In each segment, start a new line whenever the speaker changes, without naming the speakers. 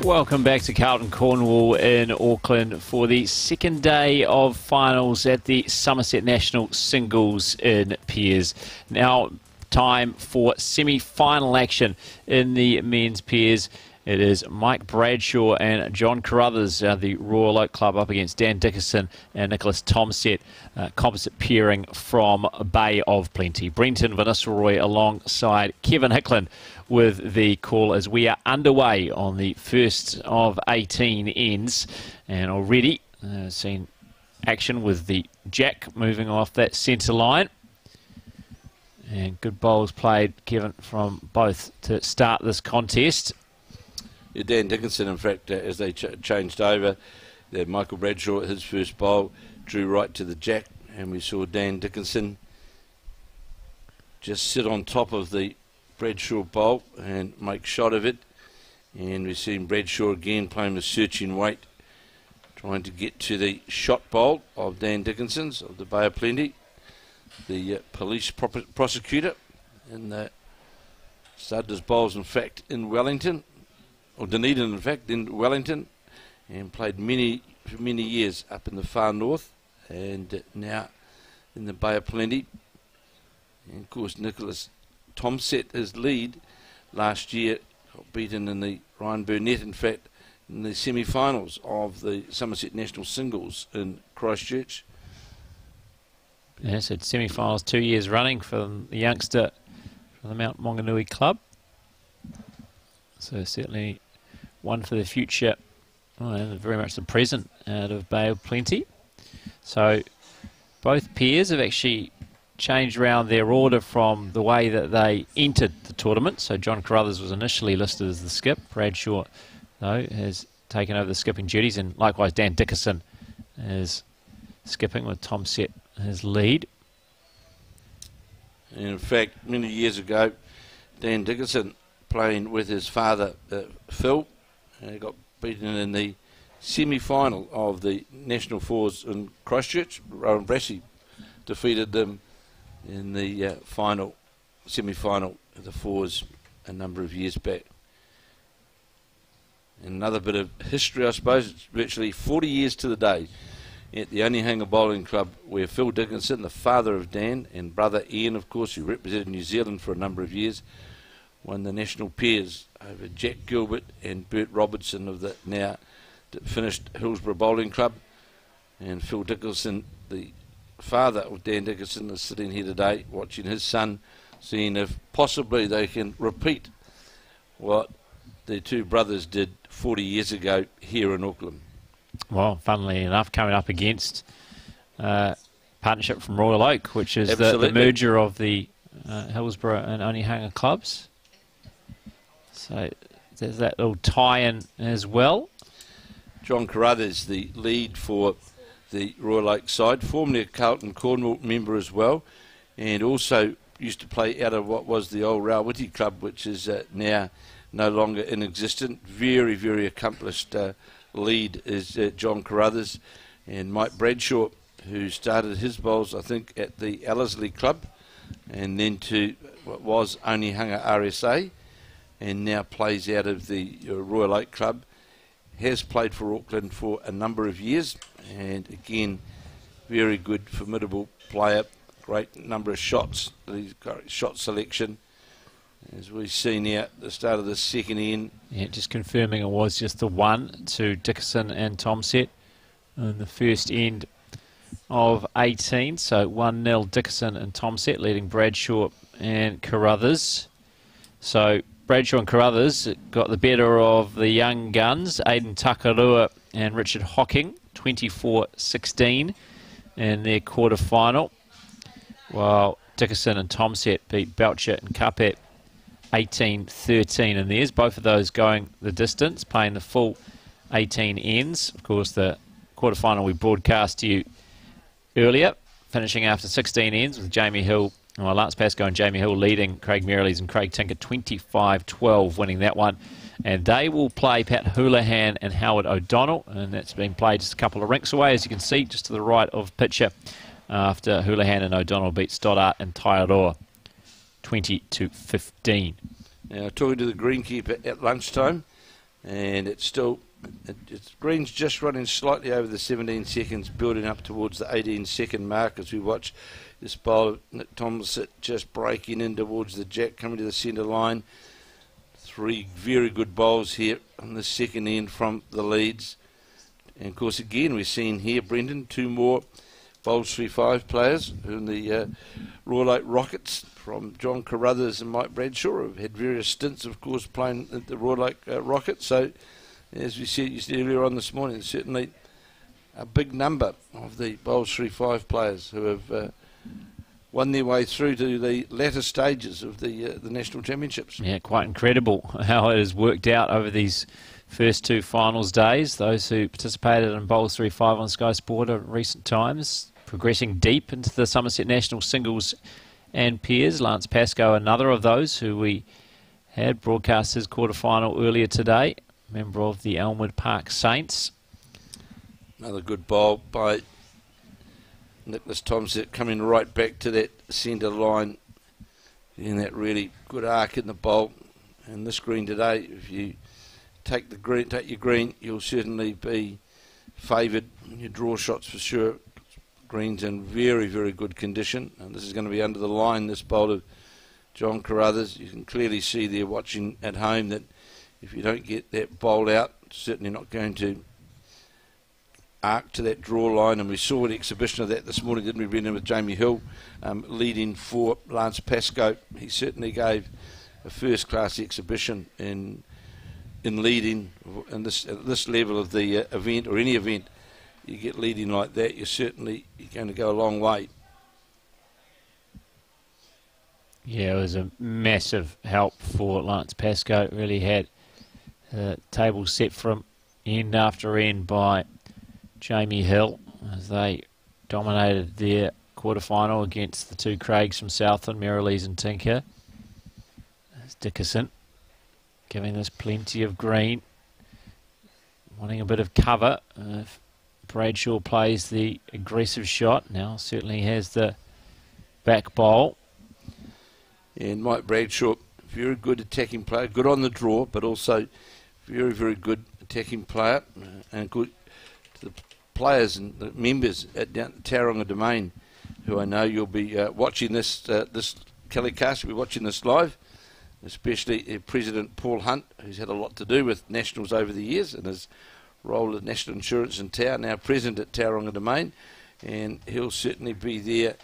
Welcome back to Carlton Cornwall in Auckland for the second day of finals at the Summerset National Singles in Pairs. Now time for semi-final action in the men's pairs. It is Mike Bradshaw and John Carruthers, the Royal Oak Club, up against Dan Dickerson and Nicholas Tomset, composite pairing from Bay of Plenty. Brenton Van Nistelrooy alongside Kevin Hickland with the call as we are underway on the first of 18 ends, and already seen action with the jack moving off that centre line. And good bowls played, Kevin, from both to start this contest.
Yeah, Dan Dickinson, in fact, as they changed over, Michael Bradshaw, his first bowl, drew right to the jack, and we saw Dan Dickinson just sit on top of the Bradshaw bowl and make shot of it. And we've seen Bradshaw again playing the searching weight, trying to get to the shot bowl of Dan Dickinson's, of the Bay of Plenty, the police prosecutor, and started his bowls, in fact, in Wellington, or Dunedin, in fact, in Wellington, and played for many years up in the far north, and now in the Bay of Plenty. And of course, Nicholas Tomset, his lead last year, got beaten in the Ryan Burnett, in fact, in the semi-finals of the Summerset National Singles in Christchurch.
Yes, it's semi-finals 2 years running for the youngster from the Mount Maunganui Club. So certainly one for the future, and very much the present out of Bay of Plenty. So both pairs have actually changed around their order from the way that they entered the tournament. So John Carruthers was initially listed as the skip. Bradshaw, though, has taken over the skipping duties, and likewise Dan Dickerson is skipping with Tomset his lead.
And in fact, many years ago, Dan Dickerson, playing with his father, Phil, got beaten in the semi-final of the National Fours in Christchurch. Rowan Brassey defeated them in the semi-final of the Fours a number of years back. And another bit of history, I suppose, it's virtually 40 years to the day at the Onehunga Bowling Club, where Phil Dickinson, the father of Dan, and brother Ian, of course, who represented New Zealand for a number of years, won the national pairs over Jack Gilbert and Bert Robertson of the now finished Hillsborough Bowling Club. And Phil Dickinson, the father of Dan Dickinson, is sitting here today watching his son, seeing if possibly they can repeat what the two brothers did 40 years ago here in Auckland. Well,
funnily enough, coming up against partnership from Royal Oak, which is the merger of the Hillsborough and Onehunga clubs. So there's that little tie-in as well.
John Carruthers, the lead for the Royal Oak side, formerly a Carlton Cornwall member as well, and also used to play out of what was the old Rawiti club, which is now no longer in existence. Very, very accomplished lead is John Carruthers, and Mike Bradshaw, who started his bowls, I think, at the Ellerslie club, and then to what was Onehunga RSA, and now plays out of the Royal Oak Club, has played for Auckland for a number of years, and again, very good, formidable player, great number of shots, he's got shot selection, as we've seen here at the start of the second end.
Yeah, just confirming it was just the one to Dickerson and Tomset in the first end of 18, so 1-0 Dickerson and Tomset leading Bradshaw and Carruthers. So Bradshaw and Carruthers got the better of the young guns, Aidan Takarua and Richard Hocking, 24-16 in their quarter-final, while Dickerson and Tomset beat Belcher and Kapet 18-13 in theirs. Both of those going the distance, playing the full 18 ends. Of course, the quarter-final we broadcast to you earlier, finishing after 16 ends with Jamie Hill, Lance Pascoe and Jamie Hill leading Craig Merrilees and Craig Tinker 25-12, winning that one. And they will play Pat Houlihan and Howard O'Donnell, and that's been played just a couple of rinks away, as you can see, just to the right of picture, after Houlihan and O'Donnell beat Stoddart and Taiaroa 20-15.
Now, talking to the greenkeeper at lunchtime, and it's still, it's green's just running slightly over the 17 seconds, building up towards the 18-second mark as we watch this bowler, Nick Tomsett, just breaking in towards the jack, coming to the centre line. 3 very good bowls here on the second end from the leads. And of course, again, we're seeing here, Brendan, 2 more bowls 3-5 players in the Royal Oak Rockets from John Carruthers and Mike Bradshaw have had various stints, of course, playing at the Royal Oak Rockets. So, as we said earlier on this morning, certainly a big number of the bowls 3-5 players who have won their way through to the latter stages of the National Championships.
Yeah, quite incredible how it has worked out over these first 2 finals days. Those who participated in bowls 3-5 on Sky Sport in recent times, progressing deep into the Summerset National singles and pairs. Lance Pascoe, another of those who we had broadcast his quarterfinal earlier today, member of the Elmwood Park Saints.
Another good bowl by Nicholas Tomsett, coming right back to that centre line in that really good arc in the bowl. And this green today, if you take your green, you'll certainly be favoured in your draw shots for sure. Green's in very, very good condition, and this is going to be under the line, this bowl of John Carruthers. You can clearly see there watching at home that if you don't get that bowled out, it's certainly not going to arc to that draw line. And we saw an exhibition of that this morning, didn't we, Brendan, with Jamie Hill leading for Lance Pascoe. He certainly gave a first-class exhibition in leading at this level of the event, or any event. You get leading like that, you're going to go a long way.
Yeah, it was a massive help for Lance Pascoe. It really had the table set for him end after end by Jamie Hill as they dominated their quarterfinal against the 2 Craigs from Southland, Merrilees and Tinker. There's Dickerson giving this plenty of green, wanting a bit of cover. Bradshaw plays the aggressive shot, now certainly has the back bowl.
And Mike Bradshaw, very good attacking player, good on the draw, but also very, very good attacking player, and good to the players and the members at down at Tauranga Domain, who I know you'll be watching this telecast, you'll be watching this live, especially President Paul Hunt, who's had a lot to do with Nationals over the years, and his role at National Insurance in Tau, now present at Tauranga Domain, and he'll certainly be there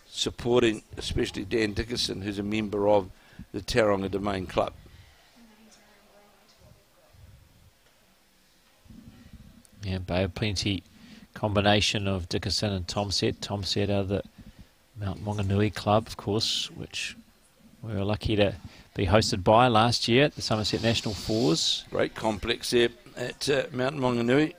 supporting especially Dan Dickerson, who's a member of the Tauranga Domain Club.
Yeah, Bay of Plenty combination of Dickerson and Tomsett. Tomsett are the Mount Maunganui Club, of course, which we were lucky to be hosted by last year at the Summerset National Fours.
Great complex there at Mount Maunganui.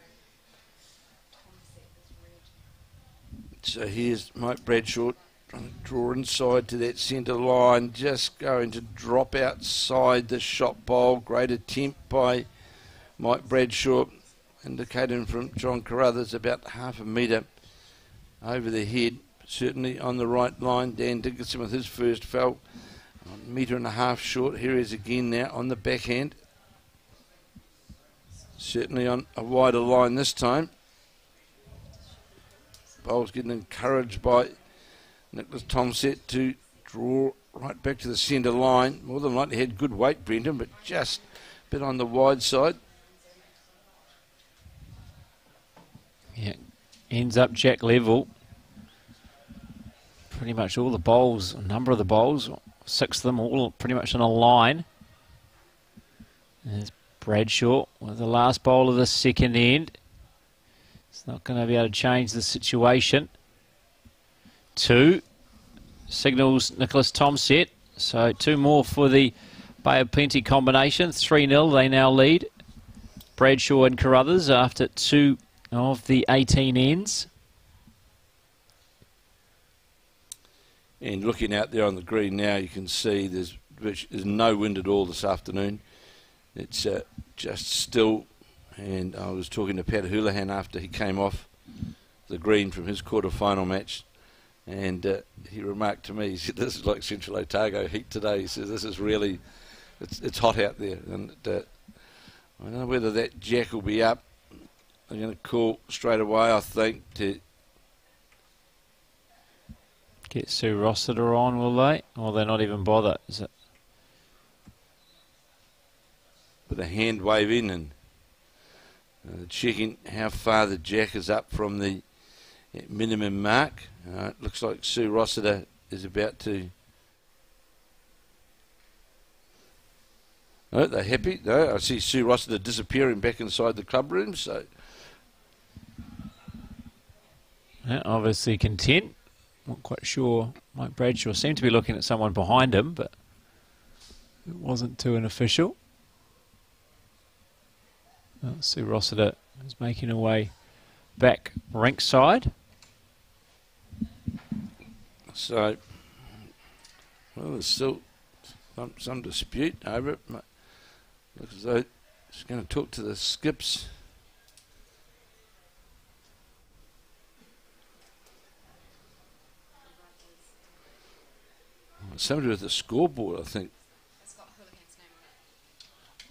So here's Mike Bradshaw trying to draw inside to that centre line, just going to drop outside the shot bowl. Great attempt by Mike Bradshaw, indicating from John Carruthers about half a metre over the head, certainly on the right line. Dan Dickerson with his first foul, a metre and a half short. Here he is again now on the backhand, certainly on a wider line this time. Bowl's getting encouraged by Nicholas Tomsett to draw right back to the centre line. More than likely had good weight, Brendan, but just a bit on the wide side.
Yeah, ends up jack level. Pretty much all the bowls, a number of the bowls, 6 of them all pretty much on a line. There's Bradshaw with the last bowl of the second end. It's not going to be able to change the situation. 2 signals Nicholas Tomsett. So 2 more for the Bay of Plenty combination. 3-0 they now lead. Bradshaw and Carruthers after 2 of the 18 ends.
And looking out there on the green now, you can see there's no wind at all this afternoon. It's just still. And I was talking to Pat Houlihan after he came off the green from his quarter-final match, and he remarked to me, he said, "This is like Central Otago heat today." He says, "This is really, it's hot out there." And I don't know whether that jack will be up. They're going to call straight away, I think, to
get Sue Rossiter on, will they? Or they're not even bother, is it?
put a hand wave in and checking how far the jack is up from the minimum mark. It looks like Sue Rossiter is about to... No, they're happy. No, I see Sue Rossiter disappearing back inside the club room, so...
Yeah, obviously content. Not quite sure. Mike Bradshaw seemed to be looking at someone behind him, but it wasn't to an official. Well, Sue Rossiter is making her way back rink side.
So, well, there's still some dispute over it. Looks as though she's going to talk to the skips. Somebody with the scoreboard, I think.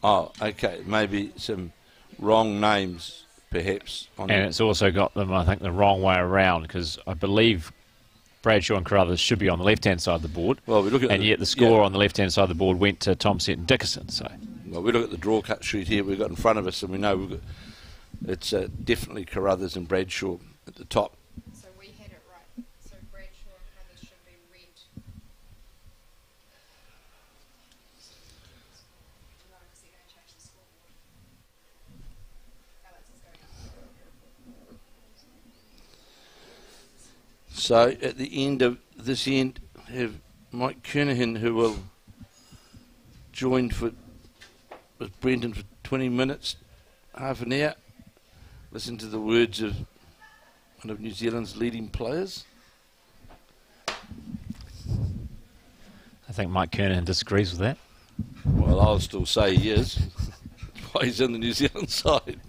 Oh, okay. Maybe some wrong names, perhaps.
And it's also got them, I think, the wrong way around, because I believe Bradshaw and Carruthers should be on the left-hand side of the board.
Well, we look at
yet the score on the left-hand side of the board went to Summerset and Dickinson. So,
well, we look at the draw cut sheet here we've got in front of us, and we know it's definitely Carruthers and Bradshaw at the top.
So we had it right. So Bradshaw and Carruthers should be red. No, because they're going to change the scoreboard. Alex is going up.
So at the end of this end, have Mike Kernahan, who will join with Brendan for 20 minutes, half an hour. Listen to the words of one of New Zealand's leading players.
I think Mike Kernahan disagrees with that.
Well, I'll still say he is. That's why he's in the New Zealand side.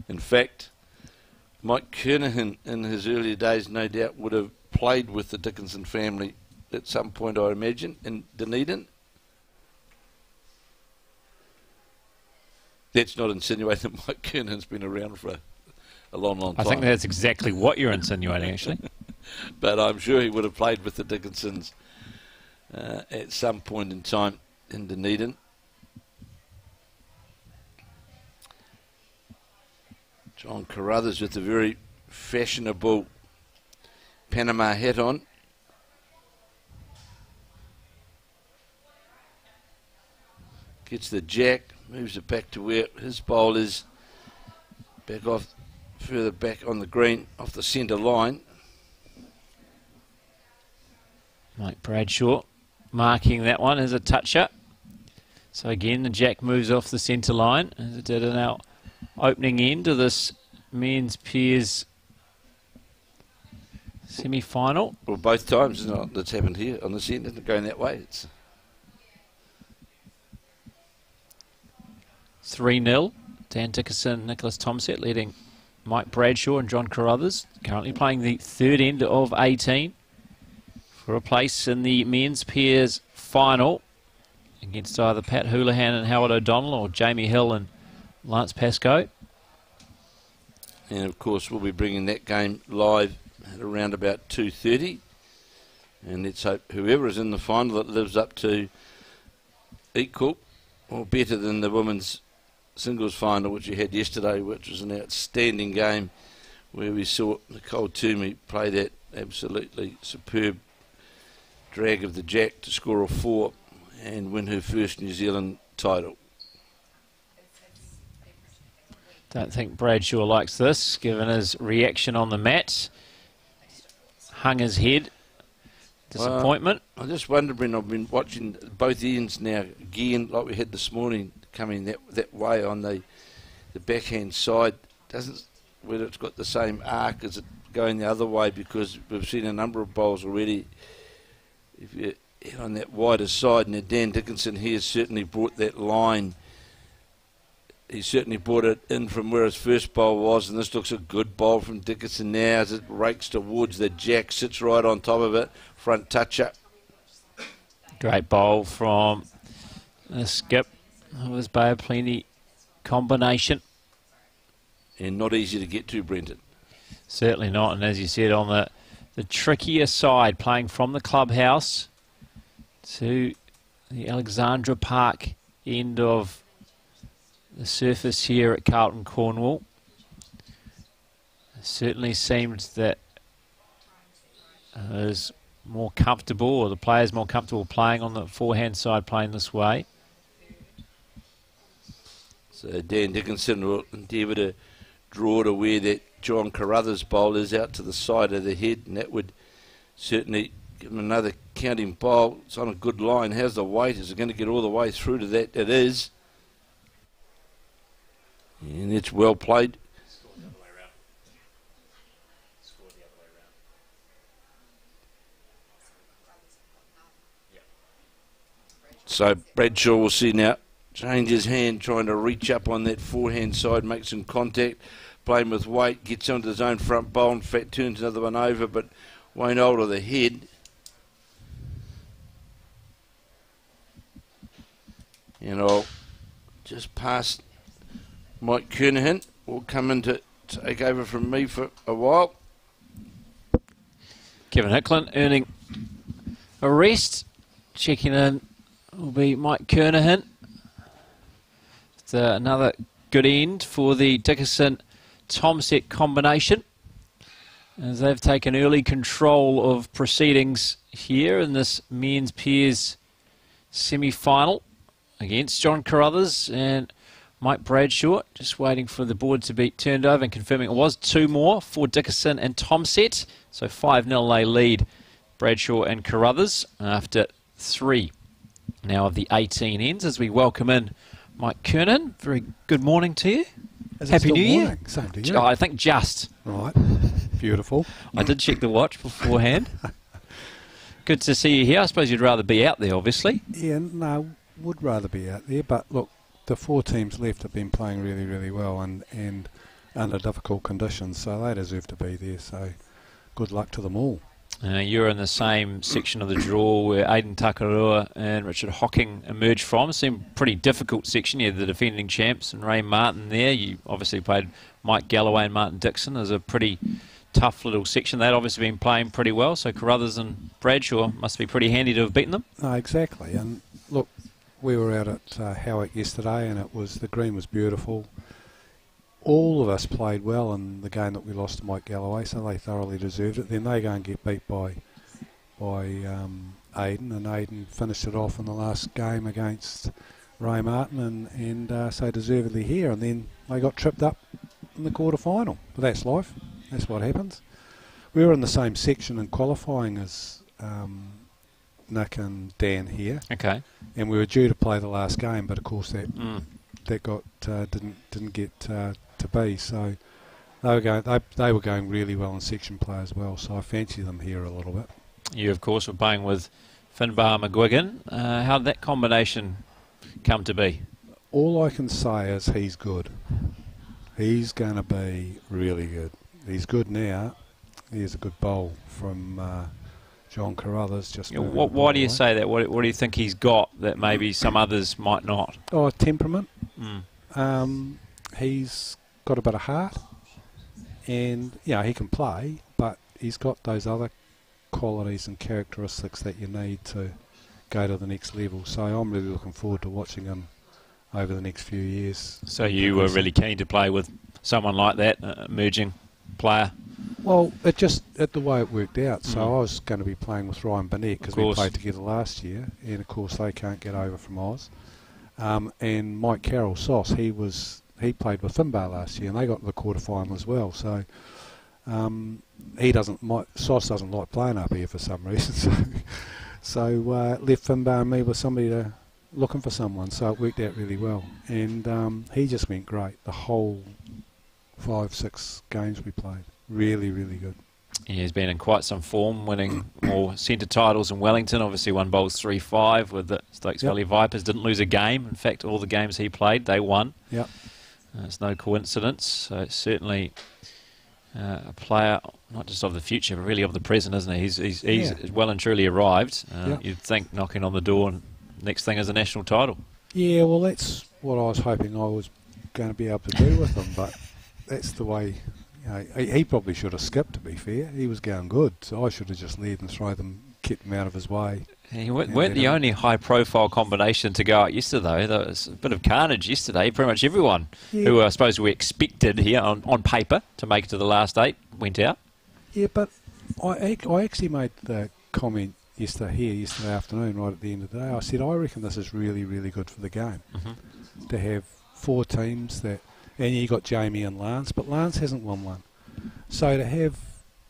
In fact, Mike Kernahan in his earlier days no doubt would have played with the Dickinson family at some point, I imagine, in Dunedin. That's not insinuating that Mike Kernahan's been around for a long, long time.
I think that's exactly what you're insinuating, actually.
But I'm sure he would have played with the Dickinsons at some point in time in Dunedin. John Carruthers with a very fashionable Panama hat on. Gets the jack, moves it back to where his bowl is, back off, further back on the green, off the centre line.
Mike Bradshaw marking that one as a toucher. So again, the jack moves off the centre line, as it did in our opening end of this men's pairs semi-final.
Well, both times, isn't it? That's happened here on this end, isn't it? Going that way. It's
3-0. Dan Dickinson, Nicholas Summerset leading Mike Bradshaw and John Carruthers. Currently playing the third end of 18 for a place in the men's pairs final against either Pat Houlihan and Howard O'Donnell or Jamie Hill and Lance Pascoe.
And of course we'll be bringing that game live at around about 2:30. And let's hope whoever is in the final that lives up to equal or better than the women's singles final which we had yesterday, which was an outstanding game where we saw Nicole Toomey play that absolutely superb drag of the jack to score a 4 and win her first New Zealand title.
Don't think Bradshaw likes this, given his reaction on the mat. Hung his head. Disappointment.
I just wonder, Brent, I've been watching both ends now again, like we had this morning, coming that way on the backhand side. Doesn't whether it's got the same arc as it going the other way, because we've seen a number of bowls already. If you're on that wider side, and Dan Dickinson here has certainly brought that line. He certainly brought it in from where his first bowl was, and this looks a good bowl from Dickinson now as it rakes towards the jack, sits right on top of it, front toucher.
Great bowl from the skip. It was Bay of Plenty combination.
And not easy to get to, Brenton.
Certainly not. And as you said, on the trickier side, playing from the clubhouse to the Alexandra Park end of the surface here at Carlton, Cornwall. It certainly seemed that it was more comfortable, or the players more comfortable playing on the forehand side, playing this way.
So Dan Dickinson will endeavour to draw to where that John Carruthers bowl is, out to the side of the head, and that would certainly give him another counting bowl. It's on a good line. How's the weight? Is it going to get all the way through to that? It is. And it's well played. So Bradshaw will see now, change his hand, trying to reach up on that forehand side, make some contact, playing with weight, gets onto his own front bowl, in fact turns another one over, but won't alter the head. And I'll just pass Mike Kernahan, will come in to take over from me for a while.
Kevin Hicklin earning a rest. Checking in will be Mike Kernahan. It's another good end for the Dickinson-Tomset combination, as they've taken early control of proceedings here in this men's pairs semi-final against John Carruthers and Mike Bradshaw. Just waiting for the board to be turned over and confirming it was 2 more for Dickinson and Tomset. So 5-0 they lead Bradshaw and Carruthers after 3 now of the 18 ends, as we welcome in Mike Kernan. Very good morning to you. Happy New Year.
Same to you.
I think just.
Right. Beautiful.
I did check the watch beforehand. Good to see you here. I suppose you'd rather be out there, obviously.
Yeah, no, would rather be out there. But look, the 4 teams left have been playing really, really well and under difficult conditions, so they deserve to be there. So good luck to them all.
You're in the same section of the draw where Aidan Takarua and Richard Hocking emerged from. It seemed a pretty difficult section. You had the defending champs and Ray Martin there. You obviously played Mike Galloway and Martin Dixon. It was a pretty tough little section. They'd obviously been playing pretty well, so Carruthers and Bradshaw must be pretty handy to have beaten them.
Exactly. And look, we were out at Howick yesterday, and the green was beautiful. All of us played well in the game that we lost to Mike Galloway, so they thoroughly deserved it. Then they go and get beat by Aidan, and Aidan finished it off in the last game against Ray Martin, and so deservedly here. And then they got tripped up in the quarter-final. But that's life. That's what happens. We were in the same section in qualifying as Nick and Dan here.
Okay.
And we were due to play the last game, but of course that got didn't get to be. So they were going really well in section play as well. So I fancy them here a little bit.
You of course were playing with Finbar McGuigan. How did that combination come to be?
All I can say is he's good. He's going to be really good. He's good now. Here's a good bowl from John Carruthers.
Why do you say that? What do you think he's got that maybe some others might not?
Oh, temperament. He's got a bit of heart, and he can play, but he's got those other qualities and characteristics that you need to go to the next level. So I'm really looking forward to watching him over the next few years.
So you were really keen to play with someone like that, emerging player?
Well, the way it worked out. So I was going to be playing with Ryan Burnett because we played together last year, and of course they can't get over from Oz. And Mike Carroll, Sauce, he played with Finbar last year, and they got to the quarter-final as well. So Sauce doesn't like playing up here for some reason. So left Finbar and me with somebody looking for someone. So it worked out really well, and he just went great the whole 5-6 games we played. Really, really good.
Yeah, he's been in quite some form, winning more centre titles in Wellington. Obviously won bowls 3-5 with the Stokes Valley Vipers. Didn't lose a game. In fact, all the games he played, they won.
Yep.
It's no coincidence. So certainly a player not just of the future, but really of the present, isn't he? He's
Yeah.
well and truly arrived.
Yeah.
You'd think knocking on the door, and next thing is a national title.
Yeah, well, that's what I was hoping I was going to be able to do with him, but that's the way. You know, he probably should have skipped, to be fair. He was going good, so I should have just led and throw them, kept him out of his way.
He weren't the only high-profile combination to go out yesterday. There was a bit of carnage yesterday. Pretty much everyone who I suppose we expected here on paper to make it to the last 8 went out.
Yeah, but I actually made the comment yesterday afternoon, right at the end of the day. I said, I reckon this is really, really good for the game. To have 4 teams that, and you got Jamie and Lance, but Lance hasn't won one. So to have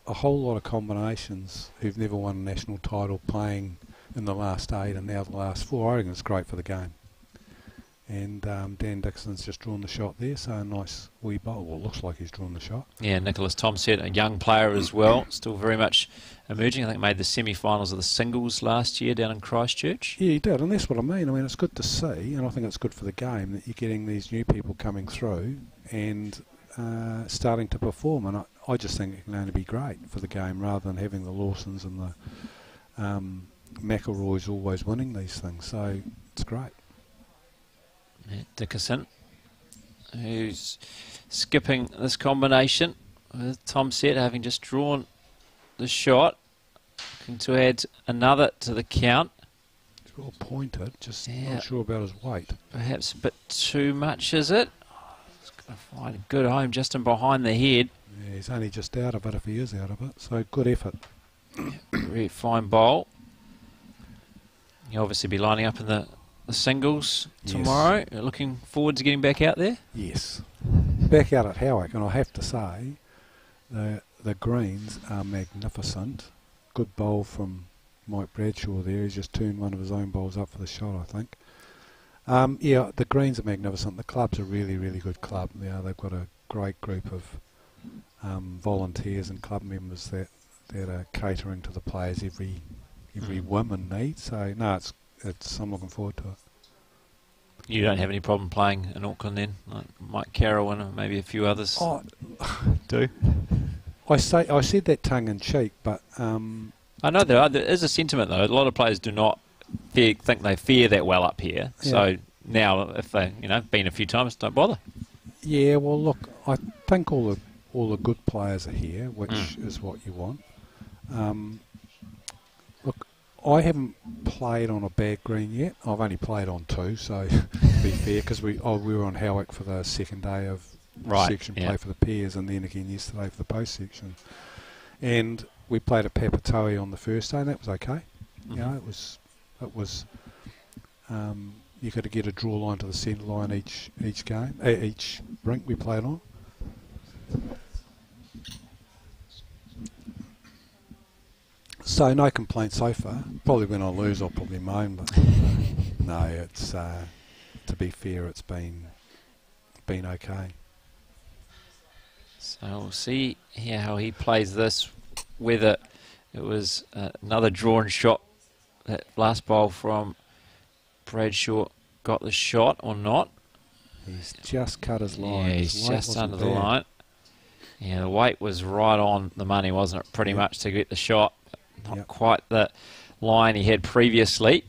a whole lot of combinations who've never won a national title playing in the last 8 and now the last 4, I reckon it's great for the game. And Dan Dixon's just drawn the shot there, so a nice wee bowl. Well, it looks like he's drawn the shot.
Yeah, Nicholas Thomsett, a young player as well, still very much emerging. I think made the semi-finals of the singles last year down in Christchurch.
Yeah, he did, and that's what I mean. I mean, it's good to see, and I think it's good for the game that you're getting these new people coming through and starting to perform. And I just think it can only be great for the game rather than having the Lawsons and the McElroys always winning these things. So it's great.
Yeah, Dickerson, who's skipping this combination with Thomsett having just drawn the shot, looking to add another to the count.
He's well pointed, just not sure about his weight.
Perhaps a bit too much, is it? He's going to find a good home just in behind the head.
Yeah, he's only just out of it if he is out of it, so good effort.
Very fine bowl. You'll obviously be lining up in the singles tomorrow. You're looking forward to getting back out there?
Yes. Back out at Howick, and I have to say, the greens are magnificent. Good bowl from Mike Bradshaw there. He's just turned one of his own bowls up for the shot, I think. Yeah, the greens are magnificent. The club's a really, really good club. Yeah, they've got a great group of volunteers and club members that are catering to the players every woman needs. So no, I'm looking forward to it.
You don't have any problem playing in Auckland then, like Mike Carroll and maybe a few others do?
I said that tongue in cheek, but
I know there is a sentiment though. A lot of players do not think they fare that well up here. Yeah. So now, if they been a few times, don't bother.
Yeah, well, look, I think all the good players are here, which is what you want. Look, I haven't played on a bad green yet. I've only played on 2, so to be fair, because we were on Howick for the second day of section play for the pairs, and then again yesterday for the post section. And we played at Papatoe on the first day, and that was okay. You know, it was. You got to get a draw line to the centre line each game, each rink we played on. So no complaints so far. Probably when I lose, I'll probably moan, but no, it's to be fair, it's been okay.
So we'll see here how he plays this. Whether it was another drawn shot, that last bowl from Bradshaw got the shot or not.
He's just cut his line.
Yeah, he's just under the line. Yeah, the weight was right on the money, wasn't it? Pretty much to get the shot. Not quite the line he had previously.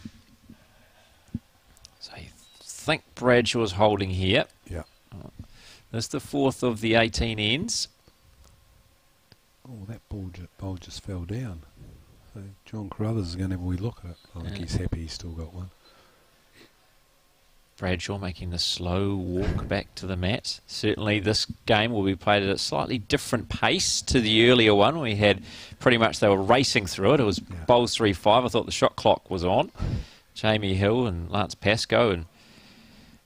So I think Bradshaw's holding here.
Yeah.
That's the 4th of the 18 ends.
Oh, that ball just fell down. So John Carruthers is going to have a wee look at it. I think he's happy he's still got one.
Bradshaw making the slow walk back to the mat. Certainly this game will be played at a slightly different pace to the earlier one. We had pretty much, they were racing through it. It was bowls 3-5. I thought the shot clock was on. Jamie Hill and Lance Pascoe and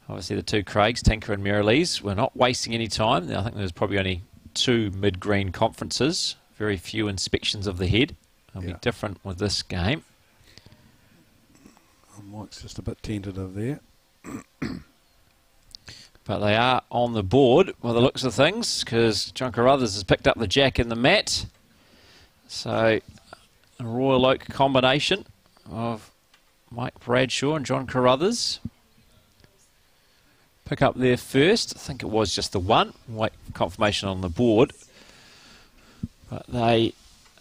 obviously the 2 Craigs, Tinker and Merrillees, were not wasting any time. I think there was probably only 2 mid-green conferences, very few inspections of the head. It'll be different with this game.
Mike's just a bit tentative there.
But they are on the board by the looks of things, because John Carruthers has picked up the jack in the mat. So a Royal Oak combination of Mike Bradshaw and John Carruthers. Pick up there first. I think it was just the one. Wait for confirmation on the board. But they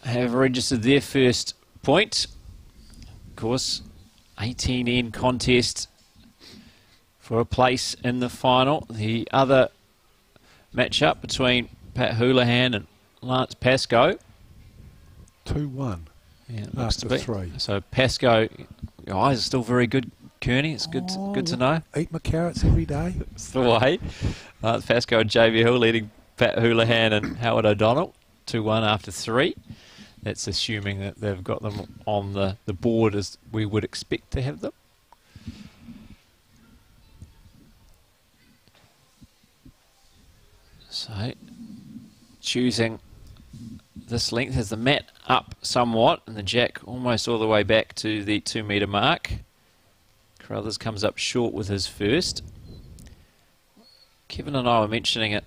have registered their first point. Of course, 18-end contest for a place in the final. The other matchup between Pat Houlihan and Lance Pascoe.
2-1.
Yeah, it looks to be.
3.
So Pascoe, your eyes are still very good, Kearney. It's good to know.
Eat my carrots every day.
It's the way. Lance Pascoe and JV Hill leading Pat Houlihan and Howard O'Donnell 2-1 after 3. That's assuming that they've got them on the board as we would expect to have them. So, choosing this length has the mat up somewhat and the jack almost all the way back to the 2 metre mark. Carruthers comes up short with his first. Kevin and I were mentioning it,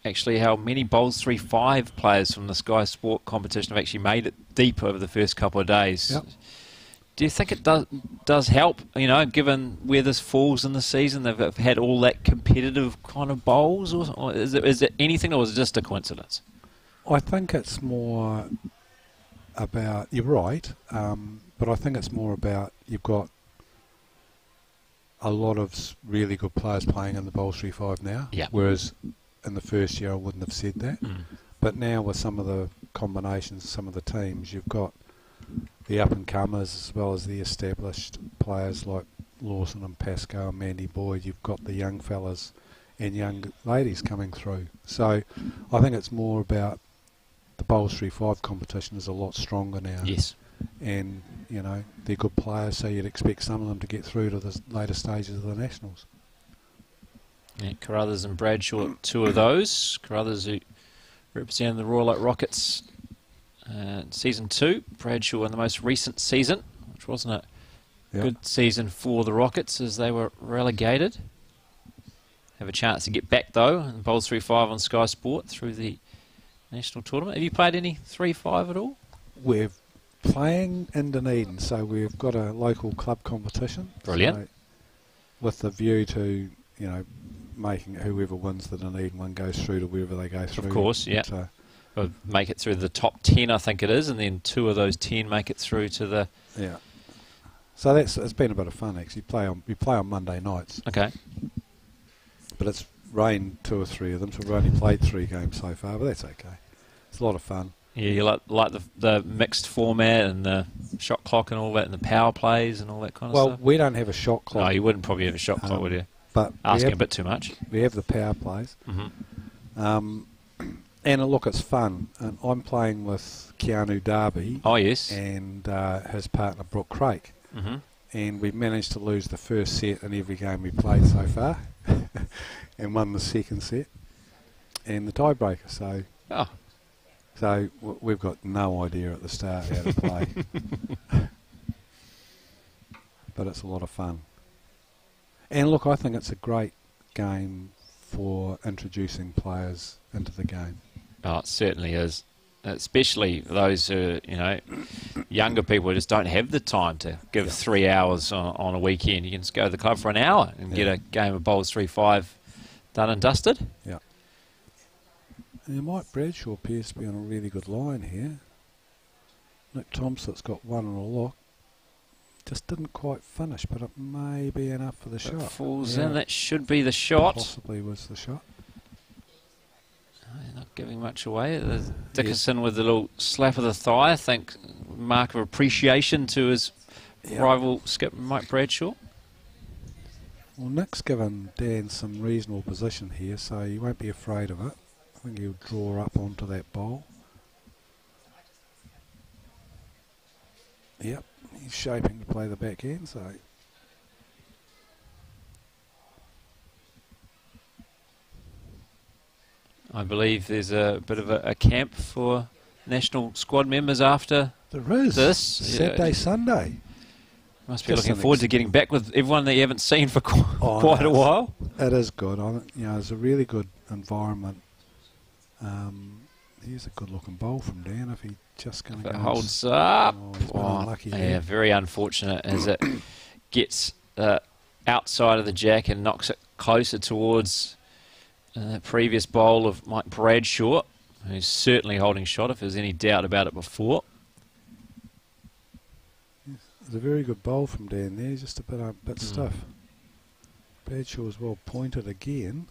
actually, how many bowls 3-5 players from the Sky Sport competition have actually made it deep over the first couple of days.
Yep.
Do you think it does help, you know, given where this falls in the season? They've had all that competitive kind of bowls, or is it anything, or is it just a coincidence?
I think it's more about, you're right, but I think it's more about you've got a lot of really good players playing in the Bowl 3-5 now,
yeah.
Whereas in the first year I wouldn't have said that. But now with some of the combinations, some of the teams, you've got the up-and-comers as well as the established players like Lawson and Pascoe and Mandy Boyd. You've got the young fellas and young ladies coming through. So I think it's more about the Bowls 3-5 competition is a lot stronger now.
Yes.
And, you know, they're good players, so you'd expect some of them to get through to the later stages of the Nationals.
Yeah, Carruthers and Bradshaw, 2 of those. Carruthers, who represented the Royal Oak Rockets season 2. Bradshaw in the most recent season, which wasn't a good season for the Rockets as they were relegated. Have a chance to get back though in Bowls 3-5 on Sky Sport through the national tournament. Have you played any 3-5 at all?
We're playing in Dunedin, so we've got a local club competition.
Brilliant.
So with the view to, you know, making whoever wins the Dunedin one goes through to wherever they go through.
Of course, yeah.
So
Or make it through the top 10, I think it is, and then 2 of those 10 make it through to the...
yeah. So it's been a bit of fun actually. We play on Monday nights.
Okay.
But it's rained 2 or 3 of them, so we've only played 3 games so far, but that's okay. It's a lot of fun.
Yeah, you like the mixed format and the shot clock and all that, and the power plays and all that kind of stuff?
Well, we don't have a shot clock.
No, you wouldn't probably have a shot clock, would you?
But
asking a bit too much.
We have the power plays. And look, it's fun. And I'm playing with Keanu Darby.
Oh, yes.
And his partner, Brooke Craik. And we've managed to lose the first set in every game we played so far. And won the second set. And the tiebreaker. So we've got no idea at the start how to play. But it's a lot of fun. And look, I think it's a great game for introducing players into the game. Oh,
it certainly is. Especially those who, you know, younger people who just don't have the time to give 3 hours on a weekend. You can just go to the club for an hour and get a game of Bowls 3-5 done and dusted.
Yeah. And Mike Bradshaw appears to be on a really good line here. Nick Thompson's got 1 on a lock. Just didn't quite finish, but it may be enough for the shot.
It falls in. That should be the shot.
Possibly was the shot.
Not giving much away. Dickerson with a little slap of the thigh, I think, mark of appreciation to his rival skip Mike Bradshaw.
Well, Nick's given Dan some reasonable position here, so he won't be afraid of it. I think he'll draw up onto that bowl. Yep, he's shaping to play the backhand, so...
I believe there's a bit of a camp for national squad members after this.
Saturday, Sunday.
Must be looking forward to getting back with everyone that you haven't seen for quite a while.
It is good. You know, it's a really good environment. Here's a good-looking bowl from Dan. If he just going to go,
holds up.
Unlucky
very unfortunate as it gets outside of the jack and knocks it closer towards the previous bowl of Mike Bradshaw. who's certainly holding shot if there's any doubt about it before.
It's a very good bowl from Dan there, just a bit stiff. Bradshaw's well pointed again.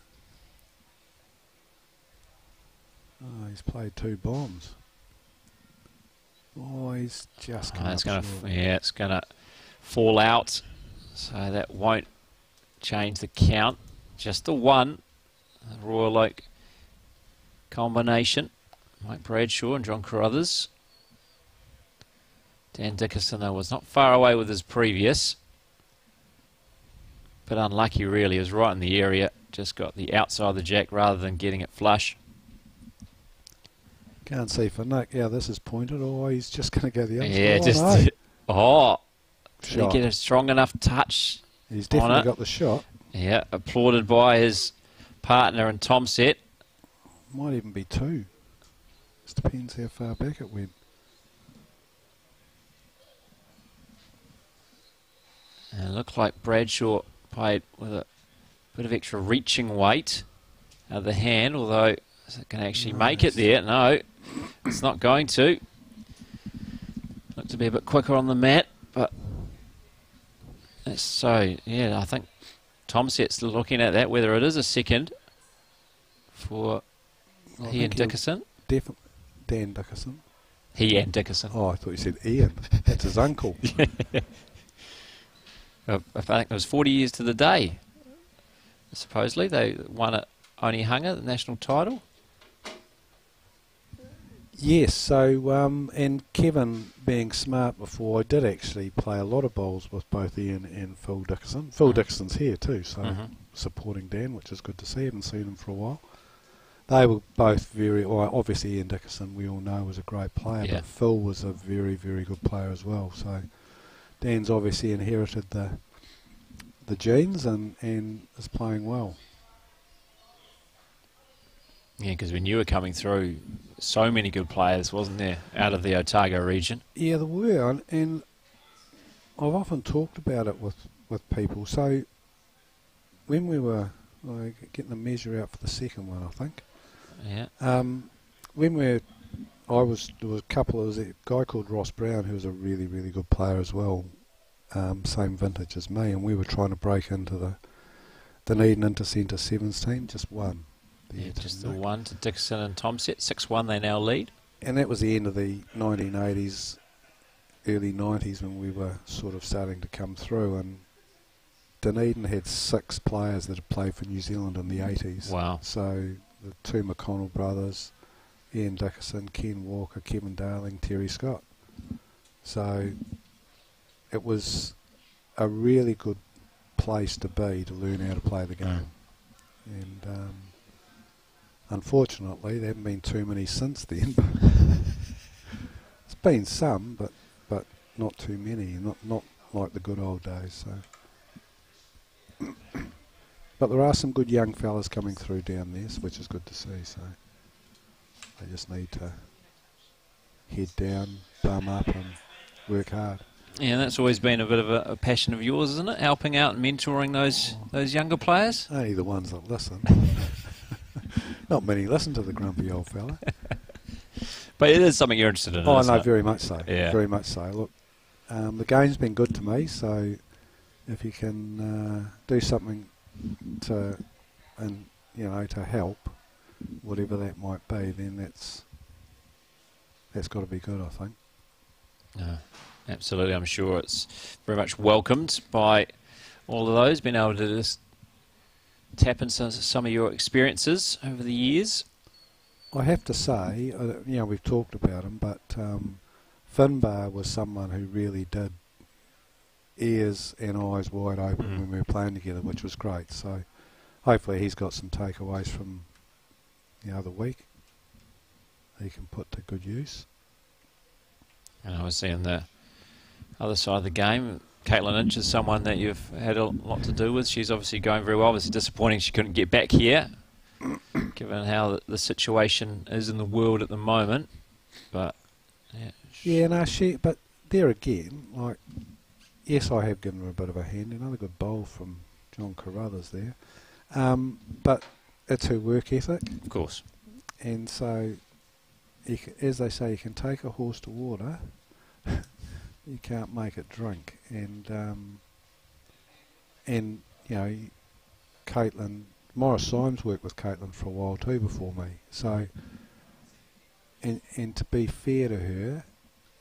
Oh, he's played 2 bombs. Oh, he's just come
It's
up
going
short.
to, yeah, it's going to fall out, so that won't change the count. Just the one, the Royal Oak combination. Mike Bradshaw and John Carruthers. Dan Dickerson, though, was not far away with his previous, but unlucky really. He was right in the area, just got the outside of the jack rather than getting it flush.
Can't see for Nick. Yeah, this is pointed. Oh, he's just going to go the other
Yeah,
side.
just did he
Shot.
get a strong enough touch?
He's
on
definitely
it?
got the shot.
Yeah, applauded by his partner and Tomset.
Might even be 2. Just depends how far back it went.
And it looked like Bradshaw played with a bit of extra reaching weight out of the hand, although is it going to actually make it there? No, it's not going to. Looked to be a bit quicker on the mat, but that's so, yeah, I think Tomset's looking at that, whether it is a second for he and Dickerson.
Definitely Dan Dickerson.
He and Dickerson.
Oh, I thought you said Ian. That's his uncle.
I think it was 40 years to the day. Supposedly they won it, only Hunger, the national title.
Yes, so, and Kevin, being smart before, I did actually play a lot of bowls with both Ian and Phil Dickerson. Phil Dickerson's here too, so supporting Dan, which is good to see. Haven't seen him for a while. They were both very, well, obviously Ian Dickerson, we all know, was a great player, but Phil was a very, very good player as well. So Dan's obviously inherited the genes and is playing well.
Yeah, because when you were coming through, so many good players, wasn't there, out of the Otago region?
Yeah, there were, and I've often talked about it with people. So when we were getting the measure out for the second one, I think.
Yeah.
There was a guy called Ross Brown who was a really, really good player as well, same vintage as me, and we were trying to break into the Dunedin Intercentre Sevens team, just one.
Yeah, just the one to Dickerson and Tomset. 6-1 they now lead.
And that was the end of the 1980s, early 90s when we were sort of starting to come through, and Dunedin had 6 players that had played for New Zealand in the 80s.
Wow.
So the 2 McConnell brothers, Ian Dickerson, Ken Walker, Kevin Darling, Terry Scott. So it was a really good place to be to learn how to play the game. And unfortunately, there haven't been too many since then. It's been some, but not too many. Not like the good old days. So, but there are some good young fellas coming through down there, which is good to see. So they just need to head down, bum up, and work hard.
Yeah, that's always been a bit of a passion of yours, isn't it? Helping out and mentoring those younger players.
Only the ones that listen. Not many listen to the grumpy old fella.
But it is something you're interested in.
Oh,
isn't
no,
it?
very much so.
Yeah.
Very much so. Look, the game's been good to me, so if you can do something to help, whatever that might be, then that's got to be good, I think.
No, absolutely. I'm sure it's very much welcomed by all of those, being able to just tap into some of your experiences over the years.
I have to say, we've talked about him, but Finbar was someone who really did ears and eyes wide open when we were playing together, which was great. So hopefully he's got some takeaways from the other week he can put to good use.
And obviously on the other side of the game, Caitlin Inch is someone that you've had a lot to do with. She's obviously going very well. Obviously disappointing she couldn't get back here, given how the situation is in the world at the moment. But
but there again, like, yes, I have given her a bit of a hand. Another good bowl from John Carruthers there. But it's her work ethic.
Of course.
And so as they say, you can take a horse to water, you can't make it drink. And you know, Caitlin, Morris Symes worked with Caitlin for a while too before me. So, and to be fair to her,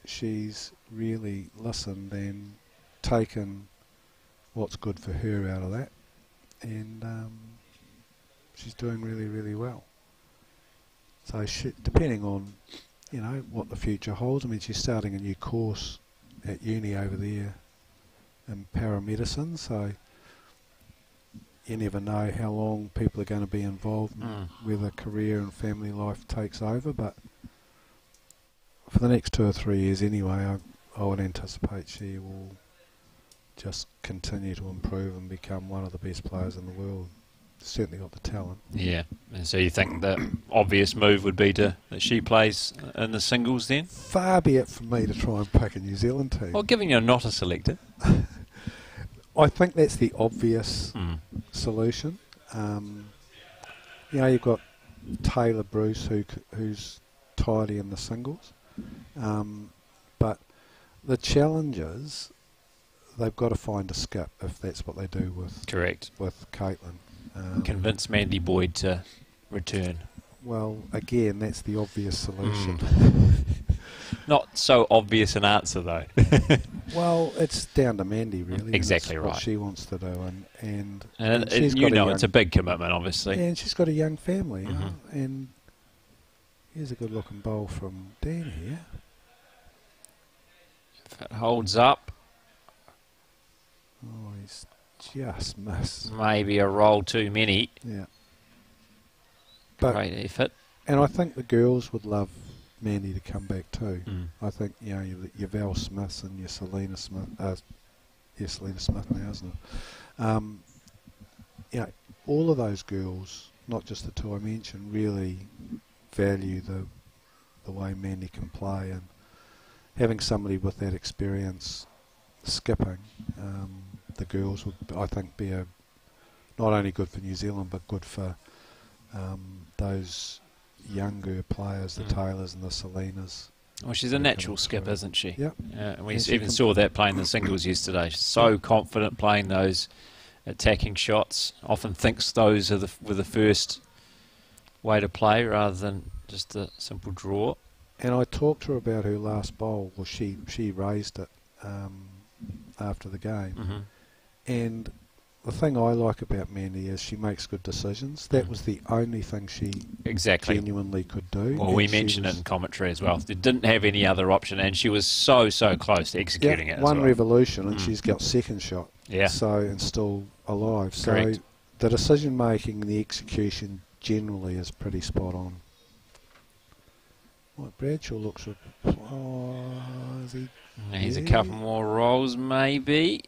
she's really listened and taken what's good for her out of that, and she's doing really, really well. So depending on, you know, what the future holds. I mean, she's starting a new course at uni over there in paramedicine, so you never know how long people are going to be involved and whether career and family life takes over. But for the next 2 or 3 years anyway, I would anticipate she will just continue to improve and become one of the best players in the world. Certainly got the talent.
Yeah, and so you think the obvious move would be that she plays in the singles then?
Far be it from me to try and pick a New Zealand team.
Well, given you're not a selector.
I think that's the obvious solution. You know, you've got Taylor Bruce who's tidy in the singles, but the challenge is they've got to find a skip if that's what they do with Caitlin.
Convince Mandy Boyd to return.
Well, again, that's the obvious solution.
Not so obvious an answer though.
Well, it's down to Mandy really.
Exactly
right. What she wants to do, and she's
you know, it's a big commitment, obviously.
Yeah, and she's got a young family, you know, and here's a good-looking bowl from Dan here.
If it holds up,
oh, he's just missed.
Maybe a roll too many.
Yeah.
Great effort.
And I think the girls would love Mandy to come back too. I think, you know, your Val Smiths and your Selena Smith, Selena Smith now, isn't it? You know, all of those girls, not just the two I mentioned, really value the way Mandy can play, and having somebody with that experience skipping the girls would, I think, be not only good for New Zealand but good for those younger players, the Taylors and the Selenas.
Well, she's a natural skip, isn't she?
Yep.
And we even saw that playing the singles yesterday. She's so confident playing those attacking shots. Often thinks those were the first way to play rather than just a simple draw.
And I talked to her about her last bowl. Well, she raised it after the game. And the thing I like about Mandy is she makes good decisions. That was the only thing she genuinely could do.
Well, we mentioned it in commentary as well. They didn't have any other option, and she was so close to executing it as well.
One revolution, and she's got second shot.
Yeah.
So, and still alive.
Correct.
So the decision making and the execution generally is pretty spot on. Well, Bradshaw looks... is he...
He's a couple more rolls, maybe.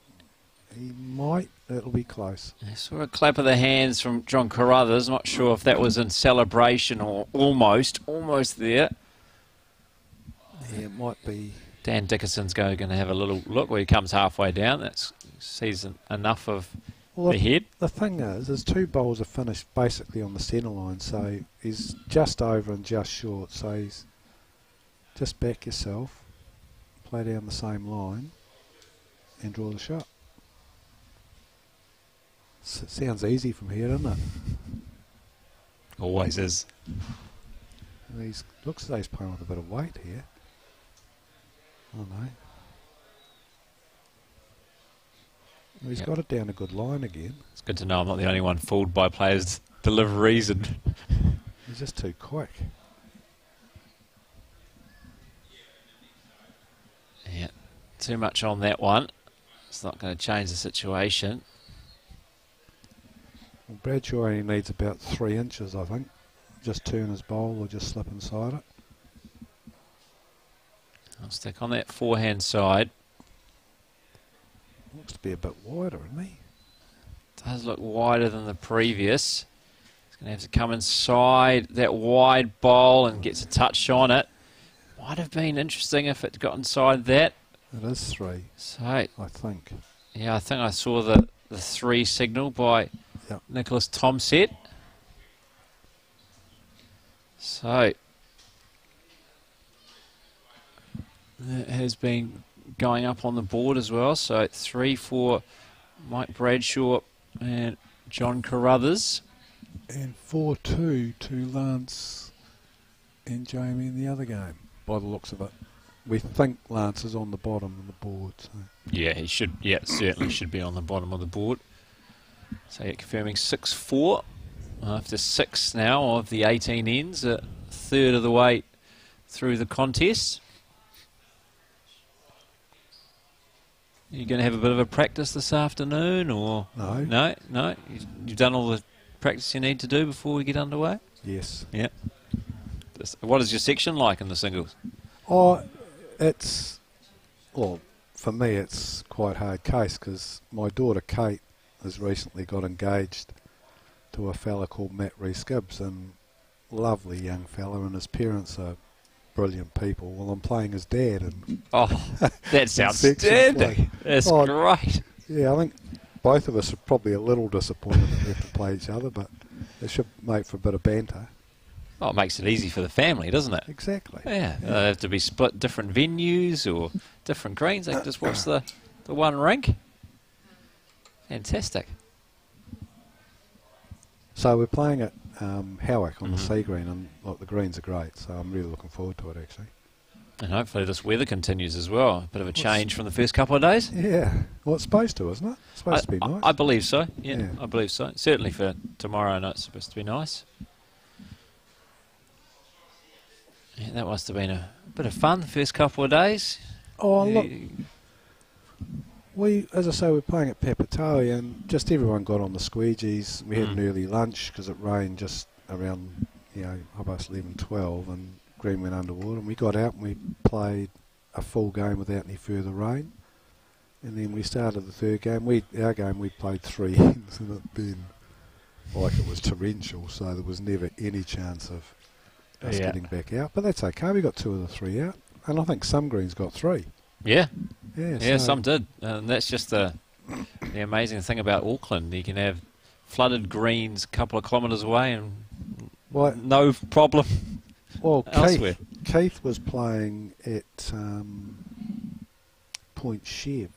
He might. That'll be close.
I saw a clap of the hands from John Carruthers. Not sure if that was in celebration or almost there.
Yeah, it might be.
Dan Dickinson's going to have a little look where he comes halfway down. That sees enough of the head.
The thing is, his two bowls are finished basically on the centre line, so he's just over and just short. So he's just back yourself, play down the same line, and draw the shot. Sounds easy from here, doesn't it?
Always is.
He looks as though he's playing with a bit of weight here. Oh no. Well, he's got it down a good line again.
It's good to know I'm not the only one fooled by players' deliveries. And
he's just too quick.
Yeah, too much on that one. It's not going to change the situation.
Well, Bradshaw only needs about 3 inches, I think. Just turn his bowl or just slip inside it.
I'll stick on that forehand side.
Looks to be a bit wider, isn't he?
Does look wider than the previous. He's going to have to come inside that wide bowl and gets a touch on it. Might have been interesting if it got inside that.
It is 3.
So,
I think.
Yeah, I think I saw the 3 signal by Nicholas Tomset. So, has been going up on the board as well. So 3 for Mike Bradshaw and John Carruthers.
And 4-2 to Lance and Jamie in the other game, by the looks of it. We think Lance is on the bottom of the board. So.
Yeah, he should. Yeah, certainly should be on the bottom of the board. So yeah, confirming 6-4 after 6 now of the 18 ends, a third of the way through the contest. You're going to have a bit of a practice this afternoon, or
no?
No. You've done all the practice you need to do before we get underway.
Yes.
Yeah. What is your section like in the singles?
Oh, well, for me it's quite a hard case because my daughter Kate has recently got engaged to a fella called Matt Rees-Gibbs, and lovely young fella, and his parents are brilliant people. Well, I'm playing his dad, and
that sounds standard. That's great.
Yeah, I think both of us are probably a little disappointed that we have to play each other, but it should make for a bit of banter.
Oh, it makes it easy for the family, doesn't it?
Exactly.
Yeah, they have to be split different venues or different greens. They can just watch the one rink. Fantastic.
So we're playing at Howick on the sea green, and look, the greens are great, so I'm really looking forward to it actually.
And hopefully this weather continues as well. A bit of a change from the first couple of days.
Yeah, well, it's supposed to, isn't it? It's supposed to be nice.
I believe so. Yeah, I believe so. Certainly for tomorrow night, it's supposed to be nice. Yeah, that must have been a bit of fun the first couple of days.
Oh, look, as I say, we're playing at Papatoe, and just everyone got on the squeegees. We had an early lunch because it rained just around, almost 11, 12, and green went underwater. And we got out and we played a full game without any further rain. And then we started the third game. We played 3 ends, and it been like it was torrential, so there was never any chance of us getting back out. But that's okay. We got 2 of the 3 out, and I think some greens got 3.
Yeah.
Yeah,
so some did. And that's just the amazing thing about Auckland. You can have flooded greens a couple of kilometres away and no problem elsewhere.
Keith was playing at Point Chev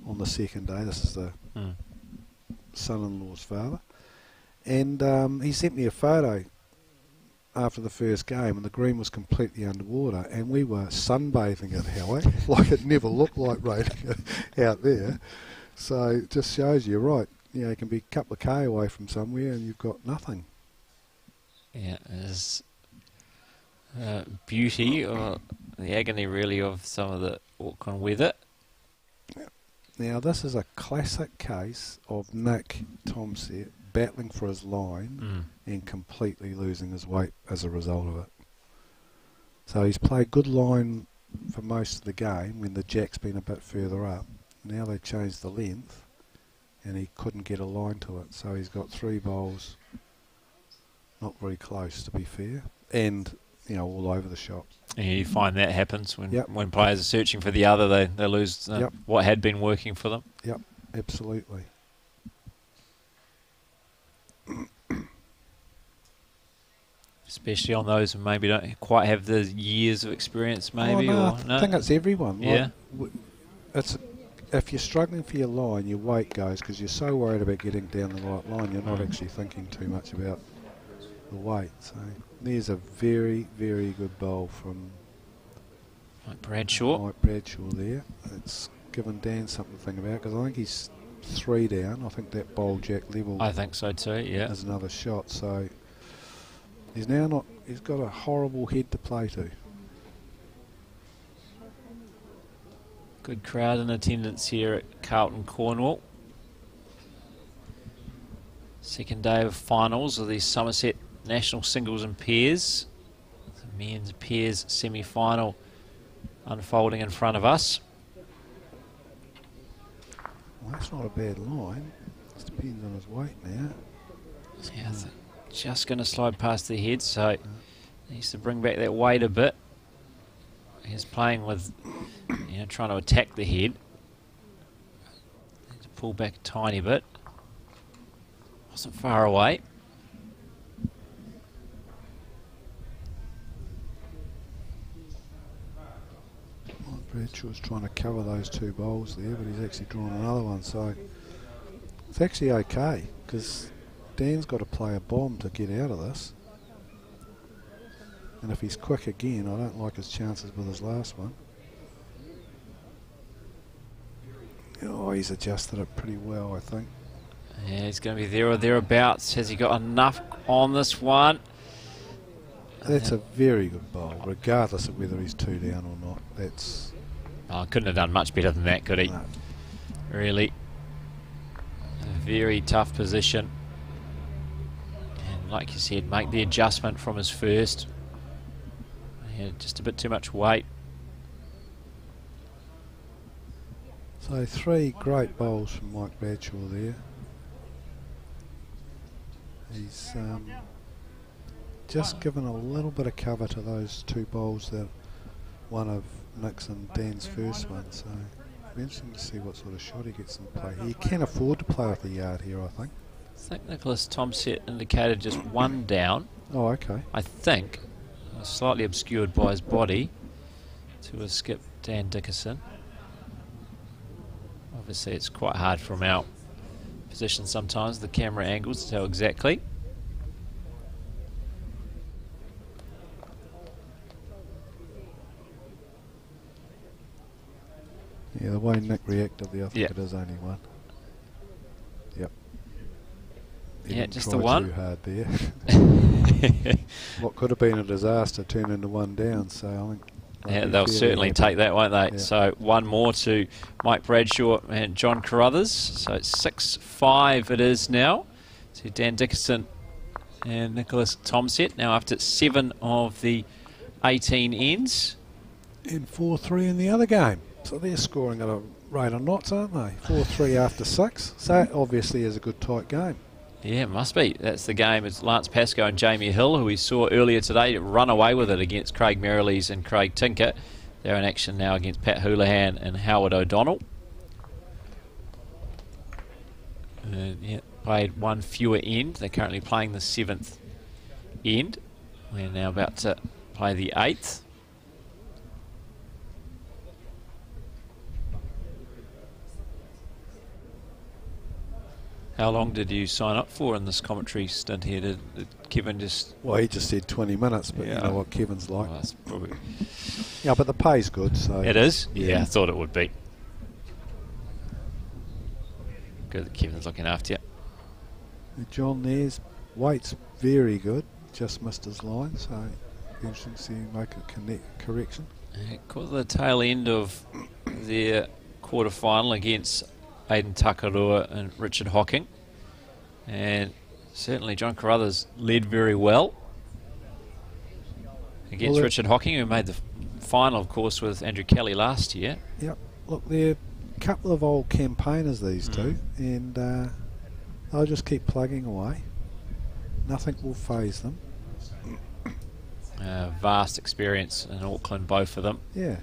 on the second day. This is the son-in-law's father. And he sent me a photo after the first game, and the green was completely underwater, and we were sunbathing at Howick. Like, it never looked like raining out there. So it just shows you, right, you can be a couple of K away from somewhere and you've got nothing. Yeah,
it's beauty, or the agony really, of some of the Auckland weather.
Now this is a classic case of Nick Thomsett battling for his line and completely losing his weight as a result of it. So he's played good line for most of the game when the jack's been a bit further up. Now they changed the length and he couldn't get a line to it. So he's got 3 bowls, not very close to be fair, and all over the shop.
Yeah, you find that happens when players are searching for the other, they lose what had been working for them.
Yep, absolutely.
Especially on those who maybe don't quite have the years of experience, maybe.
I think it's everyone.
Yeah.
If you're struggling for your line, your weight goes because you're so worried about getting down the right line, you're not actually thinking too much about the weight. So there's a very, very good bowl from
Mike Bradshaw.
Mike Bradshaw there. It's given Dan something to think about because I think he's 3 down. I think that bowl jack level.
I think so too. Yeah.
Is another shot. So he's now not. He's got a horrible head to play to.
Good crowd in attendance here at Carlton Cornwall. Second day of finals of the Summerset National Singles and Pairs. The men's pairs semi-final unfolding in front of us.
Well, that's not a bad line. It depends on his weight now.
Yeah, just going to slide past the head, so he needs to bring back that weight a bit. He's playing with, trying to attack the head. Need to pull back a tiny bit. Wasn't far away.
Bradshaw's trying to cover those two bowls there, but he's actually drawn another one, so it's actually okay, because Dan's got to play a bomb to get out of this. And if he's quick again, I don't like his chances with his last one. Oh, he's adjusted it pretty well, I think.
Yeah, he's going to be there or thereabouts. Has he got enough on this one?
That's a very good bowl, regardless of whether he's 2 down or not. That's...
Oh, couldn't have done much better than that, could he?
No.
Really. A very tough position. And like you said, make the adjustment from his first. He had just a bit too much weight.
So 3 great bowls from Mike Bradshaw there. He's just given a little bit of cover to those 2 bowls, that one of Nick's and Dan's first one, so it'll be interesting to see what sort of shot he gets in play. He can afford to play off the yard here, I think.
I think Nicholas Tomset indicated just 1 down.
Oh, okay.
I think, slightly obscured by his body, to a skip Dan Dickerson. Obviously it's quite hard from our position sometimes, the camera angles, to tell exactly.
Yeah, the way Nick reacted there, I think
Yep.
it is only 1. Yep. He
Yeah,
didn't
just
try
the 1.
too hard there. What could have been a disaster turned into 1 down, so I think...
Yeah, they'll certainly take that, won't they?
Yeah.
So 1 more to Mike Bradshaw and John Carruthers. So 6-5 it is now to Dan Dickerson and Nicholas Tomset. Now after 7 of the 18 ends.
And 4-3 in the other game. So they're scoring at a rate of knots, aren't they? 4-3 after 6. So it obviously is a good tight game.
Yeah, it must be. That's the game. It's Lance Pascoe and Jamie Hill, who we saw earlier today, run away with it against Craig Merrilees and Craig Tinker. They're in action now against Pat Houlihan and Howard O'Donnell. Yeah, played 1 fewer end. They're currently playing the 7th end. We're now about to play the 8th. How long did you sign up for in this commentary stint here? Did Kevin just...
Well, he just said 20 minutes, but
Yeah.
you know what Kevin's like.
Well, that's probably...
Yeah, but the pay's good, so...
It is? Yeah, I thought it would be. Good that Kevin's looking after you.
John there's weight's very good, just missed his line, so be interesting to see him make a correction.
Caught the tail end of their quarter-final against Aidan Takarua and Richard Hocking. And certainly John Carruthers led very well against Richard Hocking, who made the final, of course, with Andrew Kelly last year.
Yep. Look, they're a couple of old campaigners, these two, and they'll just keep plugging away. Nothing will faze them.
Vast experience in Auckland, both of them.
Yeah.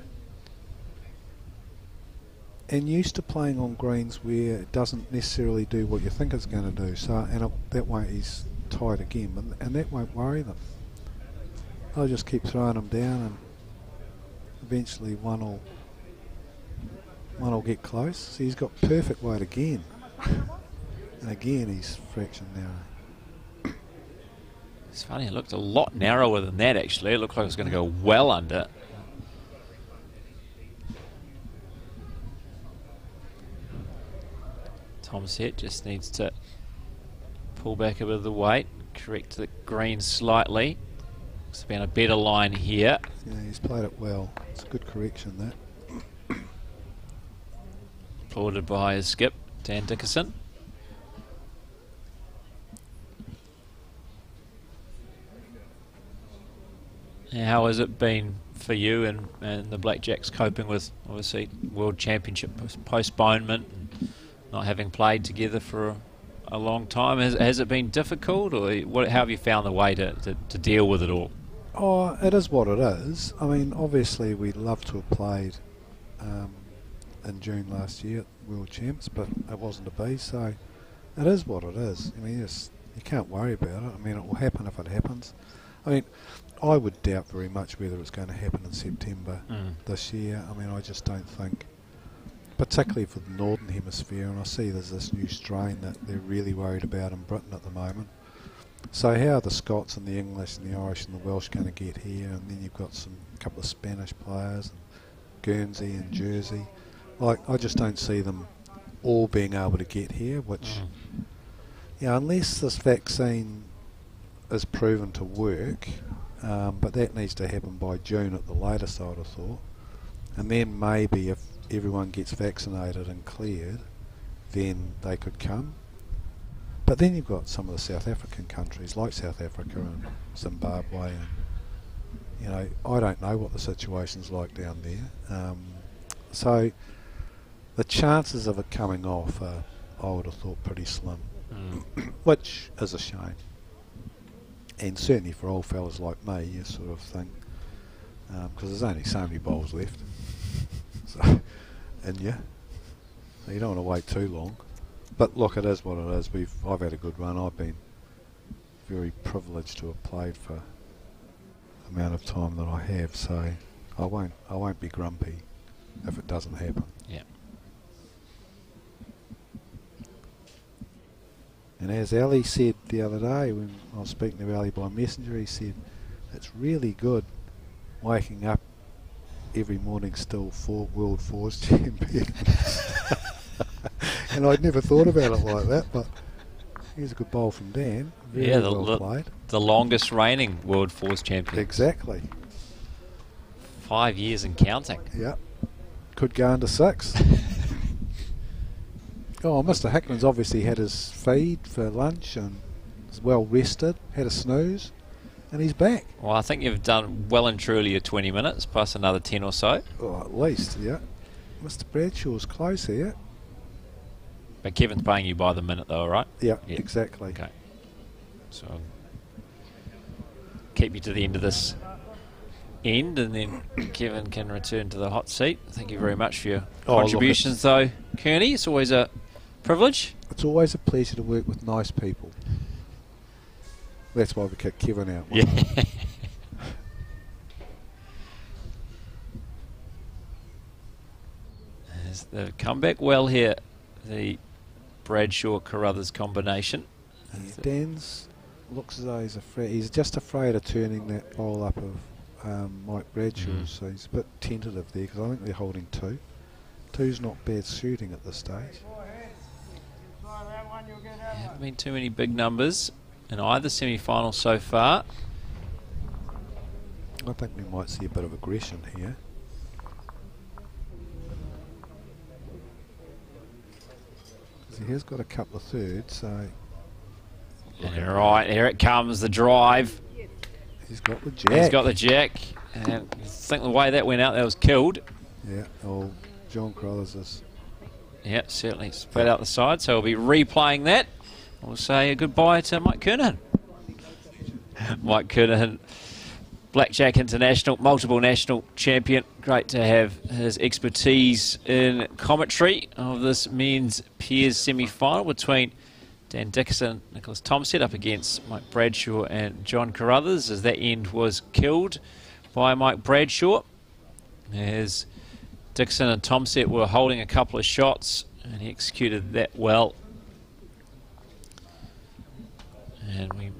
And used to playing on greens where it doesn't necessarily do what you think it's going to do. So, and that way he's tight again, and that won't worry them. They'll just keep throwing them down, and eventually one will get close. So he's got perfect weight again, and again he's fraction narrow.
It's funny, it looked a lot narrower than that actually. It looked like it was going to go well under. Tomset just needs to pull back a bit of the weight, correct the green slightly. It's been a better line here.
Yeah, he's played it well. It's a good correction, that.
Applauded by his skip, Dan Dickerson. Now, how has it been for you and the Blackjacks coping with, obviously, World Championship postponement and not having played together for a long time? Has it been difficult, or how have you found the way to deal with it all?
Oh, it is what it is. I mean, obviously we'd love to have played in June last year at World Champs, but it wasn't to be, so it is what it is. I mean, you can't worry about it. I mean, it will happen if it happens. I mean, I would doubt very much whether it's going to happen in September this year. I mean, I just don't think, particularly for the Northern Hemisphere, and I see there's this new strain that they're really worried about in Britain at the moment. So how are the Scots and the English and the Irish and the Welsh going to get here? And then you've got a couple of Spanish players, and Guernsey and Jersey. Like, I just don't see them all being able to get here, which, unless this vaccine is proven to work, but that needs to happen by June at the latest, I would have thought. And then maybe if everyone gets vaccinated and cleared, then they could come. But then you've got some of the South African countries, like South Africa and Zimbabwe, and I don't know what the situation's like down there. So the chances of it coming off are, I would have thought, pretty slim, which is a shame. And certainly for old fellas like me, you sort of think, because there's only so many bowls left, so you don't want to wait too long. But look, it is what it is. I've had a good run. I've been very privileged to have played for the amount of time that I have, so I won't be grumpy if it doesn't happen.
Yeah.
And as Ali said the other day when I was speaking to Ali by messenger, he said it's really good waking up every morning still for World Fours champion. And I'd never thought about it like that, but here's a good bowl from Dan. Very well played.
The longest reigning World Fours champion.
Exactly.
5 years and counting.
Yeah. Could go into 6. Oh, Mr. Hickman's obviously had his feed for lunch and is well rested, had a snooze, and he's back.
Well, I think you've done well and truly your 20 minutes, plus another 10 or so.
Oh, at least, yeah. Mr. Bradshaw's close here.
But Kevin's paying you by the minute though, right?
Yeah, exactly.
Okay. So keep you to the end of this end, and then Kevin can return to the hot seat. Thank you very much for your contributions though, Kearney. It's always a privilege.
It's always a pleasure to work with nice people. That's why we kicked Kevin out.
Yeah. They've come back well here, the Bradshaw-Carruthers combination.
Dan's looks as though he's afraid. He's just afraid of turning that bowl up of Mike Bradshaw's. So he's a bit tentative there because I think they're holding 2. 2's not bad shooting at this stage.
Haven't been too many big numbers in either semi-final so far.
I think we might see a bit of aggression here. He has got a couple of thirds, so...
And right, here it comes, the drive.
He's got the jack.
He's got the jack. And I think the way that went out, that was killed.
Yeah, oh, John Carruthers is...
Yeah, certainly spread out the side, so we'll be replaying that. We'll say goodbye to Mike Kernahan. Mike Kernahan, Blackjack International, multiple national champion. Great to have his expertise in commentary of this men's pairs semi-final between Dan Dickerson and Nicholas Thomsett up against Mike Bradshaw and John Carruthers, as that end was killed by Mike Bradshaw. As Dickerson and Thomsett were holding a couple of shots, and he executed that well. And we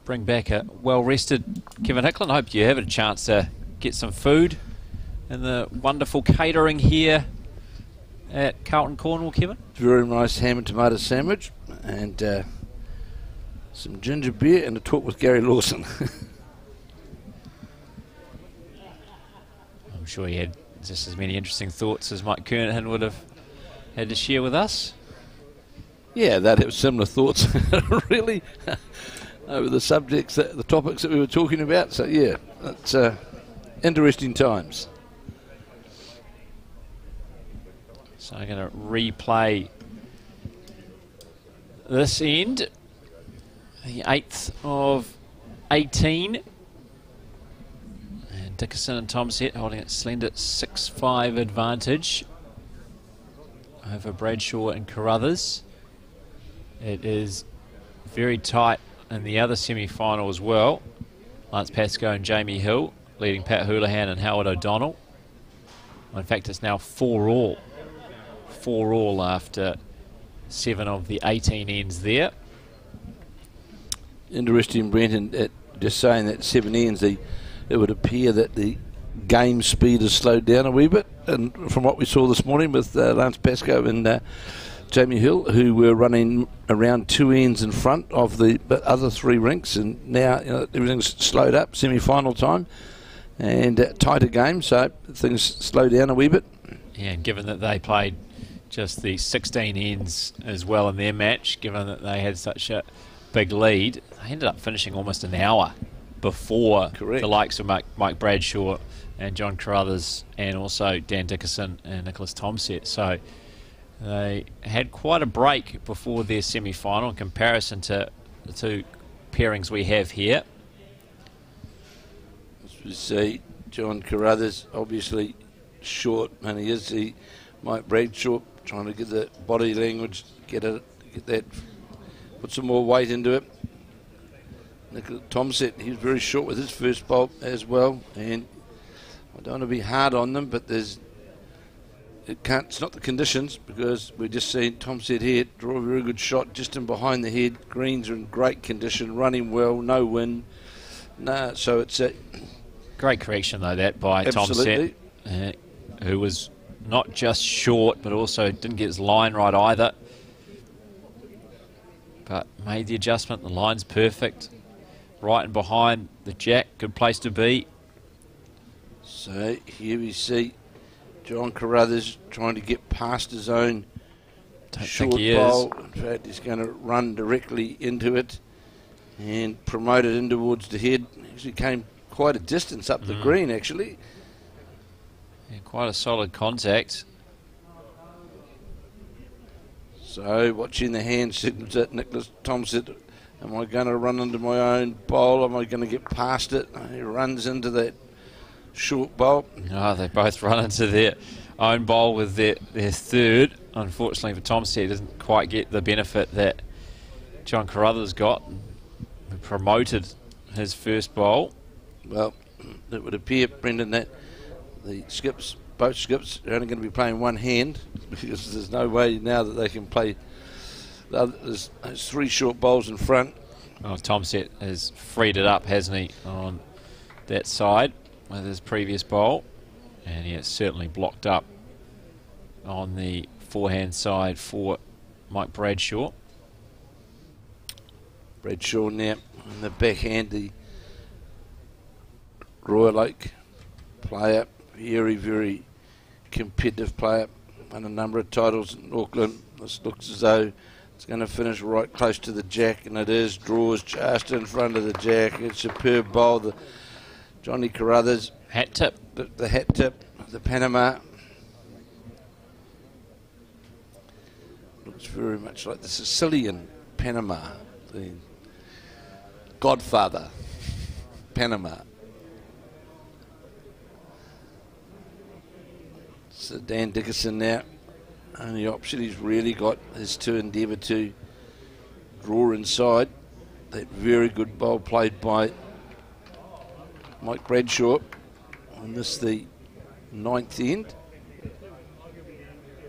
bring back a well-rested Kevin Hickland. Hope you have a chance to get some food in the wonderful catering here at Carlton Cornwall, Kevin.
Very nice ham and tomato sandwich, and some ginger beer, and a talk with Gary Lawson.
I'm sure he had just as many interesting thoughts as Mike Kernahan would have had to share with us.
Yeah, they'd have similar thoughts, really, over the subjects, the topics that we were talking about. So, yeah, it's interesting times.
So I'm going to replay this end, the 8th of 18. And Dickerson and Thomsett holding a slender 6-5 advantage over Bradshaw and Carruthers. It is very tight in the other semi-final as well. Lance Pascoe and Jamie Hill, leading Pat Houlihan and Howard O'Donnell. In fact, it's now 4-all. 4-all after 7 of the 18 ends there.
Interesting, Brenton, just saying that 7 ends, it would appear that the game speed has slowed down a wee bit, and from what we saw this morning with Lance Pascoe and Jamie Hill, who were running around 2 ends in front of the other 3 rinks, and now everything's slowed up, semi-final time, and tighter game, so things slow down a wee bit.
Yeah, and given that they played just the 16 ends as well in their match, given that they had such a big lead, they ended up finishing almost an hour before the likes of Mike Bradshaw and John Carruthers, and also Dan Dickerson and Nicholas Tomset. So they had quite a break before their semi-final in comparison to the 2 pairings we have here.
As we see, John Carruthers obviously short, and he is Mike Bradshaw trying to get the body language, get that, put some more weight into it. Nicholas Tomset, he was very short with his first bolt as well, and I don't want to be hard on them, but it's not the conditions, because we're just seeing Tomset here draw a very good shot just in behind the head. Greens are in great condition, running well, no wind. So it's a
great correction though that by Tomset, who was not just short but also didn't get his line right either, but made the adjustment. The line's perfect, right and behind the jack, good place to be.
So here we see John Carruthers trying to get past his own short bowl. In fact, he's going to run directly into it and promote it in towards the head. Actually came quite a distance up the green, actually.
Yeah, quite a solid contact.
So watching the hand signals at Nicholas Tomset. Am I going to run into my own bowl? Am I going to get past it? He runs into that short bowl.
Oh, they both run into their own bowl with their third. Unfortunately for Tomset, he doesn't quite get the benefit that John Carruthers got. He promoted his first bowl.
Well, it would appear, Brendan, that both skips are only going to be playing one hand, because there's no way now that they can play. There's 3 short bowls in front.
Oh, Tomset has freed it up, hasn't he, on that side with his previous bowl, and he has certainly blocked up on the forehand side for Mike Bradshaw.
Bradshaw now in the backhand, the Royal Oak player, very, very competitive player, won a number of titles in Auckland. This looks as though it's going to finish right close to the jack, and it is. Draws just in front of the jack. It's a superb bowl. The Johnny Carruthers.
Hat tip.
The hat tip, the Panama. Looks very much like the Sicilian Panama, the Godfather Panama. So Dan Dickerson now, only option he's really got is to endeavour to draw inside. That very good bowl played by Mike Bradshaw. On this, the 9th end.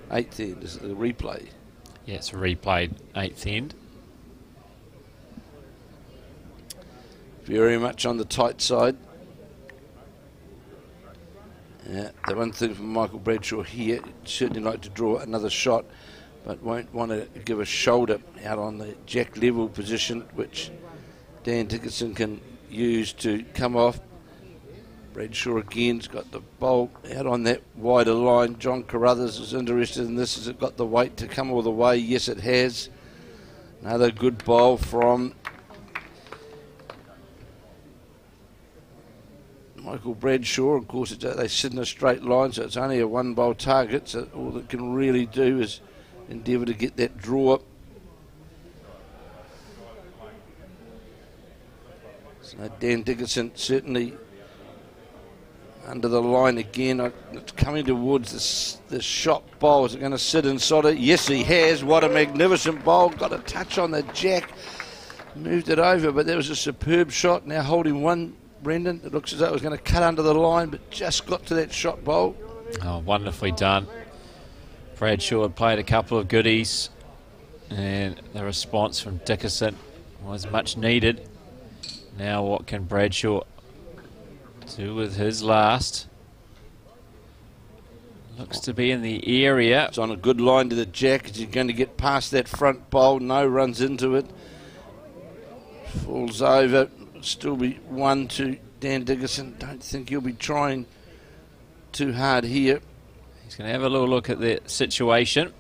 8th end is the replay.
Yeah, it's a replayed 8th end.
Very much on the tight side. The one thing from Michael Bradshaw here, certainly like to draw another shot, but won't want to give a shoulder out on the jack level position, which Dan Dickerson can use to come off. Bradshaw again's got the bowl out on that wider line. John Carruthers is interested in this. Has it got the weight to come all the way? Yes, it has. Another good bowl from Michael Bradshaw. Of course, they sit in a straight line, so it's only a 1-bowl target. So all it can really do is endeavour to get that draw. So Dan Dickerson certainly under the line again. It's coming towards this shot bowl. Is it going to sit inside it? Yes, he has. What a magnificent bowl. Got a touch on the jack. Moved it over, but that was a superb shot. Now holding one Brendan. It looks as though it was going to cut under the line, but just got to that shot bowl.
Oh, wonderfully done. Bradshaw had played a couple of goodies, and the response from Dickerson was much needed. Now what can Bradshaw do with his last? Looks to be in the area.
It's on a good line to the jack. He's going to get past that front bowl. No, runs into it. Falls over. Still be 1 to Dan Dickerson. Don't think he'll be trying too hard here.
He's going to have a little look at the situation.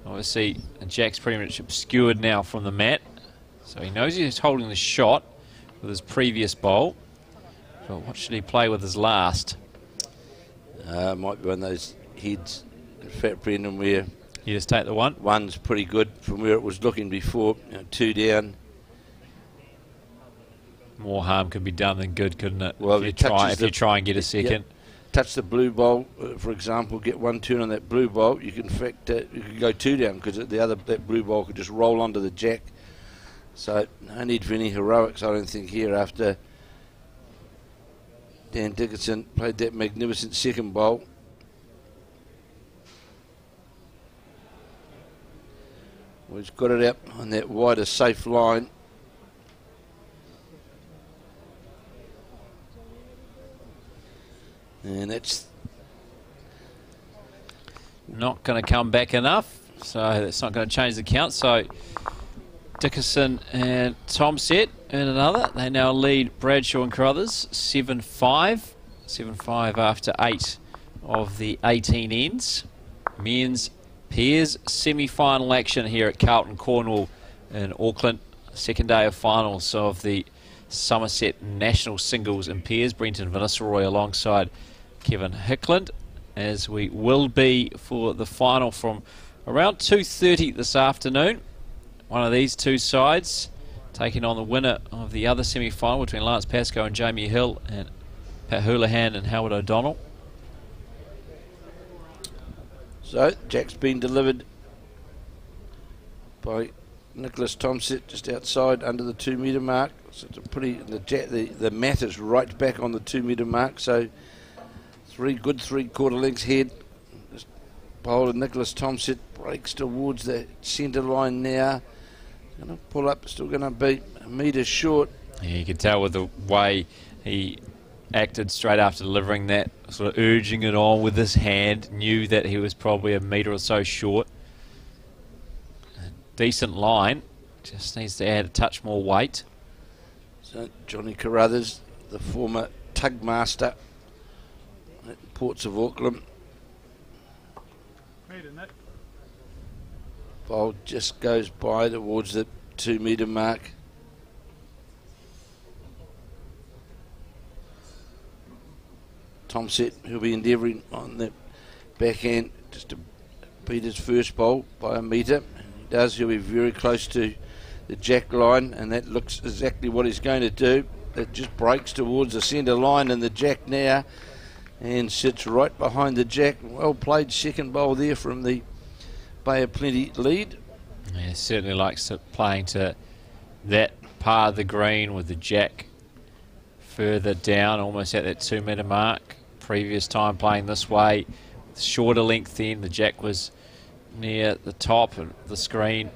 Obviously, Jack's pretty much obscured now from the mat. So he knows he's holding the shot with his previous bowl. But what should he play with his last?
Might be one of those heads, in fact, Brendan, where
You just take the one?
one's pretty good from where it was looking before. 2 down.
More harm could be done than good, couldn't it?
Well,
if you try and get a second.
Touch the blue bowl, for example, get 1 turn on that blue bowl, you can in fact you could go 2 down because that blue bowl could just roll onto the jack. So no need for any heroics, I don't think, here after Dan Dickerson played that magnificent second bowl. Well, he's got it out on that wider, safe line. And that's
Not going to come back enough, so that's not going to change the count. So Dickerson and Summerset and another. They now lead Bradshaw and Carruthers 7-5. 7-5 after 8 of the 18 ends. Men's pairs semi-final action here at Carlton Cornwall in Auckland. Second day of finals of the Summerset National Singles and Pairs. Brenton Vanessaroy alongside Kevin Hickland, as we will be for the final from around 2:30 this afternoon. One of these two sides taking on the winner of the other semi-final between Lance Pascoe and Jamie Hill, and Pat Houlihan and Howard O'Donnell.
So Jack's been delivered by Nicholas Tomset just outside under the 2 metre mark. So it's a pretty, the mat is right back on the 2 metre mark. So 3 good 3/4 lengths head. Just bowler Nicholas Tomset breaks towards the centre line now. Going to pull up, still going to be a metre short.
Yeah, you could tell with the way he acted straight after delivering that, sort of urging it on with his hand, knew that he was probably a metre or so short. A decent line, just needs to add a touch more weight.
So Johnny Carruthers, the former tug master at Ports of Auckland. Bowl just goes by towards the 2 metre mark. Tomset, who'll be endeavouring on the backhand just to beat his first bowl by a metre. He does, he'll be very close to the jack line, and that looks exactly what he's going to do. It just breaks towards the centre line and the jack now, and sits right behind the jack. Well played second bowl there from the Bay of Plenty lead.
Yeah, certainly likes playing to that part of the green with the jack further down, almost at that 2 metre mark. Previous time playing this way, shorter length in, the jack was near the top of the screen,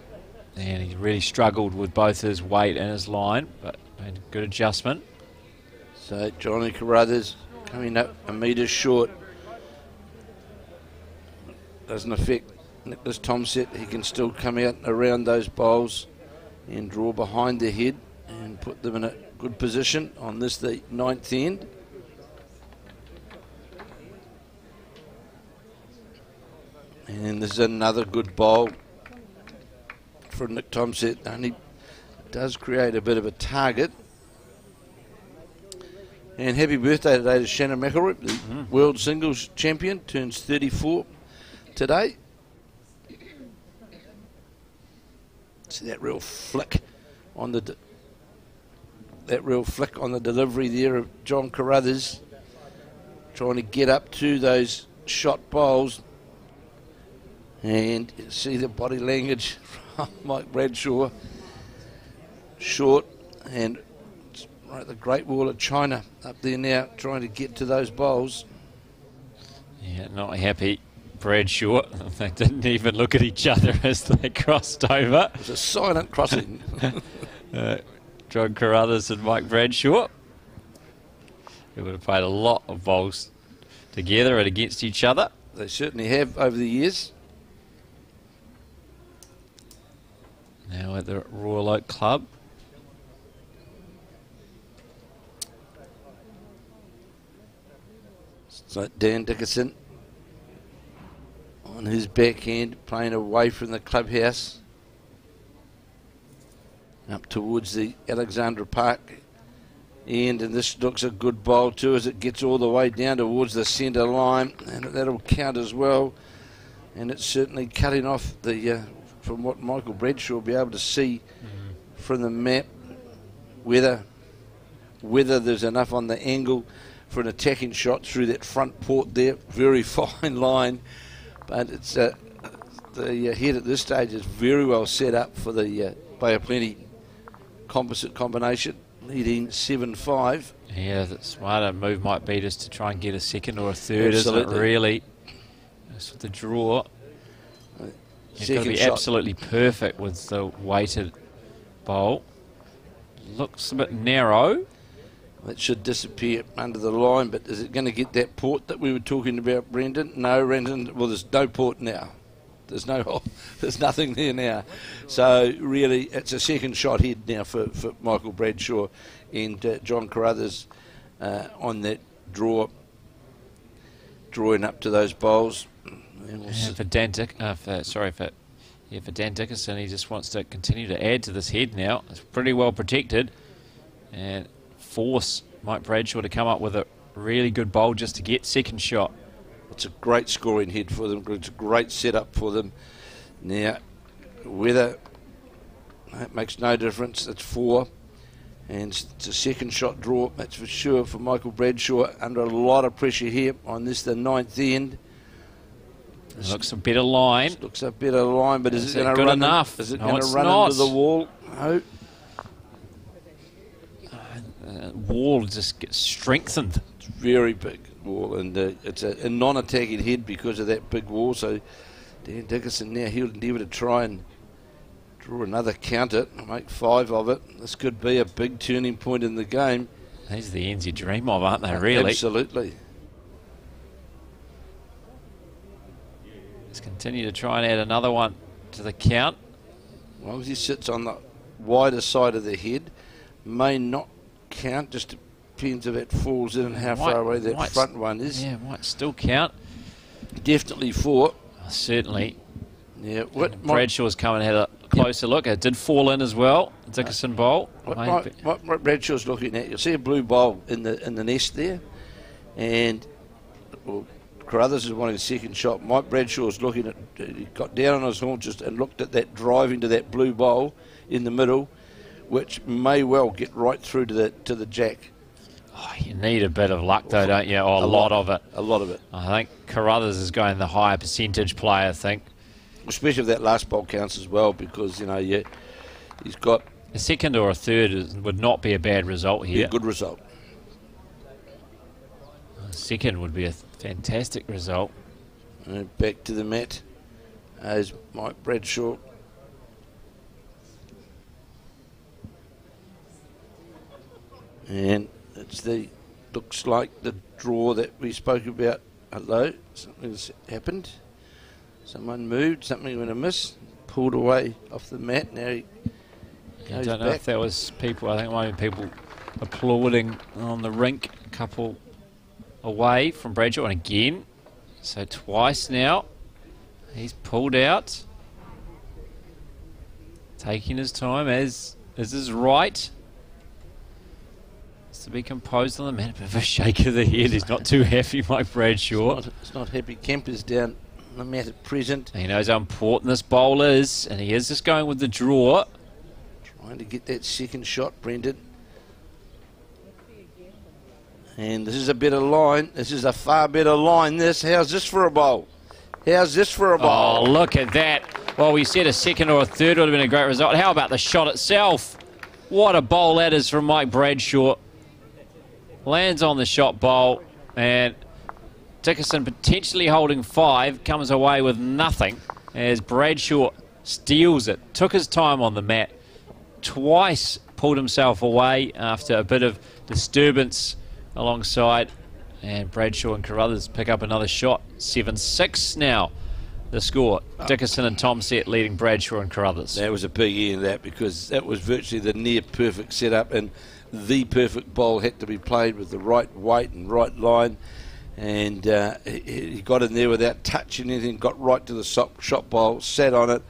and he really struggled with both his weight and his line, but made a good adjustment.
So Johnny Carruthers coming up a metre short. Doesn't affect Nicholas Tomset. He can still come out around those bowls and draw behind the head and put them in a good position on this, the 9th end. And there's another good bowl for Nick Tomset. Only does create a bit of a target. And happy birthday today to Shannon McElroy, the World Singles Champion, turns 34 today. See that real flick on the delivery there of John Carruthers, trying to get up to those shot bowls. And you see the body language from Mike Bradshaw. Short and right, the Great Wall of China up there now, trying to get to those bowls.
Yeah, not happy. Bradshaw, they didn't even look at each other as they crossed over.
It was a silent crossing.
John Carruthers and Mike Bradshaw. They would have played a lot of bowls together and against each other.
They certainly have over the years.
Now at the Royal Oak Club.
So Dan Dickinson on his backhand, playing away from the clubhouse. Up towards the Alexandra Park end, and this looks a good bowl too as it gets all the way down towards the centre line, and that'll count as well. And it's certainly cutting off the from what Michael Bradshaw will be able to see from the map, whether there's enough on the angle for an attacking shot through that front port there. Very fine line, but it's the head at this stage is very well set up for the Bay of Plenty composite combination, leading 7-5.
Yeah, the smarter move might be just to try and get a second or a third,
Absolutely.
isn't it, really? Just with the draw. You've got to be
shot.
absolutely perfect with the weighted bowl. Looks a bit narrow.
That should disappear under the line, but is it going to get that port that we were talking about, Brendan? No, Brendan. Well, there's no port now. There's nothing there now. So really, it's a second shot head now for Michael Bradshaw and John Carruthers on that drawing up to those bowls. And we'll
For Dan Dickinson, he just wants to continue to add to this head now. It's pretty well protected, and force Mike Bradshaw to come up with a really good bowl just to get second shot.
It's a great scoring head for them. It's a great setup for them. Now, whether that makes no difference. It's 4, and it's a second shot draw. That's for sure for Michael Bradshaw under a lot of pressure here on this, the 9th end.
It looks a better line.
Looks a better line, but is it going to
good
run?
enough?
Is it
No,
going to
it's
run
not.
into the wall? No.
Wall just gets strengthened.
It's very big wall, and it's a non-attacking head because of that big wall. So Dan Dickinson now, he'll endeavour to try and draw another counter, make 5 of it. This could be a big turning point in the game.
These are the ends you dream of, aren't they, really?
Absolutely.
Let's continue to try and add another one to the count.
As long as he sits on the wider side of the head, may not count, just depends if it falls in and how far away that front one is.
Yeah, might still count.
Definitely 4.
Certainly.
Yeah.
Bradshaw's come and had a closer look. It did fall in as well. Dickinson bowl.
What Bradshaw's looking at, you'll see a blue bowl in the nest there, and Carruthers is wanting a second shot. Mike Bradshaw's looking at, he got down on his haunches and looked at that drive into that blue bowl in the middle, which may well get right through to the jack.
Oh, you need a bit of luck though, don't you? Oh, a lot of it.
A lot of it.
I think Carruthers is going the higher percentage play, I think.
Especially if that last bowl counts as well, because, he's got
a second or a third would not be a bad result here.
a good result.
A second would be a fantastic result.
And back to the mat as Mike Bradshaw. And looks like the draw that we spoke about. Hello, something's happened. Someone moved, something went amiss, pulled away off the mat. Now he goes
I don't know
back.
if that was people, I think maybe people applauding on the rink, a couple away from Bradshaw, and again, so twice now, he's pulled out, taking his time as is right. Has to be composed on the mat, a bit of a shake of the head, he's not too happy, Mike Bradshaw.
It's not happy. Kemper's down on the mat at present.
He knows how important this bowl is, and he is just going with the draw.
Trying to get that second shot, Brendan. And this is a better line. This is a far better line. How's this for a bowl? How's this for a bowl?
Oh, look at that. Well, we said a second or a third would have been a great result. How about the shot itself? What a bowl that is from Mike Bradshaw. Lands on the shot bowl, and Dickinson potentially holding 5, comes away with nothing as Bradshaw steals it. Took his time on the mat, twice pulled himself away after a bit of disturbance alongside, and Bradshaw and Carruthers pick up another shot. 7-6 now the score. Dickinson and Thomset leading Bradshaw and Carruthers.
That was a big end of that, because that was virtually the near perfect setup, and the perfect bowl had to be played with the right weight and right line, and he got in there without touching anything, got right to the shot bowl, sat on it,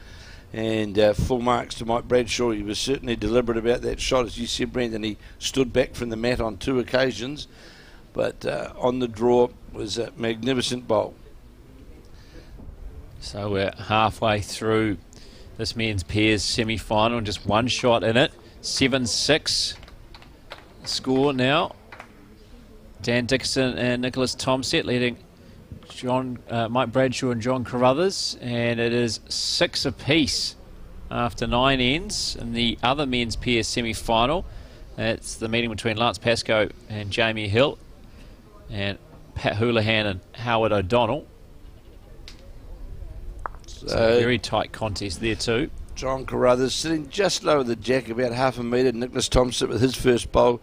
and full marks to Mike Bradshaw. He was certainly deliberate about that shot, as you said, Brendan. He stood back from the mat on 2 occasions, but on the draw was a magnificent bowl.
So we're halfway through this men's pairs semi-final, and just one shot in it. 7-6 score now. Dan Dickinson and Nicholas Thomset leading Mike Bradshaw and John Carruthers, and it is 6 apiece after 9 ends in the other men's pairs semi-final. It's the meeting between Lance Pascoe and Jamie Hill, and Pat Houlihan and Howard O'Donnell. So a very tight contest there too.
John Carruthers sitting just lower the jack, about half a metre. Nicholas Thomset with his first bowl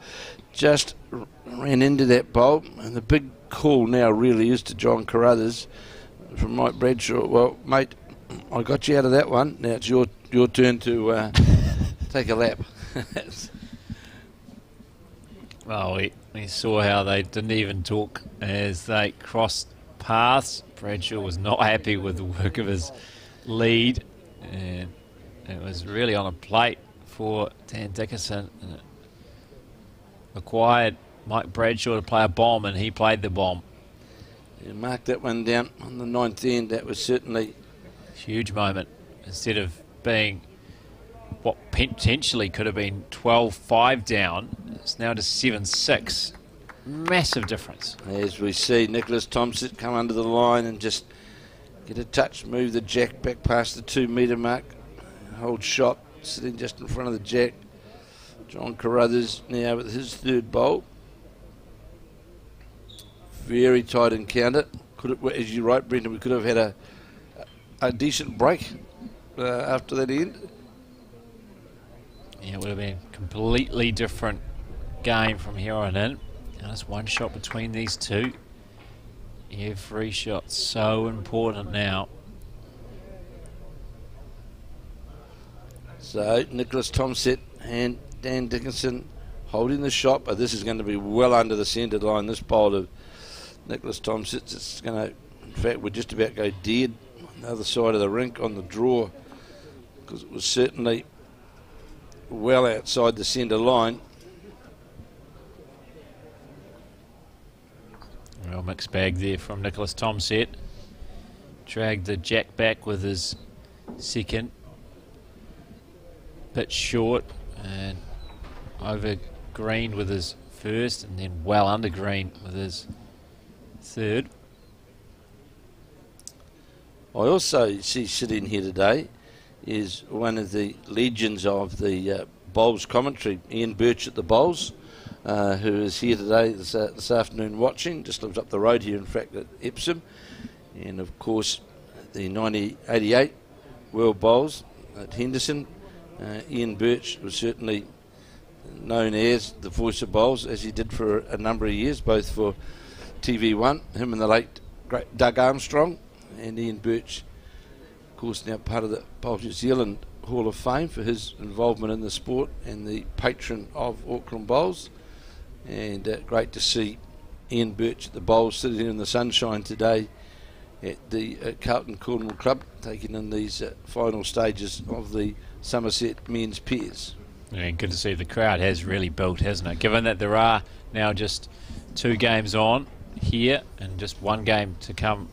just ran into that bowl, and the big call now really is to John Carruthers from Mike Bradshaw. Well, mate, I got you out of that one. Now it's your turn to take a lap.
Well, we saw how they didn't even talk as they crossed paths. Bradshaw was not happy with the work of his lead, and it was really on a plate for Dan Dickinson, and it required Mike Bradshaw to play a bomb, and he played the bomb.
You marked that one down on the 9th end. That was certainly
a huge moment. Instead of being what potentially could have been 12-5 down, it's now to 7-6. Massive difference.
As we see Nicholas Thomset come under the line and just get a touch, move the jack back past the 2 metre mark, hold shot, sitting just in front of the jack. John Carruthers now with his 3rd bowl. Very tight encounter. Could have, as you're right, Brendan, we could have had a decent break after that end.
Yeah, it would have been a completely different game from here on in. And it's one shot between these two. Every shot so important now.
So Nicholas Thomset and Dan Dickinson holding the shot, but this is going to be well under the centre line. This bowl of Nicholas Thomset, it's going to, in fact, we're just about go dead on the other side of the rink on the draw, because it was certainly well outside the centre line.
Real mixed bag there from Nicholas Thomset. Dragged the jack back with his 2nd. Bit short and over green with his 1st, and then well under green with his 3rd.
I also see sitting here today is one of the legends of the bowls commentary, Ian Birch at the bowls, who is here today this afternoon watching, just lives up the road here, in fact, at Epsom. And of course the 1988 World Bowls at Henderson. Ian Birch was certainly known as the voice of bowls, as he did for a number of years, both for TV1, him and the late great Doug Armstrong, and Ian Birch, of course, now part of the Bowls New Zealand Hall of Fame for his involvement in the sport, and the patron of Auckland Bowls. And great to see Ian Birch at the bowls, sitting in the sunshine today at the Carlton Cornwall Club, taking in these final stages of the Summerset men's pairs.
Yeah, good to see the crowd has really built, hasn't it? Given that there are now just 2 games on here and just 1 game to come,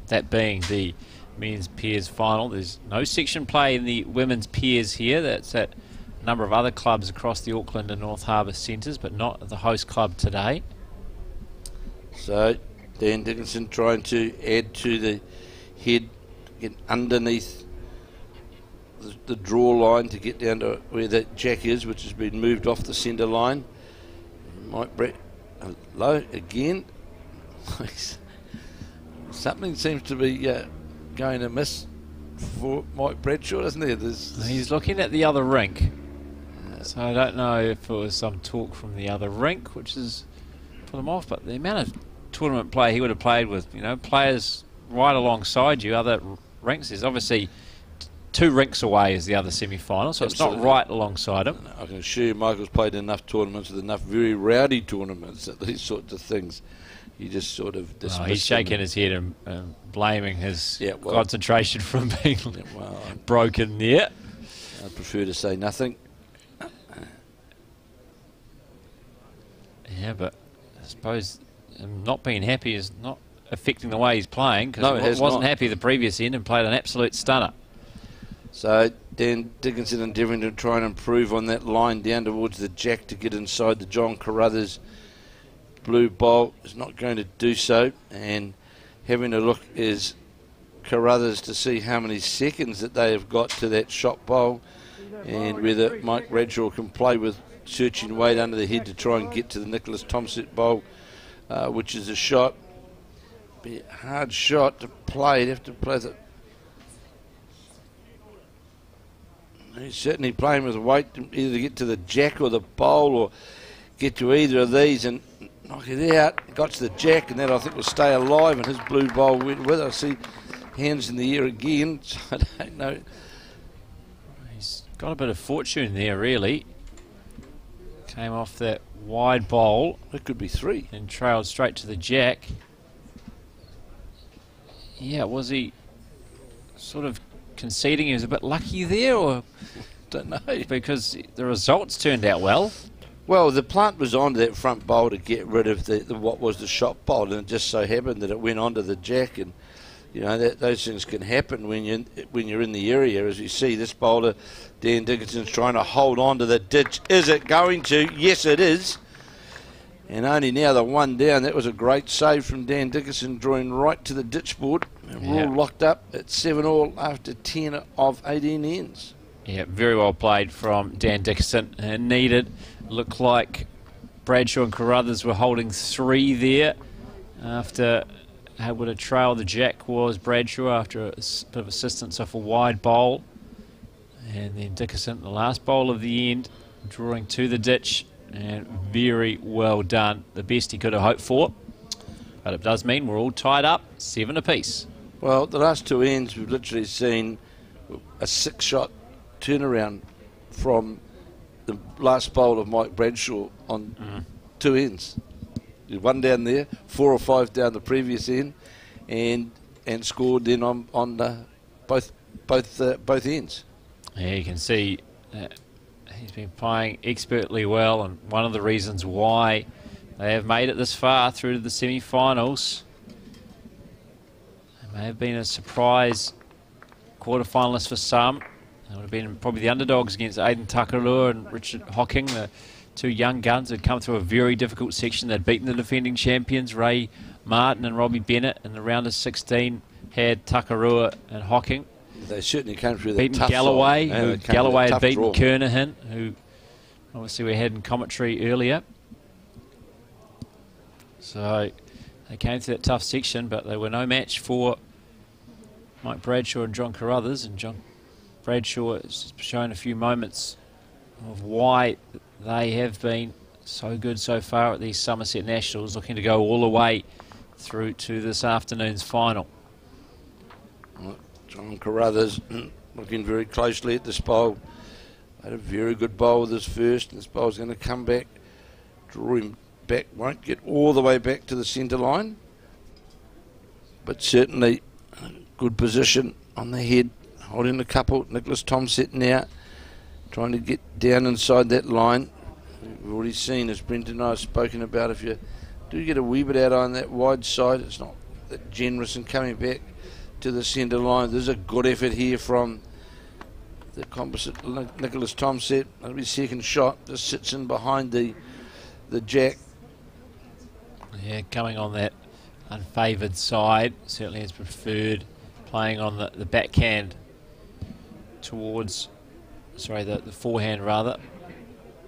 that being the men's pairs final. There's no section play in the women's pairs here. That's at a number of other clubs across the Auckland and North Harbour centres, but not at the host club today.
So Dan Dickinson trying to add to the head, get underneath the draw line to get down to where that jack is, which has been moved off the centre line. Mike Brett low again. Something seems to be going amiss for Mike Bradshaw, doesn't there?
He's looking at the other rink. So I don't know if it was some talk from the other rink, which has put him off, but the amount of tournament play he would have played with, players right alongside you, other rinks. There's obviously 2 rinks away is the other semi-final, so
Absolutely.
It's not right alongside him.
I can assure you Michael's played enough tournaments with enough very rowdy tournaments that these sorts of things, you just sort of dismiss.
He's shaking his head and blaming his
well,
concentration from being broken there.
I prefer to say nothing.
Yeah, but I suppose not being happy is not affecting the way he's playing, because
No,
he wasn't happy the previous end and played an absolute stunner.
So Dan Dickinson endeavouring to try and improve on that line down towards the jack to get inside the John Carruthers blue bowl. Is not going to do so, and having a look is Carruthers to see how many seconds that they have got to that shot bowl, and whether Mike Bradshaw can play with searching weight under the head to try and get to the Nicholas Thomset bowl, which is a shot. Be a hard shot to play. He'd have to play the. He's certainly playing with weight to either get to the jack or the bowl, or get to either of these and knock it out. Got to the jack, and that I think will stay alive, and his blue bowl went with it. I see hands in the air again, so I don't know.
He's got a bit of fortune there, really. Came off that wide bowl.
It could be 3.
And trailed straight to the jack. Yeah, was he sort of conceding he was a bit lucky there, or
Don't know.
because the results turned out well?
Well, the plant was onto that front bowl to get rid of the what was the shot bowl, and it just so happened that it went onto the jack, and those things can happen when you're in the area. As you see, this bowler, Dan Dickinson's trying to hold on to the ditch. Is it going to? Yes, it is. And only now the one down. That was a great save from Dan Dickinson, drawing right to the ditch board. And we're all locked up at 7-all after 10 of 18 ends.
Yeah, very well played from Dan Dickinson. And needed. Looked like Bradshaw and Carruthers were holding 3 there after able to trail the jack was Bradshaw after a bit of assistance off a wide bowl. And then Dickinson, the last bowl of the end, drawing to the ditch. And very well done. The best he could have hoped for. But it does mean we're all tied up, 7 apiece.
Well, the last 2 ends we've literally seen a 6-shot turnaround from the last bowl of Mike Bradshaw on 2 ends. 1 down there, 4 or 5 down the previous end, and scored then on both ends.
Yeah, you can see he's been playing expertly well, and one of the reasons why they have made it this far through to the semi-finals. They may have been a surprise quarter-finalist for some. They would have been probably the underdogs against Aidan Takarua and Richard Hocking, the 2 young guns who had come through a very difficult section. They'd beaten the defending champions, Ray Martin and Robbie Bennett, in the round of 16 had Takarua and Hocking.
They certainly came through the
beaten
tough
Galloway,
side.
who Galloway had beaten Kernahan, who obviously we had in commentary earlier. So they came through that tough section, but they were no match for Mike Bradshaw and John Carruthers. And John Bradshaw has shown a few moments of why they have been so good so far at these Summerset Nationals, looking to go all the way through to this afternoon's final.
John Carruthers looking very closely at this bowl. Had a very good bowl with his first, and this bowl's going to come back, draw him back, won't get all the way back to the centre line, but certainly a good position on the head, holding a couple. Nicholas Thomset now trying to get down inside that line. We've already seen, as Brendan and I have spoken about, if you do get a wee bit out on that wide side, it's not that generous in coming back to the centre line. There's a good effort here from the composite Nicholas Thomset. That'll be second shot. Just sits in behind the jack.
Yeah, coming on that unfavoured side, certainly has preferred playing on the backhand towards, sorry, the forehand rather,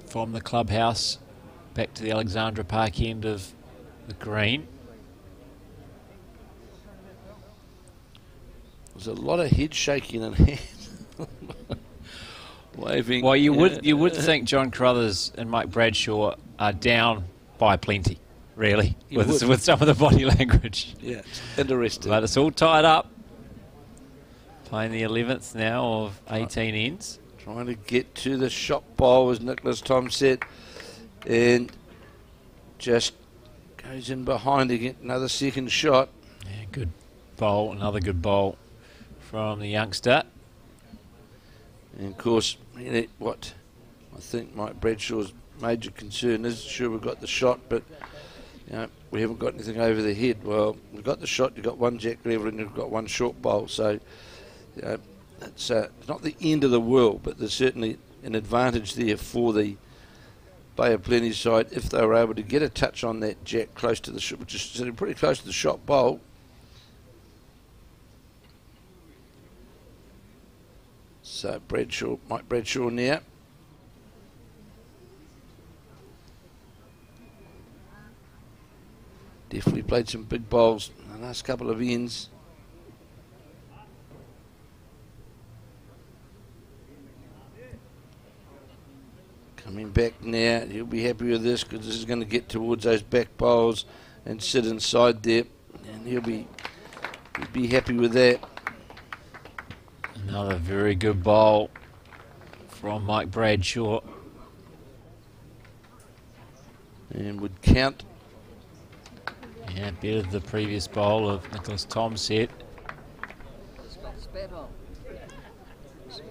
from the clubhouse back to the Alexandra Park end of the green.
There's a lot of head shaking and hands waving.
Well, you would think John Carruthers and Mike Bradshaw are down by plenty, really, with some of the body language.
Yeah, it's interesting.
But it's all tied up. Playing the 11th now of 18 ends.
Trying to get to the shot bowl was Nicholas Summerset, and just goes in behind to get another second shot.
Yeah, good bowl, another good bowl from the youngster.
And of course, what I think Mike Bradshaw's major concern is, sure, we've got the shot, but we haven't got anything over the head. Well, we've got the shot, you've got one jack level and you've got one short bowl, so it's not the end of the world, but there's certainly an advantage there for the Bay of Plenty side if they were able to get a touch on that jack close to the shot, which is sitting pretty close to the shot bowl. So Mike Bradshaw now. Definitely played some big bowls in the last couple of ends. Coming back now, he'll be happy with this because this is going to get towards those back bowls and sit inside there, and he'll be happy with that.
Another very good bowl from Mike Bradshaw.
And would count.
Yeah, better than the previous bowl of Nicholas Summerset.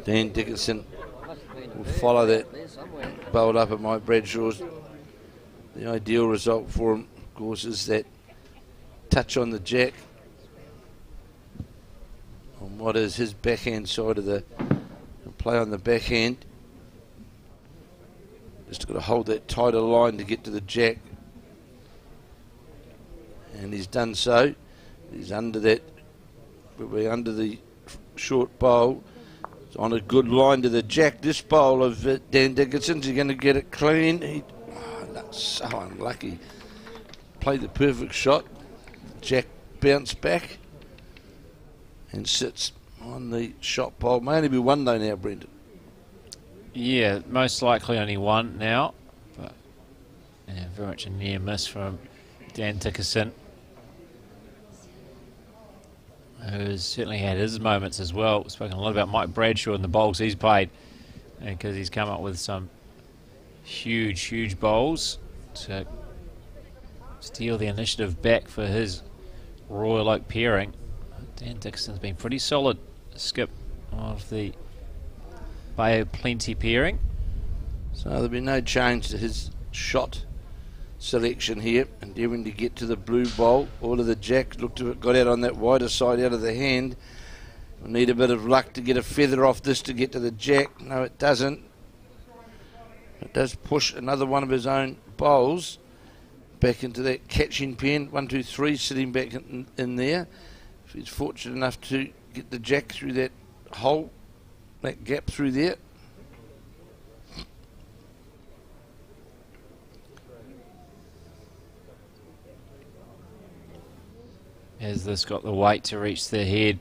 Dan Dickinson will follow that bowled up at Mike Bradshaw's. The ideal result for him, of course, is that touch on the jack on what is his backhand side of the play on the backhand. Just got to hold that tighter line to get to the jack, and he's done so. He's under that, we're under the short bowl. It's on a good line to the jack. This bowl of Dan Dickinson's, he's going to get it clean. That's so unlucky. Played the perfect shot. Jack bounced back and sits on the shot bowl. May only be one though now, Brendan.
Yeah, most likely only one now, but yeah, very much a near miss from Dan Dickinson, who's certainly had his moments as well. We've spoken a lot about Mike Bradshaw and the bowls he's played, because he's come up with some huge bowls to steal the initiative back for his Royal Oak pairing. Dan Dickinson's been pretty solid skip of the Bay of Plenty pairing.
So there'll be no change to his shot selection here, endeavouring to get to the blue bowl. All of the jacks looked to it, got out on that wider side out of the hand. We'll need a bit of luck to get a feather off this to get to the jack. No, it doesn't. It does push another one of his own bowls back into that catching pen. 1, 2, 3 sitting back in there. If he's fortunate enough to get the jack through that hole, that gap through there.
Has this got the weight to reach the head?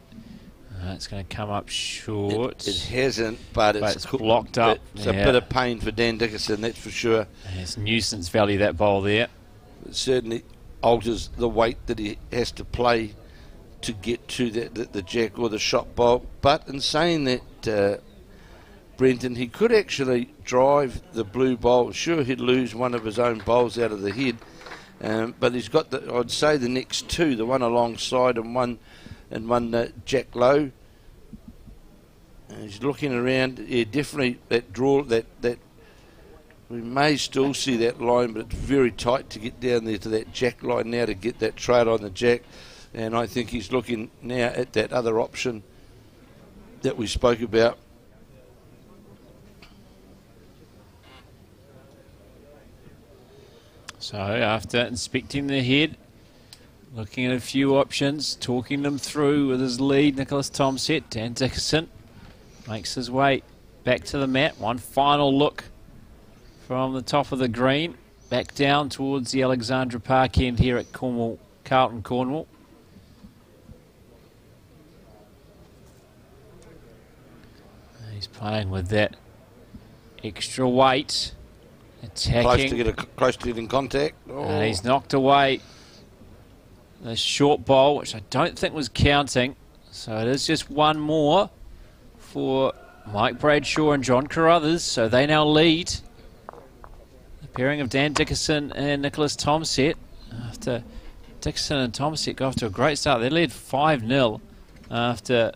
It's going to come up short.
It hasn't, but it's
blocked up.
It's a bit of pain for Dan Dickinson, that's for sure.
It's nuisance value, that bowl there.
It certainly alters the weight that he has to play to get to the jack or the shot bowl. But in saying that, Brenton, he could actually drive the blue bowl. Sure, he'd lose one of his own bowls out of the head, but he's got I'd say the next two, the one alongside and one jack low. And he's looking around. Yeah, definitely that draw, that we may still see that line, but it's very tight to get down there to that jack line now to get that trail on the jack. And I think he's looking now at that other option that we spoke about.
So after inspecting the head, looking at a few options, talking them through with his lead, Nicholas Summerset, Dan Dickinson makes his way back to the mat. One final look from the top of the green, back down towards the Alexandra Park end here at Carlton, Cornwall. He's playing with that extra weight, attacking.
Close to getting contact. Oh.
And he's knocked away the short bowl, which I don't think was counting. So it is just one more for Mike Bradshaw and John Carruthers. So they now lead. The pairing of Dan Dickerson and Nicholas Tomsett. After Dickerson and Tomsett got off to a great start, they led 5-0 after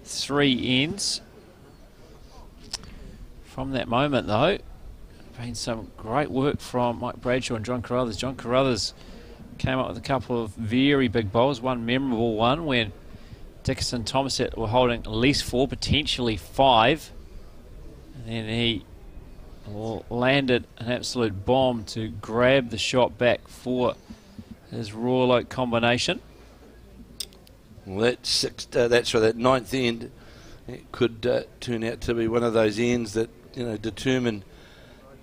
3 ends. From that moment, though, been some great work from Mike Bradshaw and John Carruthers. John Carruthers came up with a couple of very big bowls, one memorable one when Dickerson and Tomsett were holding at least 4, potentially 5. And then he landed an absolute bomb to grab the shot back for his Royal Oak combination.
Well, that ninth end, it could turn out to be one of those ends that, you know, determine,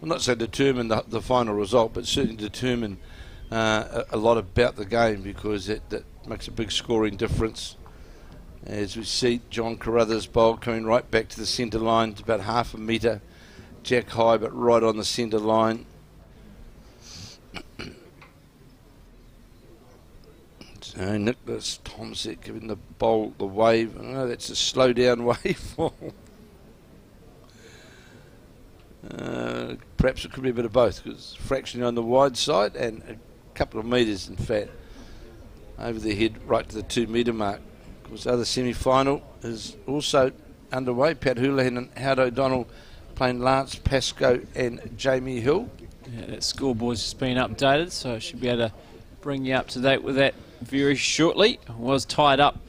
well, not say determine the final result, but certainly determine a lot about the game, because that makes a big scoring difference. As we see John Carruthers' bowl coming right back to the centre line. It's about half a metre, jack high, but right on the centre line. So Nicholas Tomsett giving the bowl the wave. I know that's a slow down wave. Perhaps it could be a bit of both, because fractionally on the wide side and a couple of metres, in fact, over the head right to the 2 metre mark. Of course, the other semi-final is also underway. Pat Houlihan and Howard O'Donnell playing Lance Pascoe and Jamie Hill.
Yeah, that scoreboard's just been updated, so I should be able to bring you up to date with that very shortly. It was tied up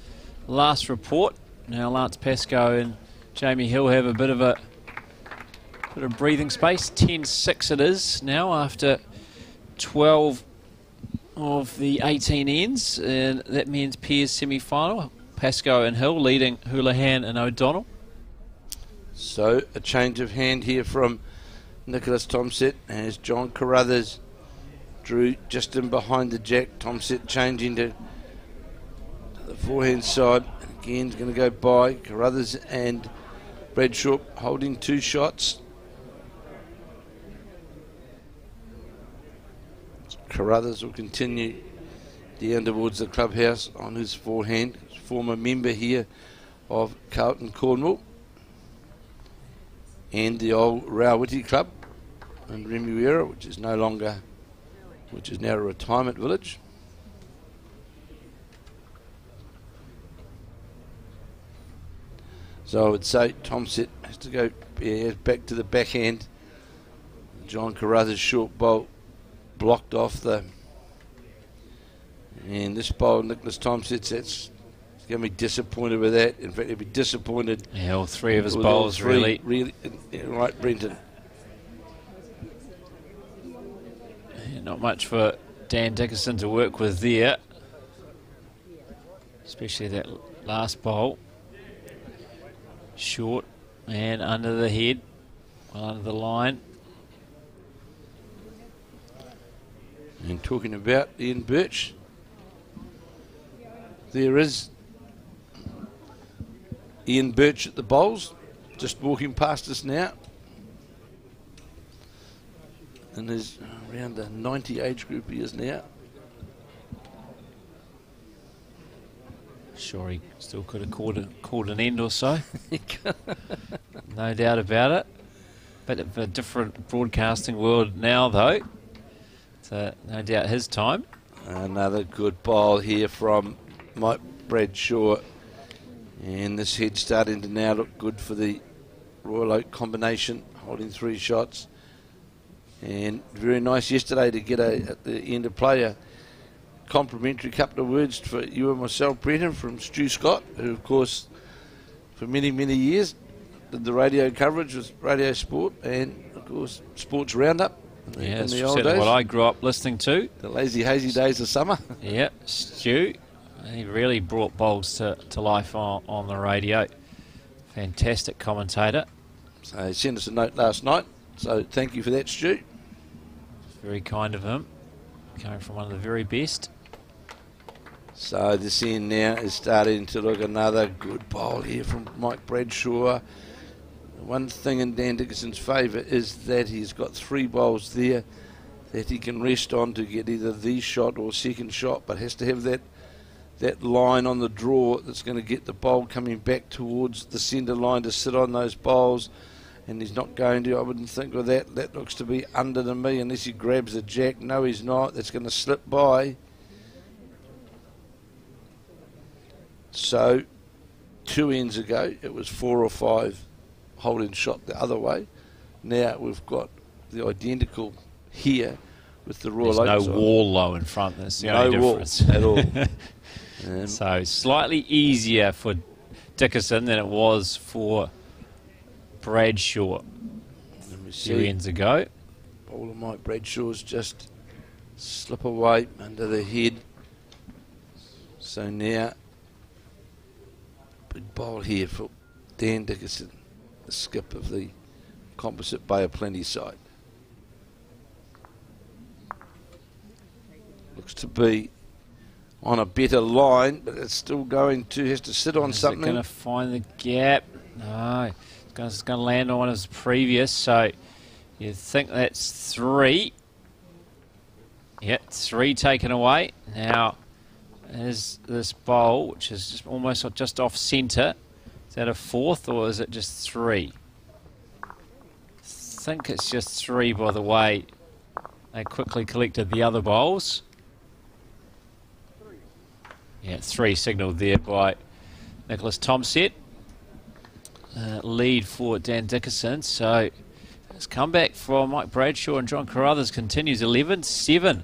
last report. Now Lance Pascoe and Jamie Hill have a bit of breathing space. 10-6 it is now after 12 of the 18 ends, and that means pairs semi-final. Pascoe and Hill leading Houlihan and O'Donnell.
So a change of hand here from Nicholas Tomsett as John Carruthers drew just in behind the jack. Tomsett changing to the forehand side. Again, is going to go by. Carruthers and Bradshaw holding 2 shots. Carruthers will continue down towards the clubhouse on his forehand. Former member here of Carlton, Cornwall, and the old Rawiti Club in Remuera, which is now a retirement village. So I would say Tomsett has to go back to the backhand. John Carruthers' short bowl blocked off and this bowl, Nicholas Tomsett, that's going to be disappointed with that. In fact, he'll be disappointed.
Yeah, all 3 of his bowls really.
Right, Brenton.
Yeah, not much for Dan Dickerson to work with there, especially that last bowl. Short and under the head, well under the line.
And talking about Ian Birch, there is Ian Birch at the bowls, just walking past us now. And is around the 90 age group he is now.
Sure, he still could have called an end or so. No doubt about it. But of a different broadcasting world now, though. So no doubt his time.
Another good bowl here from Mike Bradshaw. And this head starting to now look good for the Royal Oak combination, holding 3 shots. And very nice yesterday to get at the end of play a complimentary couple of words for you and myself, Brenton, from Stu Scott, who of course for many, many years did the radio coverage with Radio Sport and of course Sports Roundup in the old days.
What I grew up listening to.
The lazy, hazy days of summer.
Yeah, Stu, he really brought bowls to life on the radio Fantastic commentator.
So he sent us a note last night. So thank you for that, Stu.
Very kind of him. Coming from one of the very best.
So this end now is starting to look another good bowl here from Mike Bradshaw. One thing in Dan Dickinson's favour is that he's got 3 bowls there that he can rest on to get either the shot or second shot, but has to have that line on the draw that's going to get the bowl coming back towards the centre line to sit on those bowls. And he's not going to, I wouldn't think of that. That looks to be under to me unless he grabs the jack. No, he's not. That's going to slip by. So 2 ends ago, it was 4 or 5 holding shot the other way. Now we've got the identical here with the Royal Oak.
There's no wall low in front. That's the only difference.
No wall at all.
So slightly easier for Dickinson than it was for Bradshaw. 2 ends ago.
Bowler Mike Bradshaw's just slip away under the head. So now, big bowl here for Dan Dickinson, the skip of the composite Bay of Plenty side. Looks to be on a better line, but it's still going to, has to sit on something.
Is it going to find the gap? No. It's going to land on one of his previous, so you think that's 3. Yep, 3 taken away. Now, is this bowl, which is just almost just off centre, is that a 4th or is it just 3? I think it's just 3 by the way they quickly collected the other bowls. Yeah, 3 signalled there by Nicholas Tomset. Lead for Dan Dickinson. So this comeback from Mike Bradshaw and John Carruthers continues. 11-7.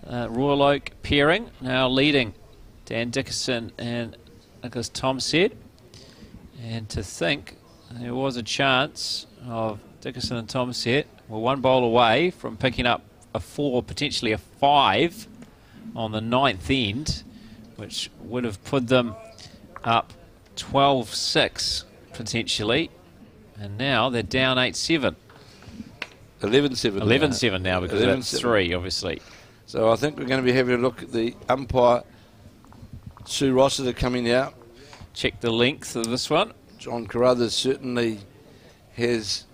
Royal Oak pairing now leading Dan Dickinson and Nicholas Tomset. And to think there was a chance of Dickinson and Tomset were 1 bowl away from picking up a 4, potentially a 5 on the 9th end, which would have put them up 12-6 potentially, and now they're down 8-7.
11-7.
11-7 now because
11-7.
that's 3, obviously.
So I think we're going to be having a look at the umpire, Sue Rossiter, coming out.
Check the length of this one.
John Carruthers certainly has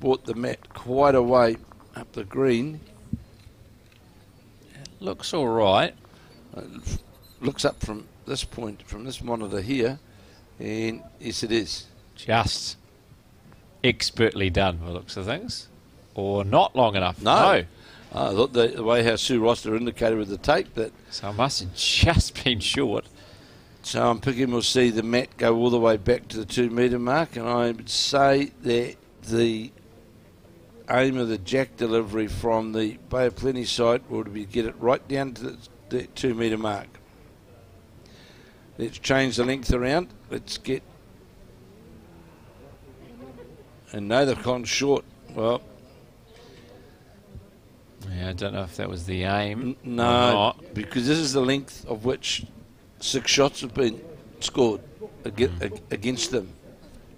brought the mat quite a way up the green.
It looks all right.
Looks up from this point, from this monitor here, and yes, it is.
Just expertly done by the looks of things. Or not long enough.
No. I thought the way how Sue Rossiter indicated with the tape that.
So I must have just been short.
So I'm picking we'll see the mat go all the way back to the 2 metre mark, and I would say that the aim of the jack delivery from the Bay of Plenty side would be get it right down to the 2 metre mark. Let's change the length around. Let's get. And no, they've gone short. Well.
Yeah, I don't know if that was the aim.
No, because this is the length of which 6 shots have been scored against them.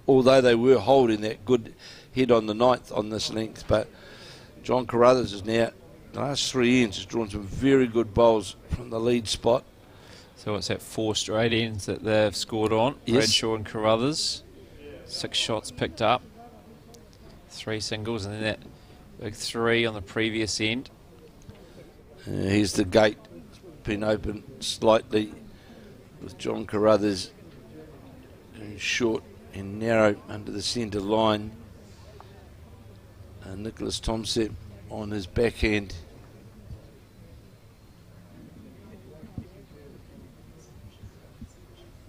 Although they were holding that good head on the 9th on this length. But John Carruthers is now, the last 3 ends, has drawn some very good bowls from the lead spot.
So it's that 4 straight ends that they've scored on.
Yes.
Bradshaw and Carruthers. 6 shots picked up. 3 singles and then that big 3 on the previous end.
Here's the gate. Been open slightly with John Carruthers short and narrow under the centre line. Nicholas Tomset on his backhand.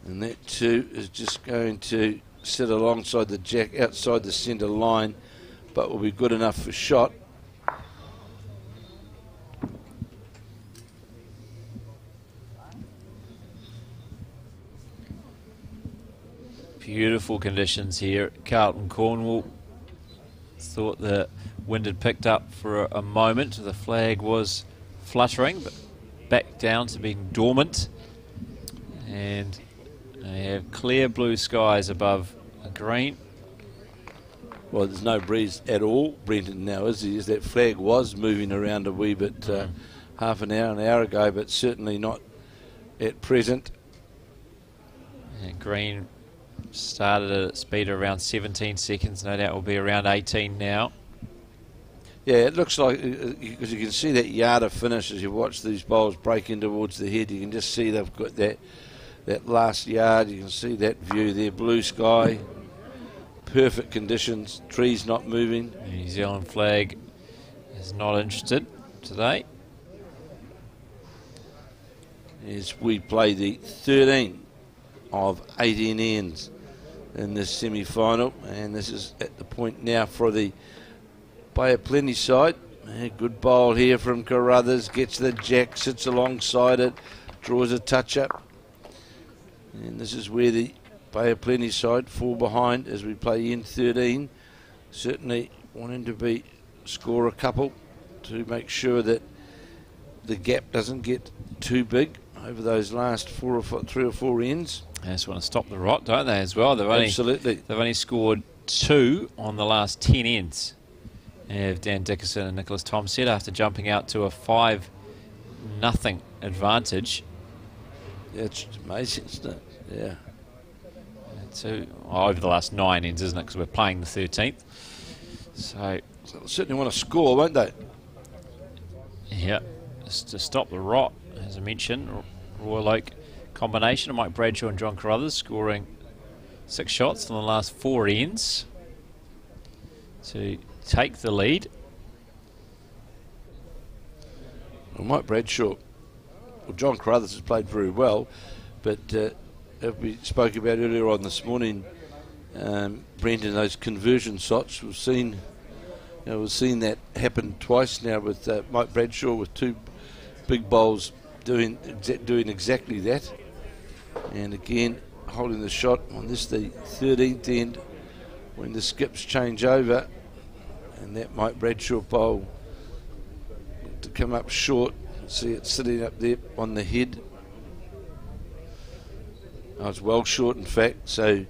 And that too is just going to sit alongside the jack outside the centre line, but will be good enough for shot.
Beautiful conditions here at Carlton Cornwall. Thought the wind had picked up for a moment. The flag was fluttering, but back down to being dormant. And they have clear blue skies above Green.
Well, there's no breeze at all, Brenton, now, is there? That flag was moving around a wee bit half an hour ago, but certainly not at present.
And Green started at a speed of around 17 seconds. No doubt will be around 18 now.
Yeah, it looks like, because you can see that yarder finish as you watch these bowls break in towards the head. You can just see they've got that last yard. You can see that view there, blue sky, perfect conditions, trees not moving.
The New Zealand flag is not interested today.
As we play the 13 of 18 ends in this semi-final, and this is at the point now for the Bay of Plenty side. A good bowl here from Carruthers, gets the jack, sits alongside it, draws a touch up, and this is where the Bay of Plenty side fall behind as we play end 13, certainly wanting to score a couple to make sure that the gap doesn't get too big over those last 3 or 4 ends.
They just want to stop the rot, don't they, as well?
Absolutely.
They've only scored 2 on the last 10 ends. Of Dan Dickerson and Nicholas Thomsett after jumping out to a 5-0 advantage.
Yeah, it's amazing, isn't it? Yeah.
So, over the last 9 ends, isn't it? Because we're playing the 13th. So
they'll certainly want to score, won't they?
Yeah, just to stop the rot, as I mentioned, Royal Oak combination of Mike Bradshaw and John Carruthers scoring 6 shots on the last 4 ends to take the lead.
Well, Mike Bradshaw, John Carruthers has played very well, but as we spoke about earlier on this morning, Brendan, those conversion shots, we've seen that happen twice now with Mike Bradshaw with 2 big bowls doing exactly that, and again holding the shot on this, the 13th end, when the skips change over, and that Mike Bradshaw bowl to come up short. See it sitting up there on the head. Oh, it's well short, in fact. So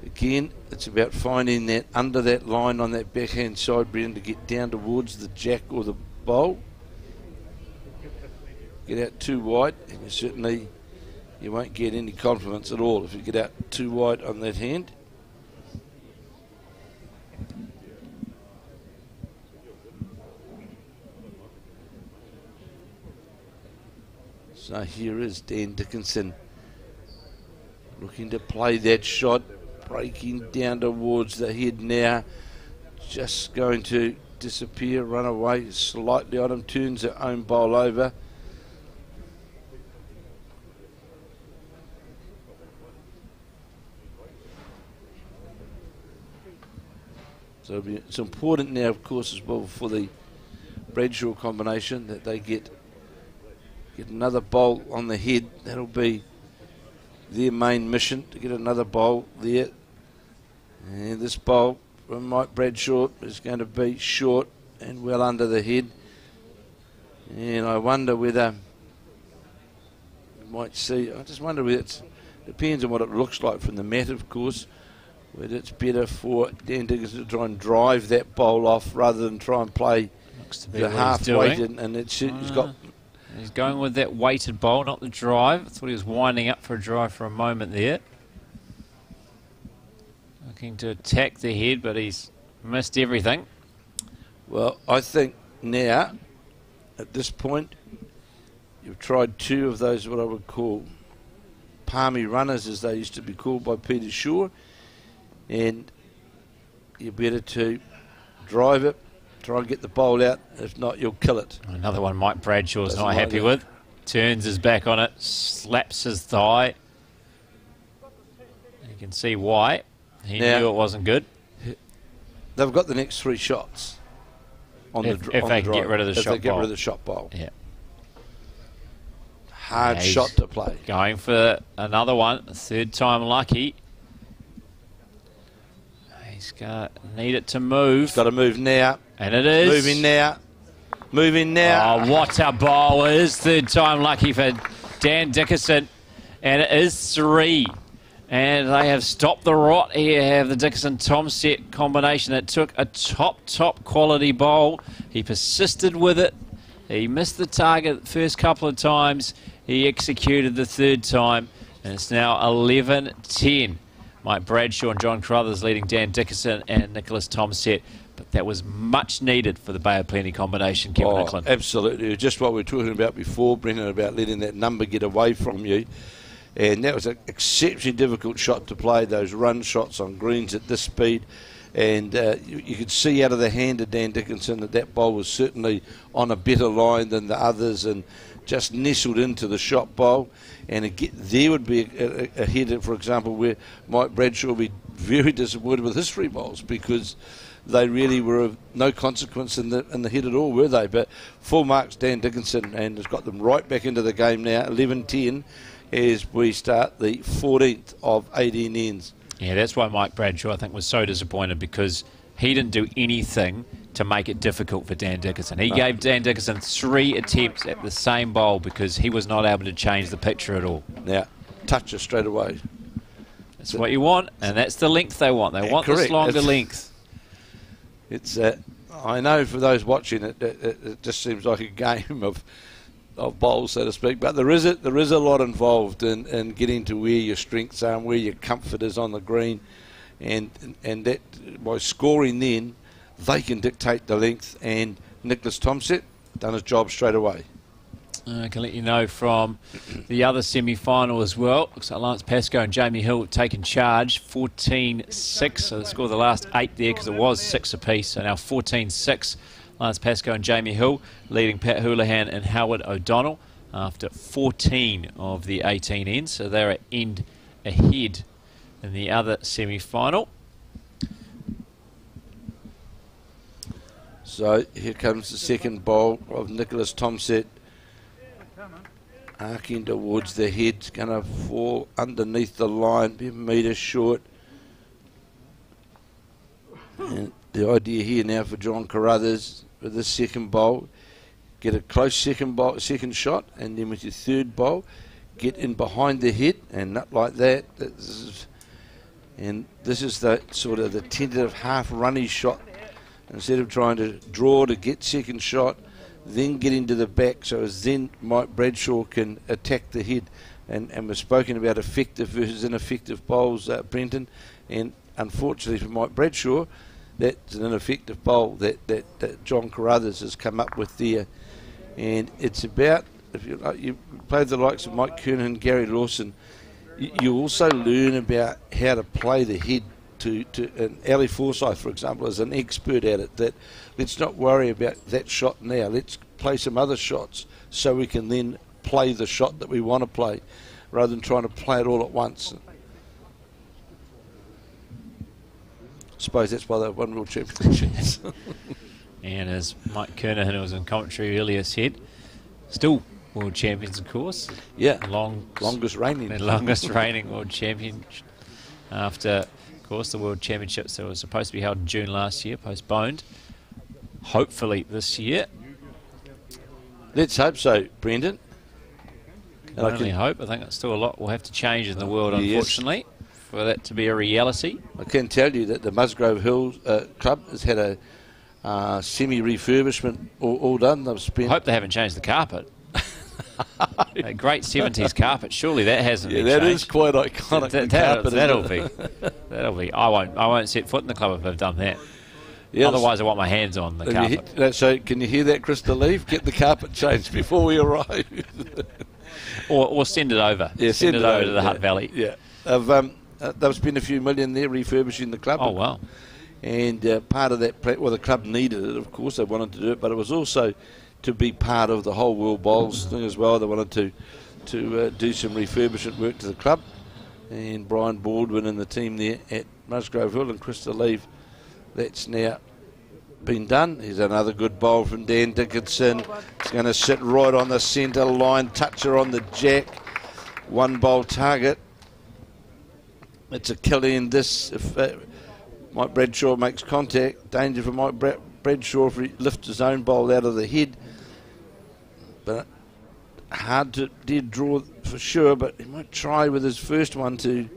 again, it's about finding that under that line on that backhand side, Brendan, to get down towards the jack or the bowl. Get out too wide, and you won't get any compliments at all if you get out too wide on that hand. So here is Dan Dickinson looking to play that shot, breaking down towards the head now, just going to disappear, run away slightly on him, turns her own bowl over. So it's important now, of course, as well for the Bradshaw combination that they get another bowl on the head. That'll be their main mission, to get another bowl there. And this bowl from Mike Bradshaw is going to be short and well under the head. And I wonder whether you might see, I just wonder whether it depends on what it looks like from the mat, of course, whether it's better for Dan Dickinson to try and drive that bowl off rather than try and play the half weight, and he's got.
He's going with that weighted bowl, not the drive. I thought he was winding up for a drive for a moment there. Looking to attack the head, but he's missed everything.
Well, I think now, at this point, you've tried 2 of those, what I would call palmy runners, as they used to be called by Peter Shaw, and you're better to drive it, try and get the bowl out. If not, you'll kill it.
Another one Mike Bradshaw's not happy with. Turns his back on it, slaps his thigh. You can see why. He knew it wasn't good.
They've got the next 3 shots on
if they can get rid of the shot bowl.
If they get rid of the shot bowl.
Yeah.
Hard shot to play.
Going for another one, 3rd time lucky. He's going to need it to move.
He's got to move now.
And it is.
Moving now. Moving now.
Oh, what a bowl. It is 3rd time lucky for Dan Dickinson. And it is 3. And they have stopped the rot here, have the Dickinson-Tomset combination. It took a top quality bowl. He persisted with it. He missed the target the first couple of times. He executed the third time. And it's now 11-10. Mike Bradshaw and John Carruthers leading Dan Dickinson and Nicholas Tomset. But that was much needed for the Bay of Plenty combination, Kevin Nicklin.
Absolutely. Just what we were talking about before, Brendan, about letting that number get away from you. And that was an exceptionally difficult shot to play, those run shots on greens at this speed. And you could see out of the hand of Dan Dickinson that that bowl was certainly on a better line than the others and just nestled into the shot bowl. And there would be a header, for example, where Mike Bradshaw would be very disappointed with his three bowls because they really were of no consequence in the hit at all, were they? But full marks Dan Dickinson, and has got them right back into the game now, 11-10. As we start the 14th of 18 ends.
Yeah, that's why Mike Bradshaw, I think, was so disappointed, because he didn't do anything to make it difficult for Dan Dickinson. He gave Dan Dickinson 3 attempts at the same bowl because he was not able to change the picture at all.
Now, touch it straight away.
That's what you want, and that's the length they want. They want this longer length.
It's I know for those watching it, it just seems like a game of bowls, so to speak, but there is a lot involved in getting to where your strengths are and where your comfort is on the green, and that by scoring then they can dictate the length. And Nicholas Tomset done his job straight away.
I can let you know from the other semi-final as well. Looks like Lance Pascoe and Jamie Hill have taken charge, 14-6. So they scored the last 8 there because it was 6 apiece. So now 14-6. Lance Pascoe and Jamie Hill leading Pat Houlihan and Howard O'Donnell after 14 of the 18 ends. So they're an end ahead in the other semi-final.
So here comes the second bowl of Nicholas Tomset. Arcing towards the head, going to fall underneath the line, be a metre short. And the idea here now for John Carruthers with this second bowl, get a close second shot, and then with your third bowl, get in behind the head and not like that. And this is the sort of the tentative half runny shot. Instead of trying to draw to get second shot, then get into the back, so as then Mike Bradshaw can attack the head. And we've spoken about effective versus ineffective bowls, Brenton, and unfortunately for Mike Bradshaw, that's an ineffective bowl that John Carruthers has come up with there. And it's about, if you like, you play the likes of Mike Kernan and Gary Lawson, you also learn about how to play the head and Ali Forsyth, for example, is an expert at it, that let's not worry about that shot now, let's play some other shots so we can then play the shot that we want to play rather than trying to play it all at once. I suppose that's why they've won world championships.
And as Mike Kernan, who was in commentary earlier, said, still world champions, of course.
Yeah,
longest reigning world champion after, of course, the World Championships that was supposed to be held in June last year, postponed. Hopefully this year.
Let's hope so, Brendan.
And I can hope. I think it's still a lot will have to change in the world, unfortunately, for that to be a reality.
I can tell you that the Musgrove Hills Club has had a semi-refurbishment all done. They've spent.
I hope they haven't changed the carpet. A great 70s carpet. Surely that hasn't been
that
changed.
Is quite iconic.
That'll be. I won't set foot in the club if they've done that. Yes. Otherwise, I want my hands on the carpet.
So, can you hear that, Krista Leaf? Get the carpet changed before we arrive.
or send it over.
Yeah,
send it over to the Hutt Valley.
Yeah, they've spent a few million there refurbishing the club.
Oh wow!
And part of that, the club needed it. Of course, they wanted to do it, but it was also to be part of the whole World Bowls thing as well. They wanted to do some refurbishment work to the club. And Brian Baldwin and the team there at Musgrove Hill and Krista Leaf, that's now been done. Here's another good bowl from Dan Dickinson. It's going to sit right on the centre line, toucher on the jack. One bowl target. It's a Killian this. If Mike Bradshaw makes contact, danger for Mike Bradshaw if he lifts his own bowl out of the head. But hard to draw for sure, but he might try with his first one to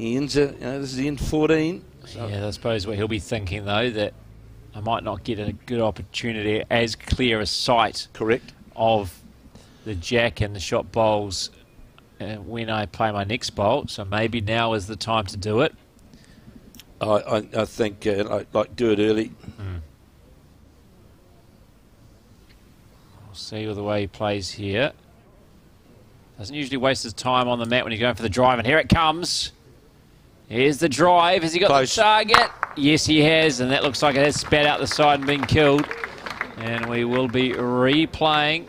He ends it, this is the end 14. So
Yeah, I suppose what he'll be thinking, though, that I might not get a good opportunity, as clear a sight
correct.
of the jack and the shot bowls when I play my next bowl. So maybe now is the time to do it.
I think like do it early.
We'll see with the way he plays here. Doesn't usually waste his time on the mat when he's going for the drive, and here it comes. Here's the drive. Has he got
Close.
the target? Yes, he has, and that looks like it has spat out the side and been killed. And we will be replaying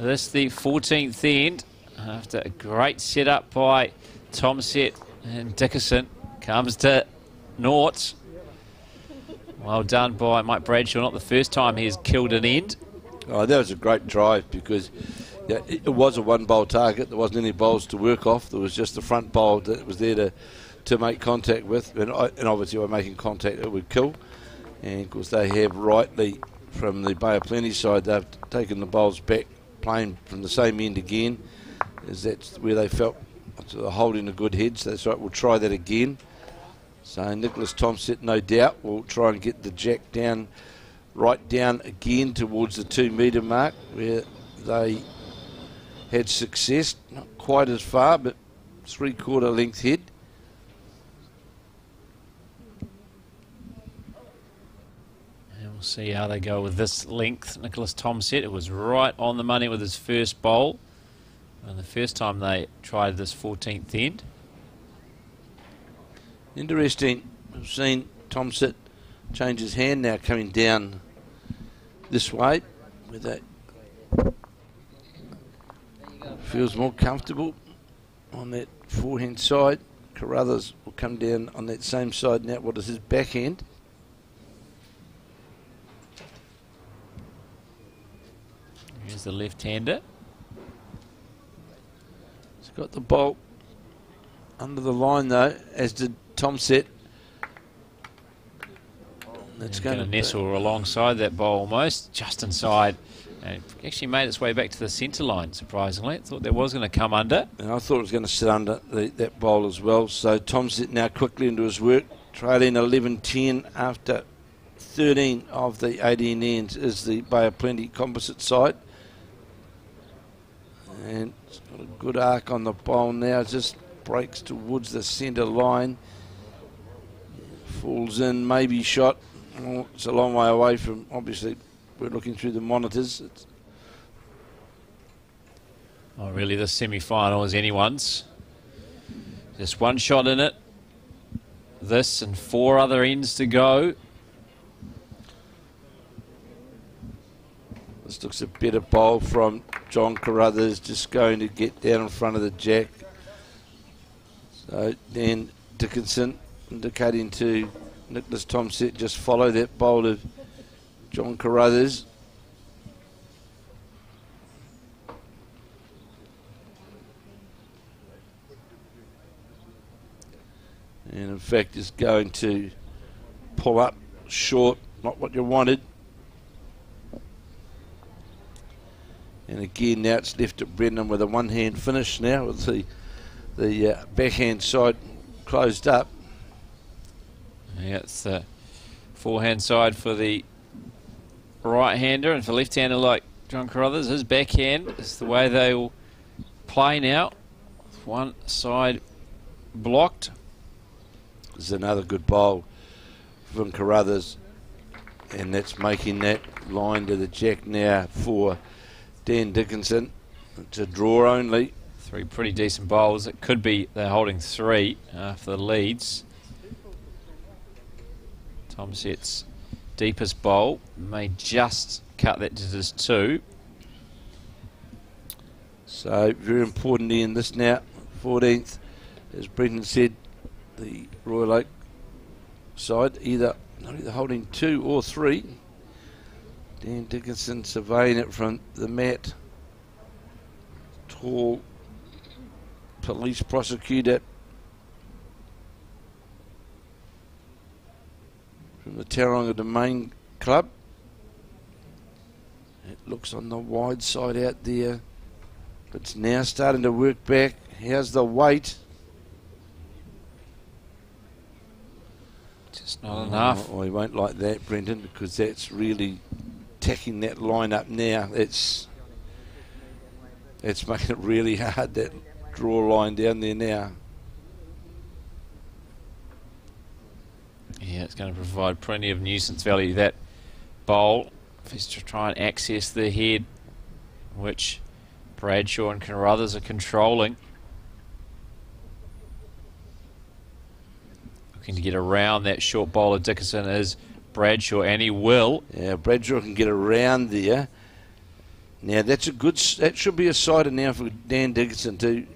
this, the 14th end, after a great setup by Summerset, and Dickerson comes to naught. Well done by Mike Bradshaw. Not the first time he has killed an end.
Oh, that was a great drive because it was a one-bowl target. There wasn't any bowls to work off. There was just the front bowl that was there to make contact with. And obviously by making contact it would kill. And of course they have rightly, from the Bay of Plenty side, they've taken the bowls back, playing from the same end again. As that's where they felt they're holding a good head. So that's right, we'll try that again. So Nicholas Summerset, no doubt, will try and get the jack down, right down again towards the 2 metre mark where they had success. Not quite as far, but 3/4 length head.
And we'll see how they go with this length. Nicholas Summerset, it was right on the money with his first bowl. And the first time they tried this 14th end.
Interesting. We've seen Summerset change his hand now, coming down this way, where that feels more comfortable on that forehand side. Carruthers will come down on that same side now. What is his backhand?
Here's the left-hander.
He's got the bolt under the line though, as did Summerset. That's going to
nestle alongside that bowl almost, just inside. And it actually made its way back to the centre line, surprisingly. I thought that was going to come under.
And I thought it was going to sit under that bowl as well. So Summerset now quickly into his work, trailing 11-10 after 13 of the 18 ends is the Bay of Plenty composite side. And it's got a good arc on the bowl now, just breaks towards the centre line. Falls in, maybe shot. Oh, it's a long way away from, obviously, we're looking through the monitors.
Oh, really, this semi-final is anyone's. Just one shot in it. This and 4 other ends to go.
This looks a better bowl from John Carruthers, just going to get down in front of the jack. So then Dickinson indicating to Nicholas Summerset, just follow that bowl of John Carruthers. And in fact is going to pull up short, not what you wanted. And again now it's left at Brendan with a one-hand finish now with the backhand side closed up.
Yeah, it's the forehand side for the right-hander, and for left-hander like John Carruthers, his backhand is the way they will play now. One side blocked.
This is another good bowl from Carruthers, and that's making that line to the jack now for Dan Dickinson. It's a draw only.
3 pretty decent bowls. It could be they're holding 3 for the leads. Summerset's deepest bowl may just cut that to just 2.
So very important in this now. 14th, as Brendan said, the Royal Oak side either holding 2 or 3. Dan Dickinson surveying it from the mat. Tall police prosecutor from the Tauranga Domain Club. It looks on the wide side out there. It's now starting to work back. How's the weight?
Just not enough.
Oh, he won't like that, Brenton, because that's really tacking that line up now. It's making it really hard, that draw line down there now.
Yeah, it's going to provide plenty of nuisance value, that bowl, if he's to try and access the head, which Bradshaw and Carruthers are controlling. Looking to get around that short bowler Dickinson is Bradshaw, and he will.
Yeah, Bradshaw can get around there. Now that should be a sighter now for Dan Dickinson to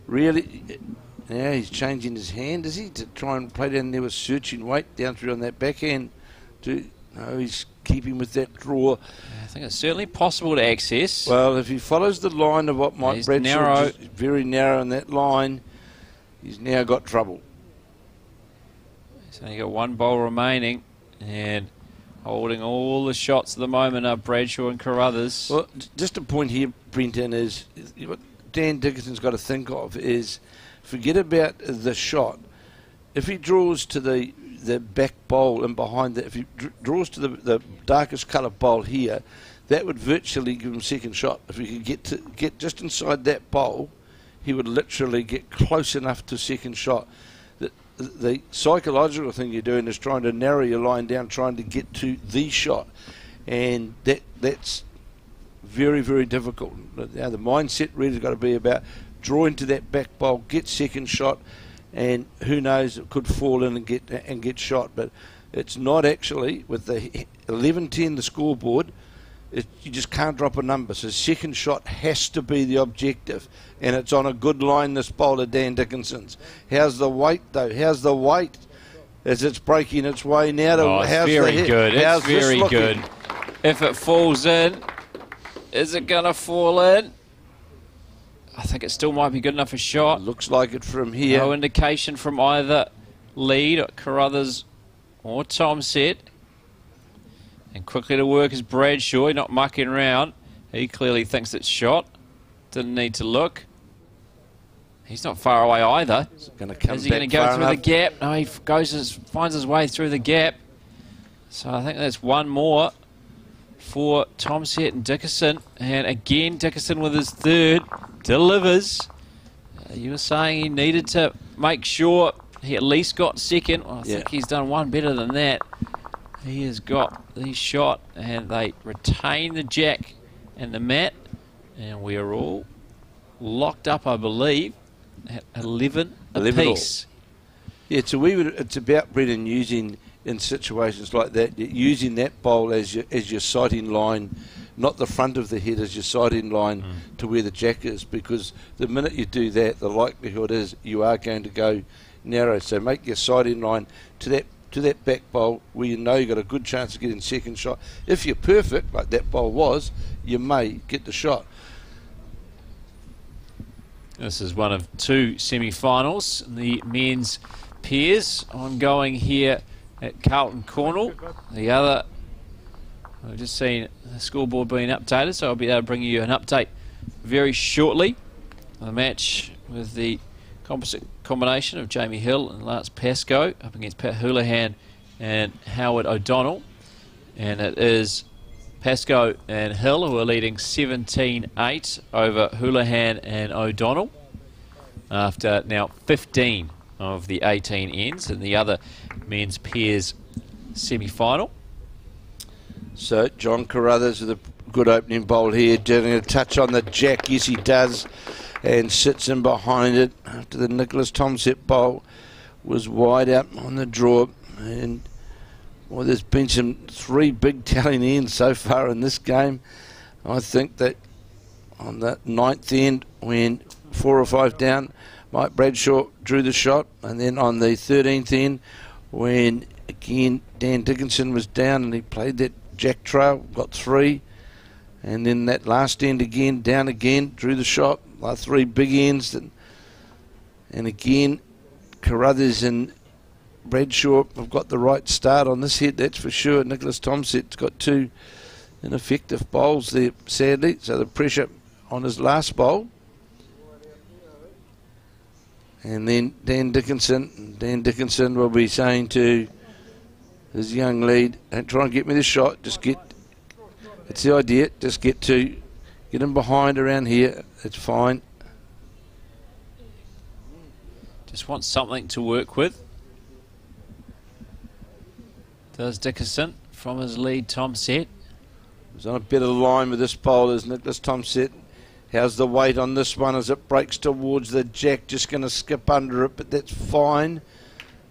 really. Now he's changing his hand, is he, to try and play down there with searching weight down through on that backhand. No, he's keeping with that draw.
I think it's certainly possible to access.
Well, if he follows the line of what Mike Bradshaw,
narrow.
Very narrow in that line, he's now got trouble.
He's only got one bowl remaining, and holding all the shots at the moment are Bradshaw and Carruthers.
Well, just a point here, Brenton, is what Dan Dickinson's got to think of is, forget about the shot. If he draws to the back bowl and behind that, if he draws to the darkest coloured bowl here, that would virtually give him second shot. If he could get just inside that bowl, he would literally get close enough to second shot. The psychological thing you're doing is trying to narrow your line down, trying to get to the shot, and that's very, very difficult. Now the mindset really has got to be about drawing to that back bowl, get second shot, and who knows, it could fall in and get shot. But it's not actually, with the 11-10 the scoreboard, you just can't drop a number. So second shot has to be the objective, and it's on a good line, this bowler Dan Dickinson's. How's the weight though? How's the weight as it's breaking its way now to?
It's very good. It's very good. If it falls in, is it gonna fall in? I think it still might be good enough a shot.
Looks like it from here.
No indication from either lead, Carruthers or Summerset. And quickly to work is Bradshaw, not mucking around. He clearly thinks it's shot. Didn't need to look. He's not far away either. Is he going to go through the gap? No, he finds his way through the gap. So I think that's one more for Summerset and Dickinson. And again, Dickinson with his third delivers. You were saying he needed to make sure he at least got second. Well, I think he's done one better than that. He has got the shot, and they retain the jack and the mat, and we are all locked up, I believe, at 11 apiece.
Yeah, it's about Brendan using, in situations like that, using that bowl as your sighting line, not the front of the head as your sighting line to where the jack is, because the minute you do that, the likelihood is you are going to go narrow. So make your sighting line to that back bowl where you know you've got a good chance of getting second shot. If you're perfect, like that bowl was, you may get the shot.
This is one of two semi-finals. The men's pairs ongoing here at Carlton Cornwall. The other, I've just seen the scoreboard being updated, so I'll be able to bring you an update very shortly. The match with the composite combination of Jamie Hill and Lance Pascoe up against Pat Houlihan and Howard O'Donnell, and it is Pascoe and Hill who are leading 17-8 over Houlihan and O'Donnell after now 15 of the 18 ends in the other men's pairs semi-final.
So John Carruthers with a good opening bowl here, doing a touch on the jack. Yes, he does, and sits in behind it after the Nicholas Summerset bowl was wide out on the draw. And well, there's been three big telling ends so far in this game. I think that on that 9th end, when 4 or 5 down, Mike Bradshaw drew the shot, and then on the 13th end, when again Dan Dickinson was down and he played that jack trail, got 3, and then that last end again, down again, drew the shot. Like 3 big ends, and again Carruthers and Bradshaw have got the right start on this head, that's for sure. Nicholas Summerset's got 2 ineffective bowls there, sadly, so the pressure on his last bowl. And then Dan Dickinson will be saying to There's a young lead. Don't try and get me the shot. Just get. It's the idea. Just get him behind around here. It's fine.
Just want something to work with. Does Dickerson from his lead Summerset.
He's on a better line with this bowler, isn't it? This Summerset. How's the weight on this one as it breaks towards the jack? Just going to skip under it, but that's fine.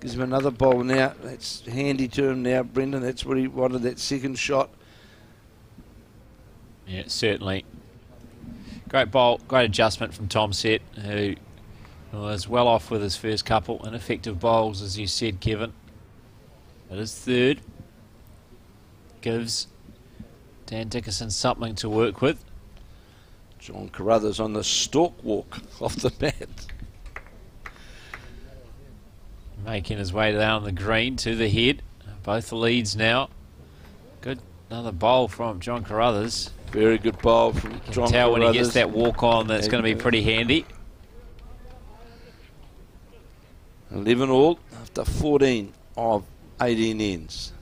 Gives him another bowl now. That's handy to him now, Brendan. That's what he wanted, that second shot.
Yeah, certainly. Great bowl, great adjustment from Summerset, who was well off with his first couple. Ineffective bowls, as you said, Kevin. But his third gives Dan Dickerson something to work with.
John Carruthers on the stalk walk off the mat.
Making his way down the green to the head. Both the leads now. Good. Another bowl from John Carruthers.
Very good bowl from John Carruthers.
Tell when he gets that walk on, that's going to be pretty handy.
11 all after 14 of 18 ends.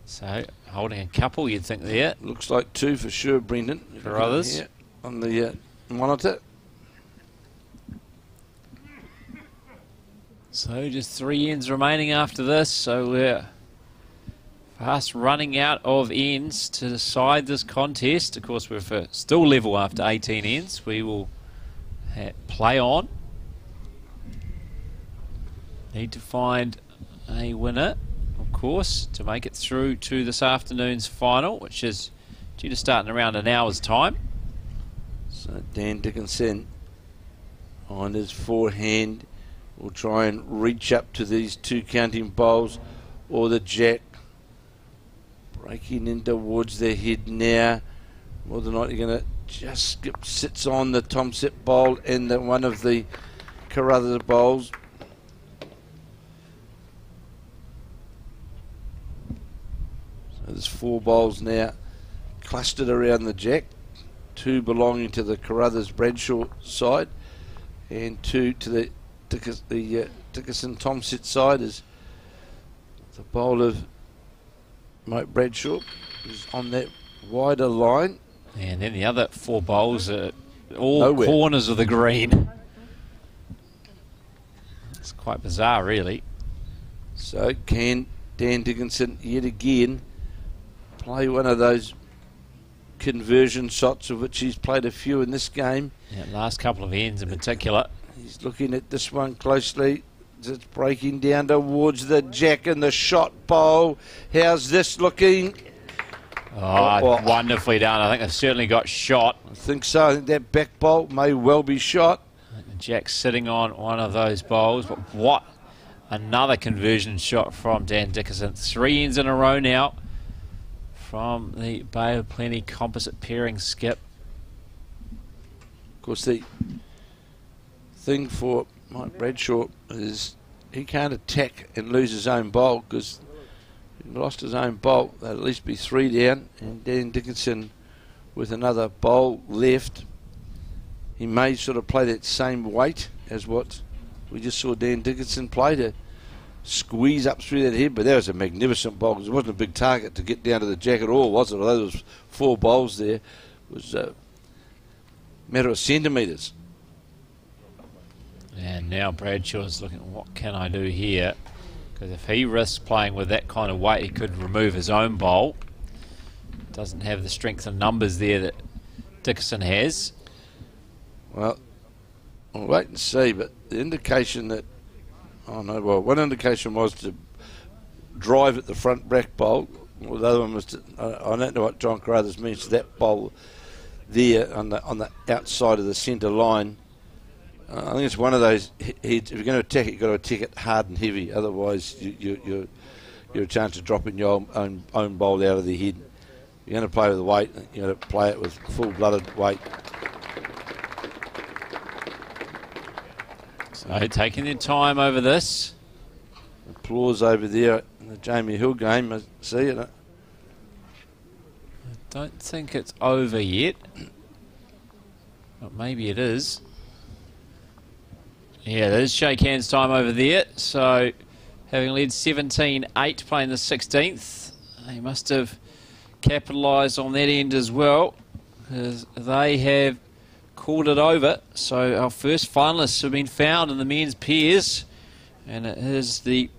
So, holding a couple, you'd think there.
Looks like 2 for sure, Brendan.
Carruthers.
Here on the monitor.
So, just 3 ends remaining after this. So, we're fast running out of ends to decide this contest. Of course, we're still level after 18 ends. We will play on. Need to find a winner, of course, to make it through to this afternoon's final, which is due to start in around an hour's time.
So Dan Dickinson on his forehand will try and reach up to these 2 counting bowls or the jack. Breaking in towards their head now. More than not, you're going to just skip, sits on the Summerset bowl and one of the Carruthers bowls. So there's 4 bowls now clustered around the jack. 2 belonging to the Carruthers Bradshaw side and 2 to the Dickerson Summerset side. Is the bowl of Mike Bradshaw is on that wider line.
And then the other 4 bowls are all
Nowhere.
corners of the green. It's quite bizarre, really.
So can Dan Dickinson yet again play one of those conversion shots, of which he's played a few in this game?
Yeah, last couple of ends in particular.
He's looking at this one closely. It's breaking down towards the jack and the shot bowl. How's this looking?
Oh, wonderfully done. I think they've certainly got shot.
I think so. I think that back bowl may well be shot.
Jack's sitting on one of those bowls. But what another conversion shot from Dan Dickerson. 3 ends in a row now from the Bay of Plenty composite pairing skip.
Of course, the thing for Mike Bradshaw is he can't attack and lose his own bowl, because if he lost his own bowl, there'd at least be 3 down. And Dan Dickinson with another bowl left, he may sort of play that same weight as what we just saw Dan Dickinson play, to squeeze up through that head. But that was a magnificent bowl, because it wasn't a big target to get down to the jack at all, was it? Although there was 4 bowls there, it was a matter of centimetres.
And now Bradshaw's looking at what can I do here, because if he risks playing with that kind of weight, he could remove his own bowl. Doesn't have the strength and numbers there that Dickerson has.
Well, we'll wait and see, but the indication that, one indication was to drive at the front back bowl. Well, the other one was to, I don't know what John Carruthers means to that bowl there on the outside of the centre line. I think it's one of those heads. If you're going to attack it, you've got to attack it hard and heavy. Otherwise, you're a chance of dropping your own bowl out of the head. You're going to play with the weight. You're going to play it with full-blooded weight.
So taking their time over this.
Applause over there in the Jamie Hill game. I see it.
I don't think it's over yet, but maybe it is. Yeah, there's shake hands time over there. So having led 17-8 playing the 16th. They must have capitalised on that end as well, because they have called it over. So our first finalists have been found in the men's pairs, and it is the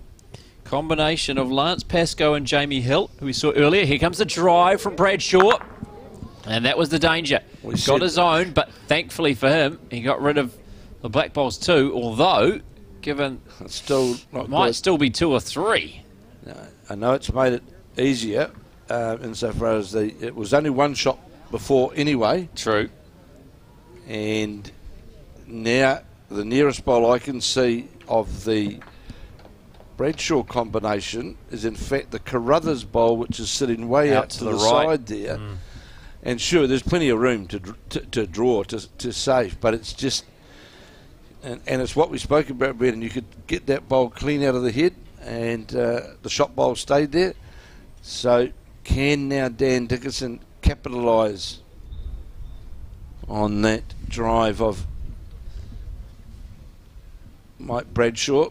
combination of Lance Pascoe and Jamie Hill, who we saw earlier. Here comes the drive from Bradshaw, and that was the danger. Got his own, but thankfully for him, he got rid of the black balls too, although given
it's still
might still be 2 or 3.
No, I know it's made it easier insofar as it was only one shot before anyway.
True.
And now the nearest bowl I can see of the Bradshaw combination is in fact the Carruthers bowl, which is sitting way out to the
right
side there. And sure, there's plenty of room to draw, to save, but it's just, and it's what we spoke about, Brendan. You could get that bowl clean out of the head, and the shot bowl stayed there. So can now Dan Dickinson capitalise on that drive of Mike Bradshaw?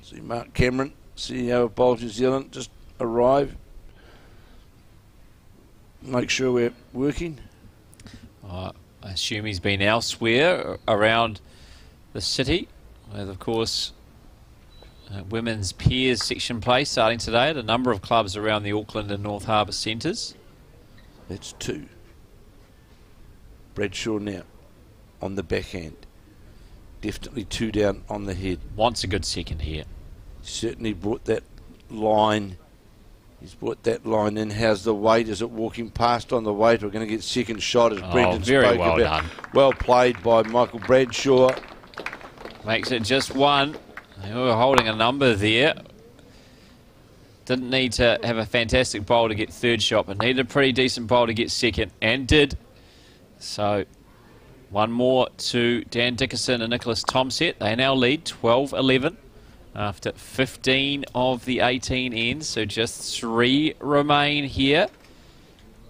See Mark Cameron, CEO of Bowl New Zealand, just arrive. Make sure we're working.
I assume he's been elsewhere around the city, with of course women's peers section play starting today at a number of clubs around the Auckland and North Harbour centres.
That's 2. Bradshaw now on the backhand. Definitely 2 down on the head.
Wants a good second here.
Certainly brought that line. He's brought that line in. How's the weight? Is it walking past on the weight? We're going to get second shot as Brendan
very
spoke
well
about.
done.
Well played by Michael Bradshaw.
Makes it just 1. They were holding a number there. Didn't need to have a fantastic bowl to get third shot, but needed a pretty decent bowl to get second, and did. So 1 more to Dan Dickinson and Nicholas Thomsett. They now lead 12-11 after 15 of the 18 ends. So just 3 remain here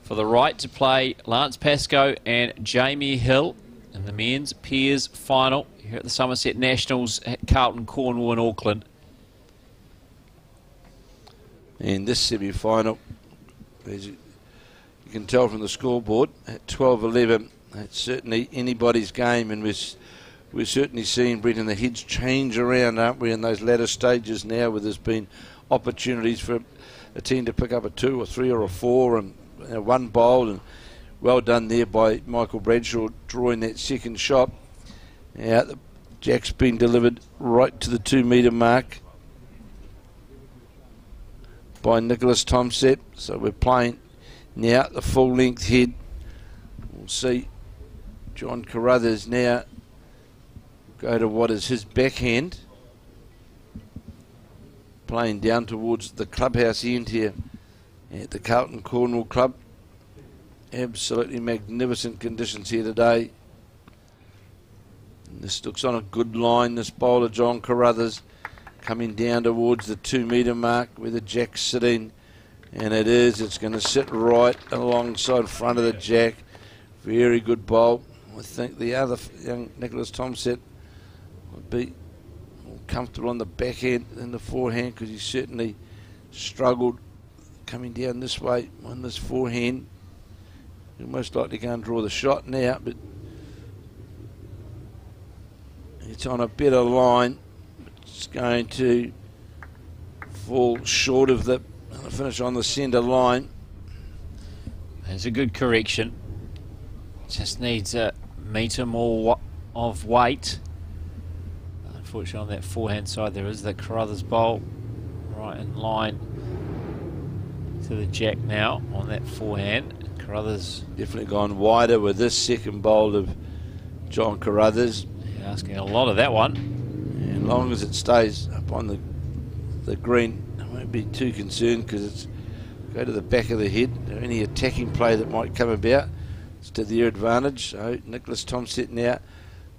for the right to play Lance Pascoe and Jamie Hill in the men's pairs final here at the Summerset Nationals at Carlton, Cornwall and Auckland.
And this semi-final, as you can tell from the scoreboard, at 12-11, it's certainly anybody's game, and we're certainly seeing, Brendan, the heads change around, aren't we, in those latter stages now, where there's been opportunities for a team to pick up a 2 or 3 or a 4 and 1 bowl, and well done there by Michael Bradshaw drawing that second shot. Now the jack's been delivered right to the 2 metre mark by Nicholas Thomsett. So we're playing now the full length head. We'll see John Carruthers now go to what is his backhand, playing down towards the clubhouse end here at the Carlton Cornwall Club. Absolutely magnificent conditions here today. And this looks on a good line, this bowler John Carruthers, coming down towards the 2 metre mark where the jack's sitting, and it's going to sit right alongside front of the jack. Very good bowl. I think the other young Nicholas Thomsett would be more comfortable on the backhand than the forehand, because he certainly struggled coming down this way on this forehand. He'll most likely go and draw the shot now, but it's on a better line. It's going to fall short of the finish on the centre line.
There's a good correction. Just needs a metre more of weight. Unfortunately, on that forehand side, there is the Carruthers bowl right in line to the jack now on that forehand. Carruthers
definitely gone wider with this second bowl of John Carruthers.
Asking a lot of that one.
And as long as it stays up on the green, I won't be too concerned, because it's go to the back of the head. Any attacking play that might come about, it's to their advantage. So Nicholas Thomsett now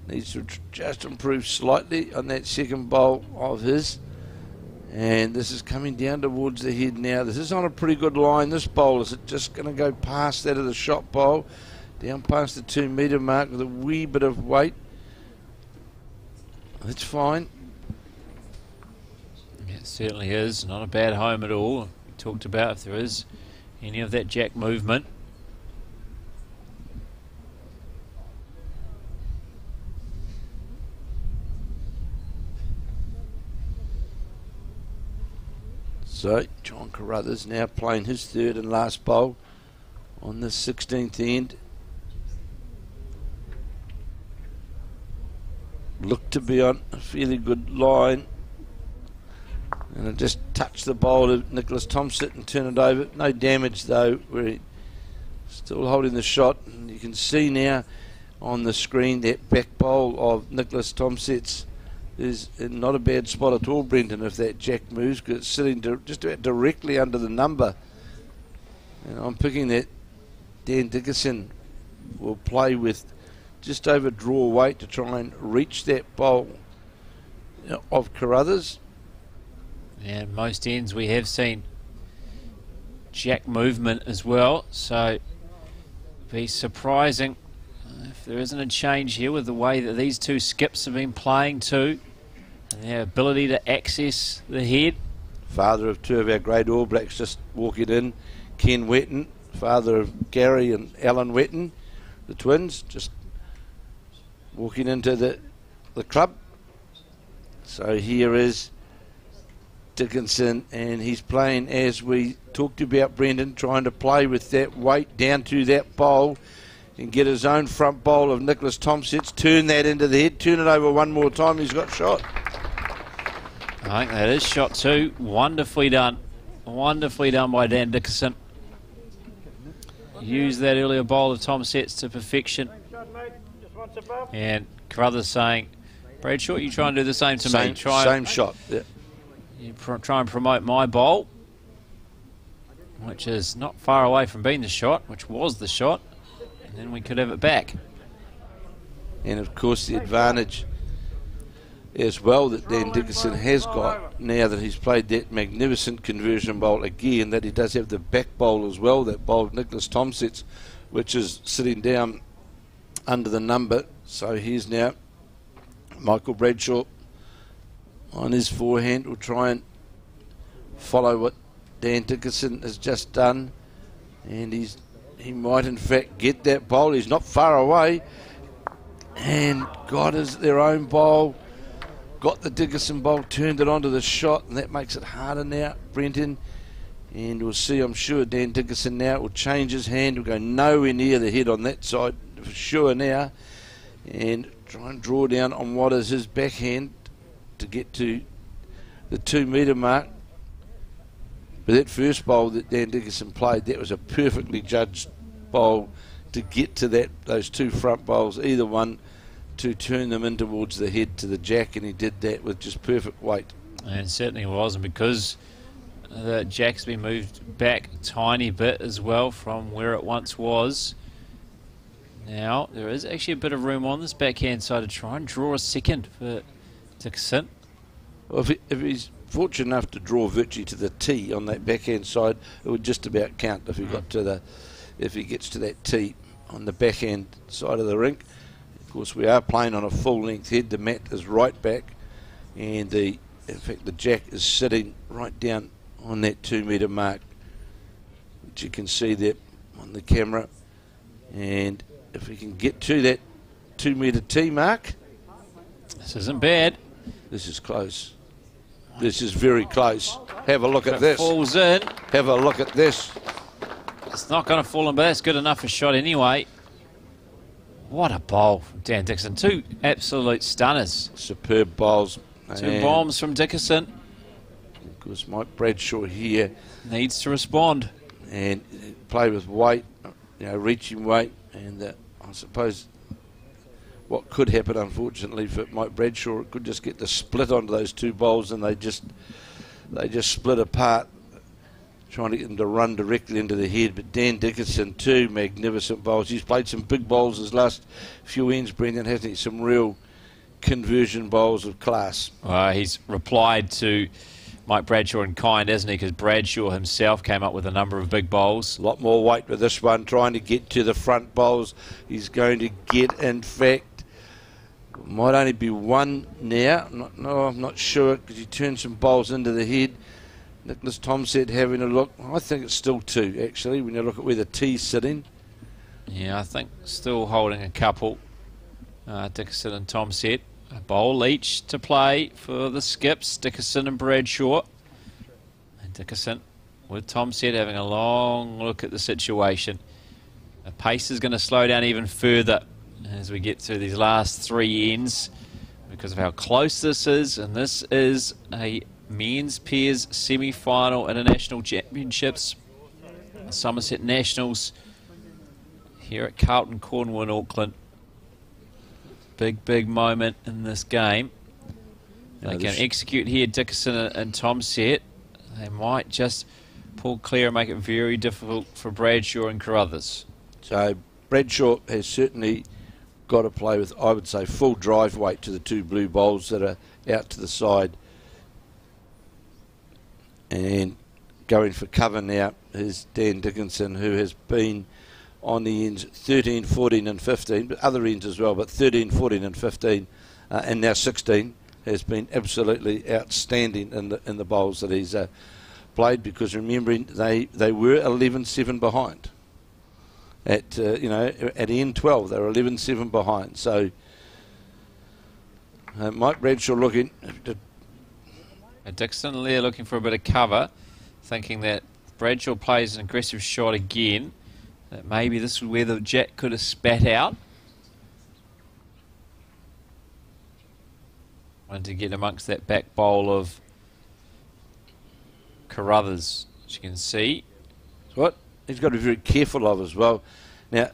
needs to just improve slightly on that second bowl of his. And this is coming down towards the head now. This is on a pretty good line, this bowl. Is it just going to go past that of the shot bowl, down past the 2 metre mark with a wee bit of weight? That's fine.
Yeah, It certainly is. Not a bad home at all. We talked about if there is any of that jack movement.
So John Carruthers now playing his third and last bowl on the 16th end. Looked to be on a fairly good line. And I just touched the bowl of Nicholas Thomsett and turn it over. No damage though, where he still holding the shot. And you can see now on the screen that back bowl of Nicholas Thomsett's is not a bad spot at all, Brendan, if that jack moves, because it's sitting just about directly under the number. And I'm picking that Dan Dickerson will play with just over draw weight to try and reach that bowl of Carruthers.
And most ends we have seen jack movement as well, so be surprising if there isn't a change here with the way that these two skips have been playing too, and their ability to access the head.
Father of two of our great All Blacks just walking in, Ken Wetton, father of Gary and Alan Wetton, the twins, just walking into the club. So here is Dickinson, and he's playing as we talked about, Brendan, trying to play with that weight down to that bowl and get his own front bowl of Nicholas Thomsett's, turn that into the head, turn it over one more time, he's got shot.
I think that is shot two. Wonderfully done by Dan Dickinson. Used that earlier bowl of Thomsett's to perfection. And Carruthers saying, Bradshaw, you try and do the same to me.
Same shot. Yeah.
You try and promote my bowl, which is not far away from being the shot, which was the shot, and then we could have it back.
And of course the advantage as well that Dan Dickinson has got now that he's played that magnificent conversion bowl again, that he does have the back bowl as well, that bowl of Nicholas Thomsett's, which is sitting down under the number. So here's now Michael Bradshaw on his forehand, will try and follow what Dan Dickinson has just done, and he might in fact get that bowl. He's not far away, and got their own bowl, got the Dickinson bowl, turned it onto the shot, and that makes it harder now, Brenton. And we'll see, I'm sure Dan Dickinson now will change his hand, will go nowhere near the head on that side for sure now, and try and draw down on what is his backhand to get to the 2 metre mark. But that first bowl that Dan Dickinson played, that was a perfectly judged bowl to get to those two front bowls, either one, to turn them in towards the head to the jack, and he did that with just perfect weight.
And it certainly was, and because the jack's been moved back a tiny bit as well from where it once was, now there is actually a bit of room on this backhand side to try and draw a second for Dickinson.
Well, if he's fortunate enough to draw virtually to the tee on that backhand side, it would just about count if he gets to that tee on the backhand side of the rink. Of course, we are playing on a full length head. The mat is right back, and in fact the jack is sitting right down on that 2 metre mark, which you can see there on the camera. And if we can get to that 2 metre tee mark,
this isn't bad.
This is close. This is very close. Have a look at this.
Falls in.
Have a look at this.
It's not going to fall in, but that's good enough for a shot anyway. What a bowl from Dan Dickinson. Two absolute stunners.
Superb bowls.
Two bombs from Dickinson.
Of course, Mike Bradshaw here
needs to respond
and play with weight, reaching weight, and I suppose what could happen, unfortunately, for Mike Bradshaw, it could just get the split onto those two bowls, and they just split apart, trying to get them to run directly into the head. But Dan Dickinson, two magnificent bowls. He's played some big bowls his last few ends, Brendan, hasn't he? Some real conversion bowls of class.
He's replied to Mike Bradshaw in kind, hasn't he? Because Bradshaw himself came up with a number of big bowls.
A lot more weight with this one, trying to get to the front bowls. He's going to get, in fact, Might only be one now. I'm not sure because he turned some bowls into the head. Nicholas Tomsett having a look. I think it's still two, actually, when you look at where the tee's sitting.
Yeah, I think still holding a couple. Dickerson and Tomsett. A bowl each to play for the skips, Dickerson and Bradshaw. And Dickerson with Tomsett having a long look at the situation. The pace is going to slow down even further as we get to these last three ends because of how close this is. And this is a men's pairs semi-final international championships, Summerset Nationals here at Carlton Cornwall in Auckland. Big moment in this game. They can execute here, Dickerson and Tomsett. They might just pull clear and make it very difficult for Bradshaw and Carruthers.
So Bradshaw has certainly got to play with, I would say, full drive weight to the two blue bowls that are out to the side. And going for cover now is Dan Dickinson, who has been on the ends 13, 14 and 15, but other ends as well, but 13, 14 and 15 and now 16 has been absolutely outstanding in the bowls that he's played, because remembering they were 11-7 behind at at end 12. They were 11-7 behind. So Mike Bradshaw looking to
Dixon there looking for a bit of cover, thinking that Bradshaw plays an aggressive shot again, that maybe this is where the jack could have spat out. Wanted to get amongst that back bowl of Carruthers, as you can see.
What he's got to be very careful of as well. Now,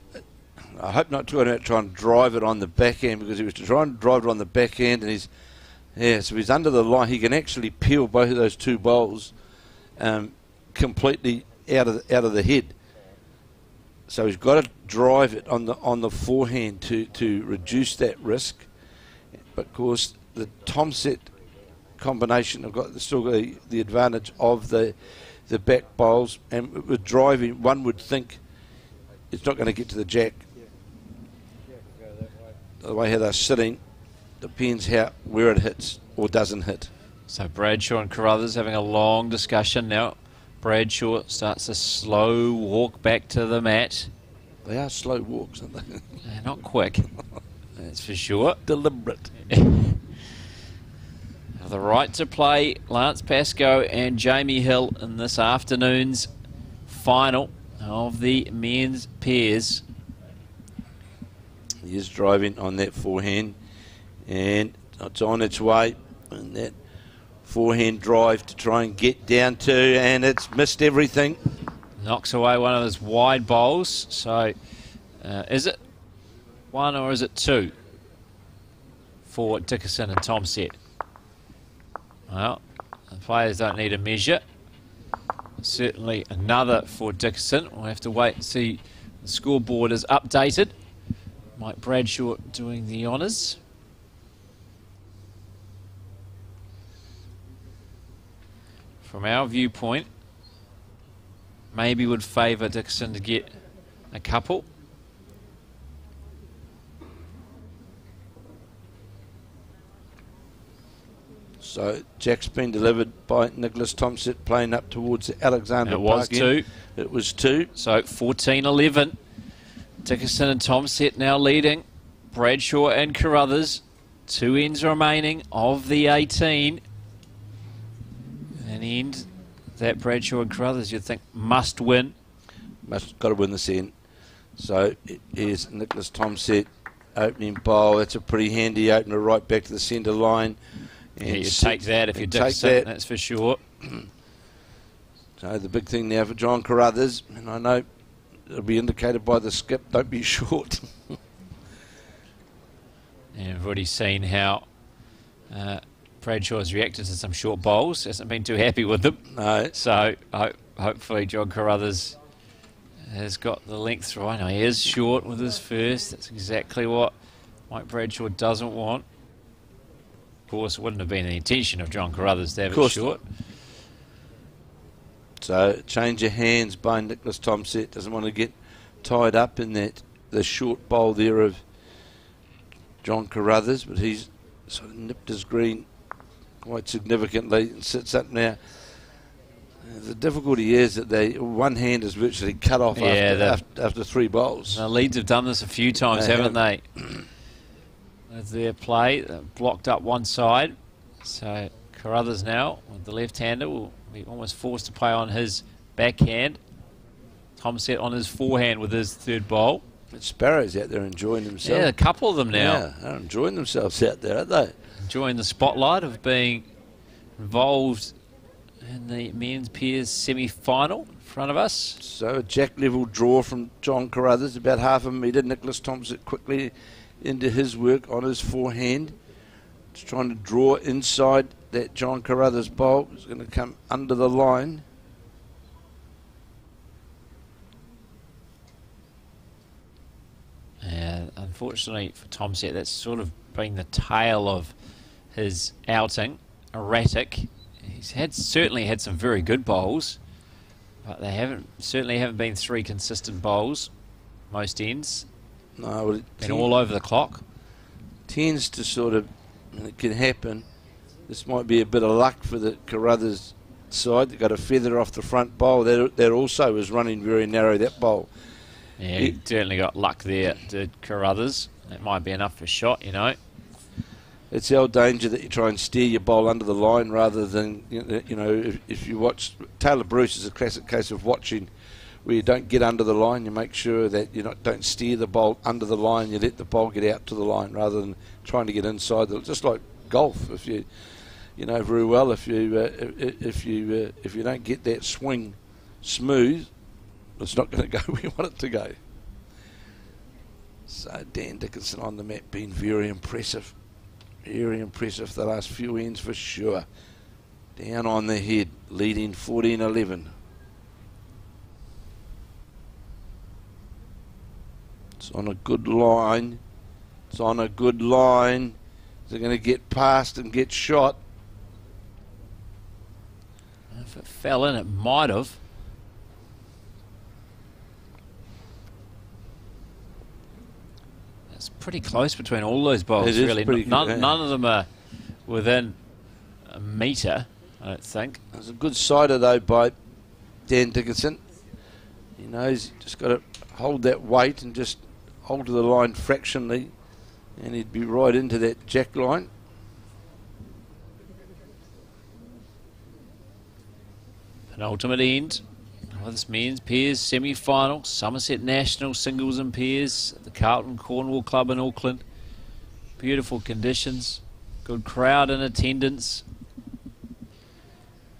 I hope not to try and drive it on the back end, because he was to try and drive it on the back end, and so he's under the line. He can actually peel both of those two bowls completely out of the head. So he's got to drive it on the forehand to reduce that risk. But of course, the Tomsett combination have still got the advantage of the back bowls, and with driving, one would think it's not going to get to the jack. The way how they're sitting depends where it hits or doesn't hit.
So Bradshaw and Carruthers having a long discussion now. Bradshaw starts a slow walk back to the mat.
They are slow walks, aren't they?
They're not quick, that's for sure.
Deliberate.
The right to play Lance Pascoe and Jamie Hill in this afternoon's final of the men's pairs.
He is driving on that forehand, and it's on its way, and that forehand drive to try and get down to, and it's missed everything.
Knocks away one of his wide bowls. So is it one or is it two for Dickerson and Tomsett? Well, the players don't need a measure. Certainly another for Dickerson. We'll have to wait and see. The scoreboard is updated. Mike Bradshaw doing the honours. From our viewpoint, maybe would favour Dickerson to get a couple.
So Jack's been delivered by Nicholas Tomsett, playing up towards the Alexander
It was
Park end.
two.
It was two.
So 14-11. Dickerson and Tomsett now leading. Bradshaw and Carruthers. 2 ends remaining of the 18. An end that Bradshaw and Carruthers, you'd think, must win.
Got to win this end. So here's Nicholas Tomsett opening bowl. That's a pretty handy opener right back to the centre line.
And you take that if you're Dickerson, that's for sure.
So the big thing now for John Carruthers, and I know it'll be indicated by the skip, don't be short.
And we've already seen how Bradshaw has reacted to some short bowls. Hasn't been too happy with them.
No.
So hopefully John Carruthers has got the length through. I know he is short with his first. That's exactly what Mike Bradshaw doesn't want. Of course, it wouldn't have been the intention of John Carruthers to have it short.
So change of hands by Nicholas Tomsett. Doesn't want to get tied up in the short bowl there of John Carruthers, but he's sort of nipped his green quite significantly and sits up now. The difficulty is that one hand is virtually cut off after 3 bowls.
The Leeds have done this a few times, haven't they? As their play, blocked up one side. So Carruthers now, with the left-hander, will be almost forced to play on his backhand. Summerset on his forehand with his 3rd bowl.
And Sparrow's out there enjoying themselves.
Yeah, a couple of them now.
Yeah, they're enjoying themselves out there, aren't they?
Enjoying the spotlight of being involved in the men's pairs semi-final in front of us.
So a jack-level draw from John Carruthers, about half a metre. Nicholas Thompson quickly into his work on his forehand. Just trying to draw inside that John Carruthers bowl. It's going to come under the line.
Unfortunately for Summerset, that's sort of been the tail of his outing. Erratic. He's certainly had some very good bowls, but they certainly haven't been 3 consistent bowls. Most ends.
No, well,
been all over the clock.
Tends to sort of, and it can happen. This might be a bit of luck for the Carruthers side. They got a feather off the front bowl. That also was running very narrow, that bowl.
Yeah, he certainly got luck there, did Carruthers. That might be enough for a shot, you know.
It's our danger that you try and steer your bowl under the line rather than, if you watch, Taylor Bruce is a classic case of watching where you don't get under the line. You make sure that you don't steer the bowl under the line. You let the bowl get out to the line rather than trying to get inside. Just like golf, if you know very well, if you don't get that swing smooth, it's not going to go where you want it to go. So Dan Dickinson on the mat, being very impressive. Very impressive the last few ends for sure. Down on the head, leading 14-11. It's on a good line. It's on a good line. They're going to get past and get shot.
If it fell in, it might have. It's pretty close between all those bowls, really. None of them are within a metre, I don't think.
There's a good sider, though, by Dan Dickinson. He knows he's just got to hold that weight and just alter the line fractionally, and he'd be right into that jack line.
Penultimate end of this men's pairs semi-final. Summerset National singles and pairs at the Carlton Cornwall Club in Auckland. Beautiful conditions, good crowd in attendance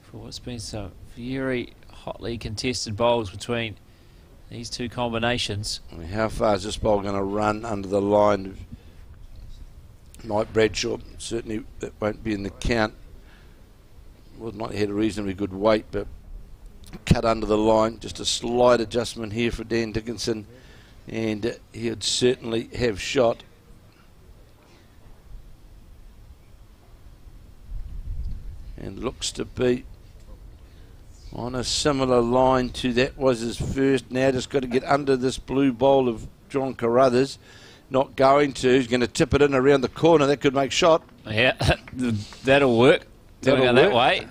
for what's been some very hotly contested bowls between these two combinations.
How far is this bowl going to run under the line? Mike Bradshaw, certainly that won't be in the count. Well, might have had a reasonably good weight, but cut under the line. Just a slight adjustment here for Dan Dickinson, and he'd certainly have shot. And looks to be on a similar line to that was his first. Now just got to get under this blue bowl of John Carruthers. Not going to. He's going to tip it in around the corner. That could make shot.
Yeah, that'll work. Doing it that way.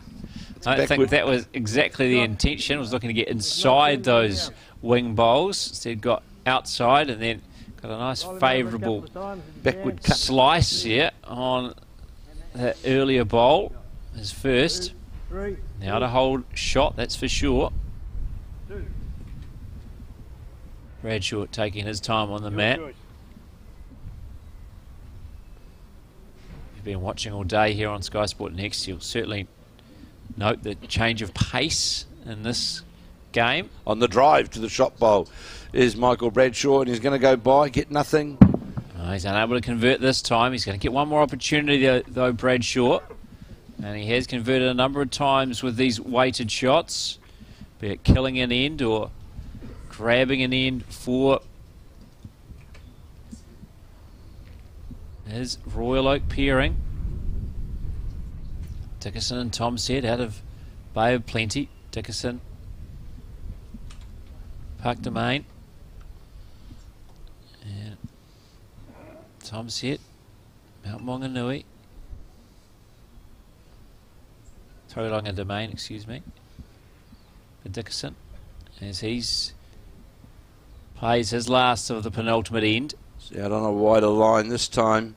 I don't think that was exactly the intention. Was looking to get inside those wing bowls. Instead got outside and then got a nice favourable
backward cut
slice here on that earlier bowl. His first. Now to hold shot, that's for sure. Bradshaw taking his time on the mat. You've been watching all day here on Sky Sport Next. You'll certainly note the change of pace in this game.
On the drive to the shot bowl is Michael Bradshaw, and he's going to go by, get nothing.
He's unable to convert this time. He's going to get one more opportunity though, Bradshaw. And he has converted a number of times with these weighted shots, be it killing an end or grabbing an end for his Royal Oak pairing. Dickinson and Summerset out of Bay of Plenty. Dickinson, Park Domain. And Summerset Mount Maunganui. Tauranga Domain, excuse me. For Dickinson, as he's plays his last of the penultimate end.
So out on a wider line this time.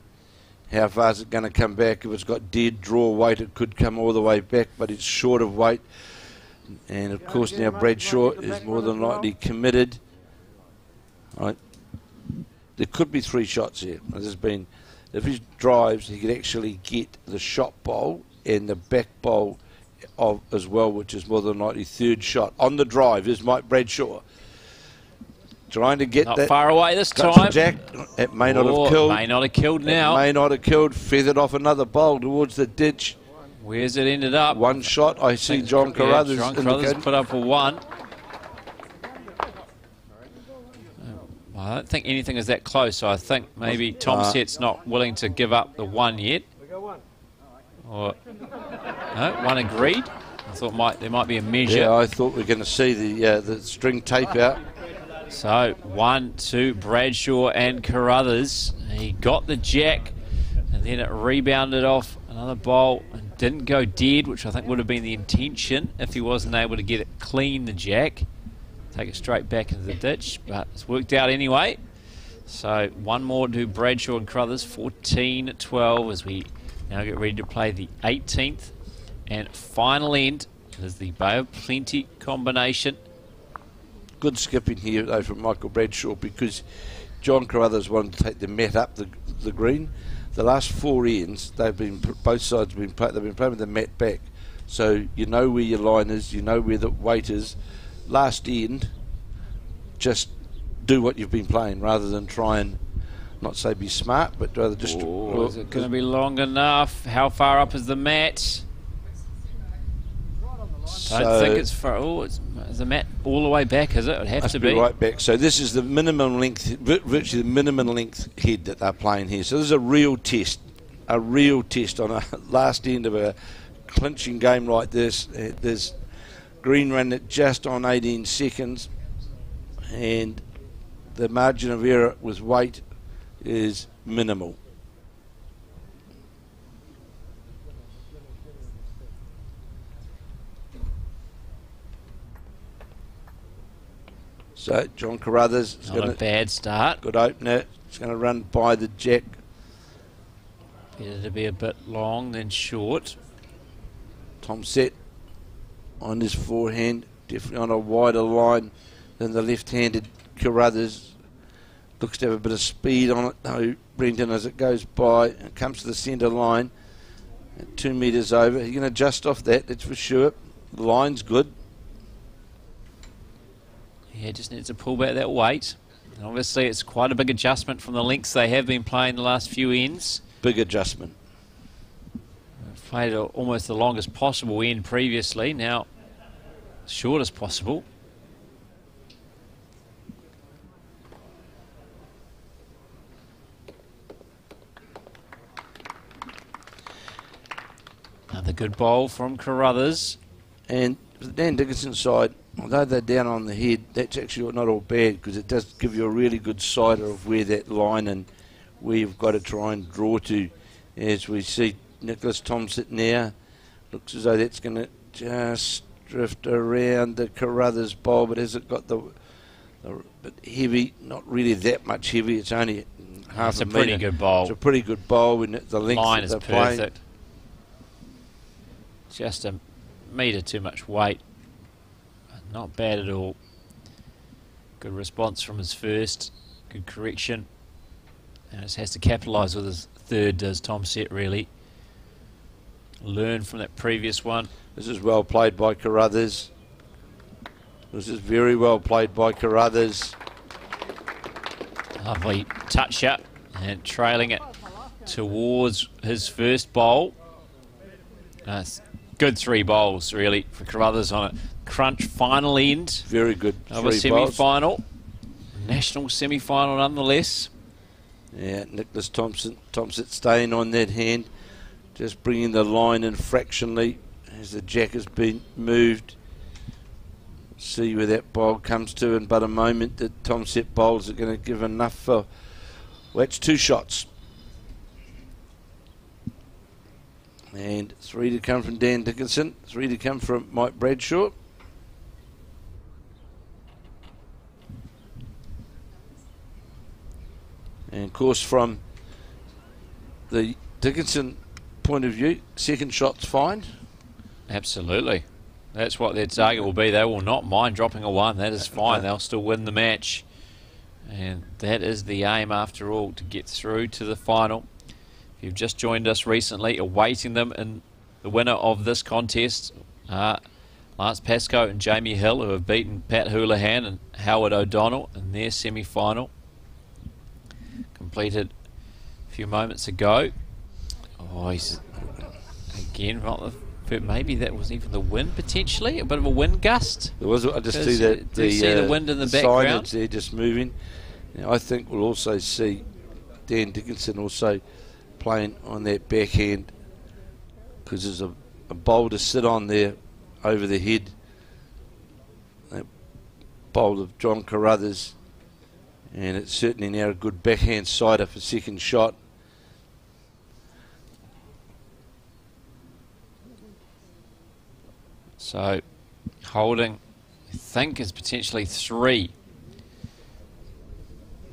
How far is it going to come back? If it's got dead draw weight, it could come all the way back, but it's short of weight. And of course now Bradshaw is more than likely committed. Right. There could be 3 shots here. There's been, if he drives, he could actually get the shot bowl and the back bowl of as well, which is more than likely 3rd shot on the drive. Is Mike Bradshaw trying to get
not
that
far away this time.
Jack, it may not have killed.
May not have killed now.
It may not have killed. Feathered off another bowl towards the ditch.
Where's it ended up?
1 shot. I see John Carruthers.
John Carruthers put up a 1. I don't think anything is that close, so I think maybe Tomset's not willing to give up the 1 yet. Or, no, 1 agreed. I thought there might be a measure.
Yeah, I thought we were going to see the string tape out.
So 1, 2, Bradshaw and Carruthers. He got the jack, and then it rebounded off another bowl and didn't go dead, which I think would have been the intention if he wasn't able to get it clean, the jack. Take it straight back into the ditch, but it's worked out anyway. So 1 more to Bradshaw and Carruthers, 14-12 as we now get ready to play the 18th and final end. It is the Bay of Plenty combination.
Good skipping here though from Michael Bradshaw, because John Carruthers wanted to take the mat up the green. The last 4 ends, both sides have been they've been playing with the mat back, so you know where your line is, you know where the weight is. Last end, just do what you've been playing rather than try and not say be smart, but rather just.
Is it going to be long enough? How far up is the mat? I don't think it's far. Oh, is the mat all the way back? Is it? It'd have to be
right back. So this is the minimum length, virtually the minimum length head that they're playing here. So this is a real test on a last end of a clinching game like this. There's green run at just on 18 seconds, and the margin of error with weight is minimal. So John Carruthers is
not a bad start.
Good opener. It's going to run by the jack.
Better to be a bit long than short.
Tomset on his forehand, definitely on a wider line than the left-handed Carruthers. Looks to have a bit of speed on it though, Brendan, as it goes by. It comes to the centre line at 2 metres over. He can adjust off that, that's for sure. The line's good.
Yeah, just needs to pull back that weight. And obviously it's quite a big adjustment from the lengths they have been playing the last few ends.
Big adjustment.
They've played almost the longest possible end previously, now shortest possible. Another good bowl from Carruthers.
And for the Dan Dickinson side, although they're down on the head, that's actually not all bad, because it does give you a really good sighter of where that line and where you've got to try and draw to. As we see Nicholas Tomset now, looks as though that's going to just drift around the Carruthers bowl, but has it got the bit heavy? Not really that much heavy. It's only half
it's
a
a pretty
metre.
good bowl.
It's a pretty good bowl, and the length
line
that
is
they're
perfect.
playing.
Just a metre too much weight. Not bad at all. Good response from his first. Good correction. And just has to capitalise with his third, does Tomset really. Learn from that previous one.
This is well played by Carruthers. This is very well played by Carruthers.
Lovely touch up and trailing it towards his first bowl. Good 3 bowls really for Carruthers on a crunch final end.
Very good.
Of a
3 bowls.
semi-final. National semi-final nonetheless.
Yeah, Nicholas Tomset staying on that hand. Just bringing the line in fractionally as the jack has been moved. See where that bowl comes to in but a moment. The Tomset bowls are going to give enough for... Well, that's 2 shots. And 3 to come from Dan Dickinson, 3 to come from Mike Bradshaw. And of course, from the Dickinson point of view, second shot's fine.
Absolutely. That's what their target will be. They will not mind dropping a 1. That is fine. They'll still win the match. And that is the aim, after all, to get through to the final. If you've just joined us recently, awaiting them in the winner of this contest, Lance Pascoe and Jamie Hill, who have beaten Pat Houlihan and Howard O'Donnell in their semi-final. Completed a few moments ago. Oh, he's again not the, maybe that was even the wind potentially, a bit of a wind gust.
There was. I just see that
the wind in the background.
Signage there just moving. Now, I think we'll also see Dan Dickinson also playing on that backhand, because there's a bowl to sit on there over the head. That bowl of John Carruthers. And it's certainly now a good backhand sider for second shot.
So, holding, I think, is potentially 3.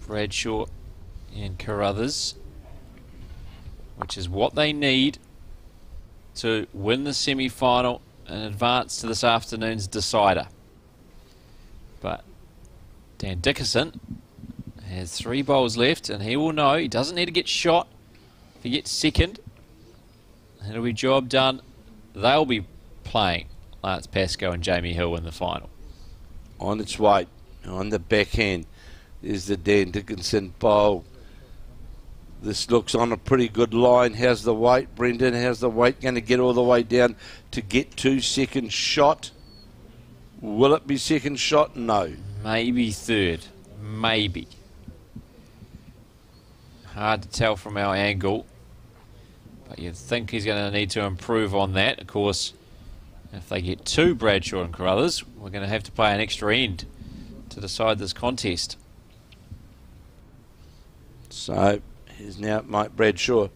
Bradshaw and Carruthers, which is what they need to win the semi-final and advance to this afternoon's decider. But Dan Dickinson has 3 bowls left, and he will know he doesn't need to get shot. If he gets second, it'll be job done. They'll be playing Lance Pascoe and Jamie Hill in the final.
On its way, on the backhand, is the Dan Dickinson bowl. This looks on a pretty good line. How's the weight, Brendan? How's the weight going to get all the way down to get to second shot? Will it be second shot? No.
Maybe third. Maybe. Hard to tell from our angle, but you'd think he's going to need to improve on that. Of course, if they get 2 Bradshaw and Carruthers, we're going to have to play an extra end to decide this contest.
So here's now Mike Bradshaw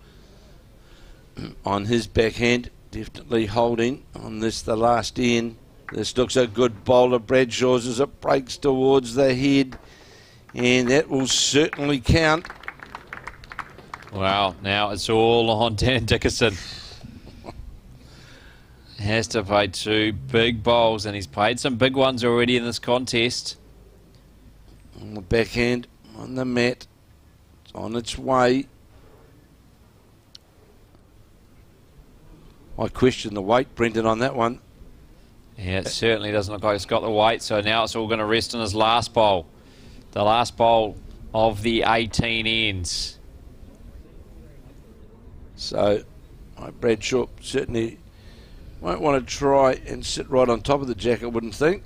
on his backhand, definitely holding on this, the last end. This looks a good bowl of Bradshaw's as it breaks towards the head, and that will certainly count.
Wow, now it's all on Dan Dickinson. Has to play 2 big bowls, and he's played some big ones already in this contest.
On the backhand, on the mat, it's on its way. I question the weight, Brendan, on that one.
Yeah, it certainly doesn't look like it's got the weight, so now it's all going to rest on his last bowl. The last bowl of the 18 ends.
So, Bradshaw certainly won't want to try and sit right on top of the jack, I wouldn't think.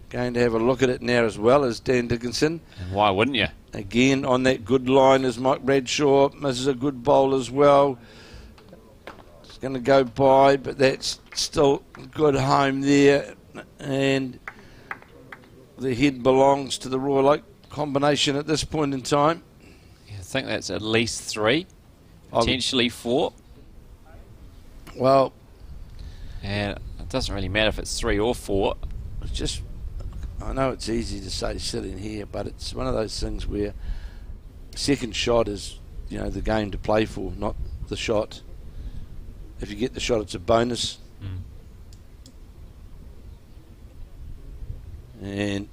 Going to have a look at it now as well as Dan Dickinson.
And why wouldn't you?
Again, on that good line is Mike Bradshaw. Misses a good bowl as well. It's going to go by, but that's still a good home there. And the head belongs to the Royal Oak combination at this point in time.
I think that's at least 3. Potentially 4.
Well,
and it doesn't really matter if it's 3 or 4.
It's just, I know it's easy to say sitting here, but it's one of those things where second shot is, you know, the game to play for, not the shot. If you get the shot, it's a bonus. And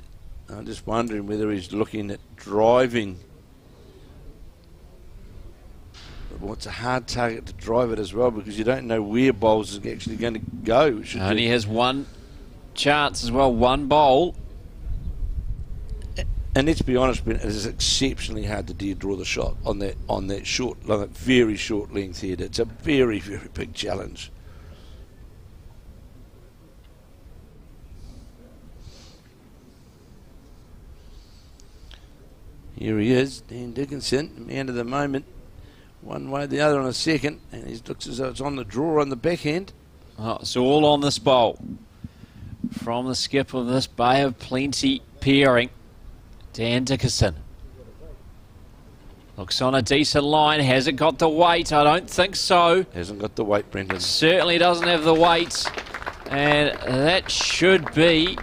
I'm just wondering whether he's looking at driving. Well, it's a hard target to drive it as well, because you don't know where bowls are actually going to go.
Only has 1 chance as well, 1 bowl.
And let's be honest, it is exceptionally hard to dare draw the shot on that short, on that very short length head. It's a very, very big challenge. Here he is, Dan Dickinson, man of the moment. One way or the other on a second, and he looks as though it's on the draw on the backhand.
Oh, it's all on this bowl. From the skip of this Bay of Plenty pairing, Dan Dickinson. Looks on a decent line. Has it got the weight? I don't think so.
Hasn't got the weight, Brendan.
Certainly doesn't have the weight. And that should be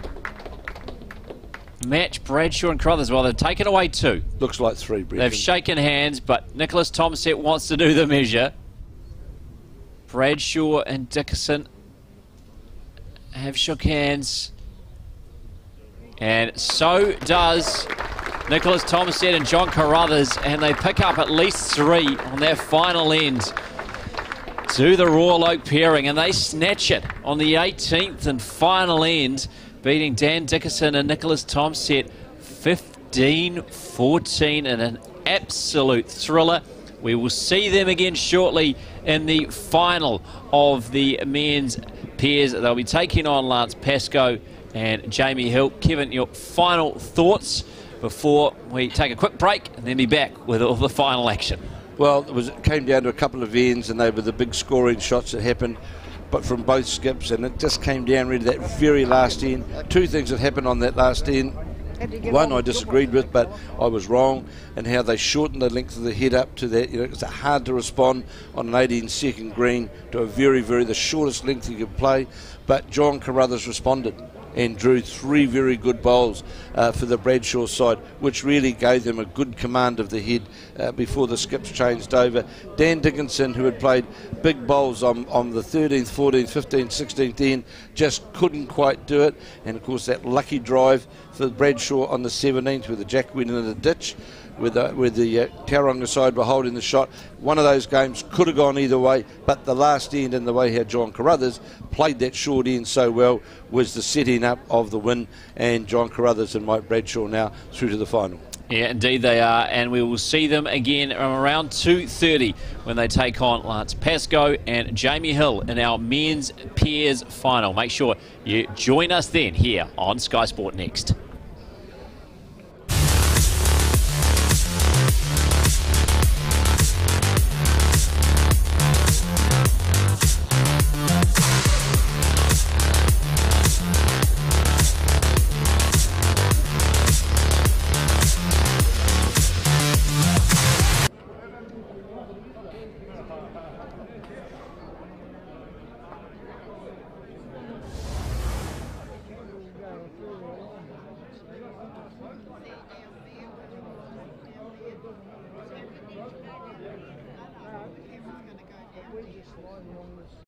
match Bradshaw and Carruthers. Well, they've taken away 2.
Looks like 3, Brendan.
They've shaken hands, but Nicholas Tomset wants to do the measure. Bradshaw and Dickinson have shook hands. And so does Nicholas Tomset and John Carruthers, and they pick up at least 3 on their final end to the Royal Oak pairing, and they snatch it on the 18th and final end, beating Dan Dickinson and Nicholas Tomset 15-14 in an absolute thriller. We will see them again shortly in the final of the men's pairs. They'll be taking on Lance Pascoe and Jamie Hill. Kevin, your final thoughts before we take a quick break and then be back with all the final action.
Well, it came down to a couple of ends, and they were the big scoring shots that happened, but from both skips, and it just came down really that very last end. 2 things that happened on that last end. One I disagreed with, but I was wrong, and how they shortened the length of the head up to that. You know, it's hard to respond on an 18-second green to a the shortest length you could play. But John Carruthers responded and drew 3 very good bowls for the Bradshaw side, which really gave them a good command of the head before the skips changed over. Dan Dickinson, who had played big bowls on the 13th, 14th, 15th, 16th end, just couldn't quite do it. And of course that lucky drive for Bradshaw on the 17th, where the jack went into the ditch, with the Tauranga side were holding the shot. One of those games could have gone either way, but the last end and the way how John Carruthers played that short end so well was the setting up of the win, and John Carruthers and Mike Bradshaw now through to the final.
Yeah, indeed they are, and we will see them again around 2:30 when they take on Lance Pascoe and Jamie Hill in our men's pairs final. Make sure you join us then here on Sky Sport Next.
Camera's going to go down.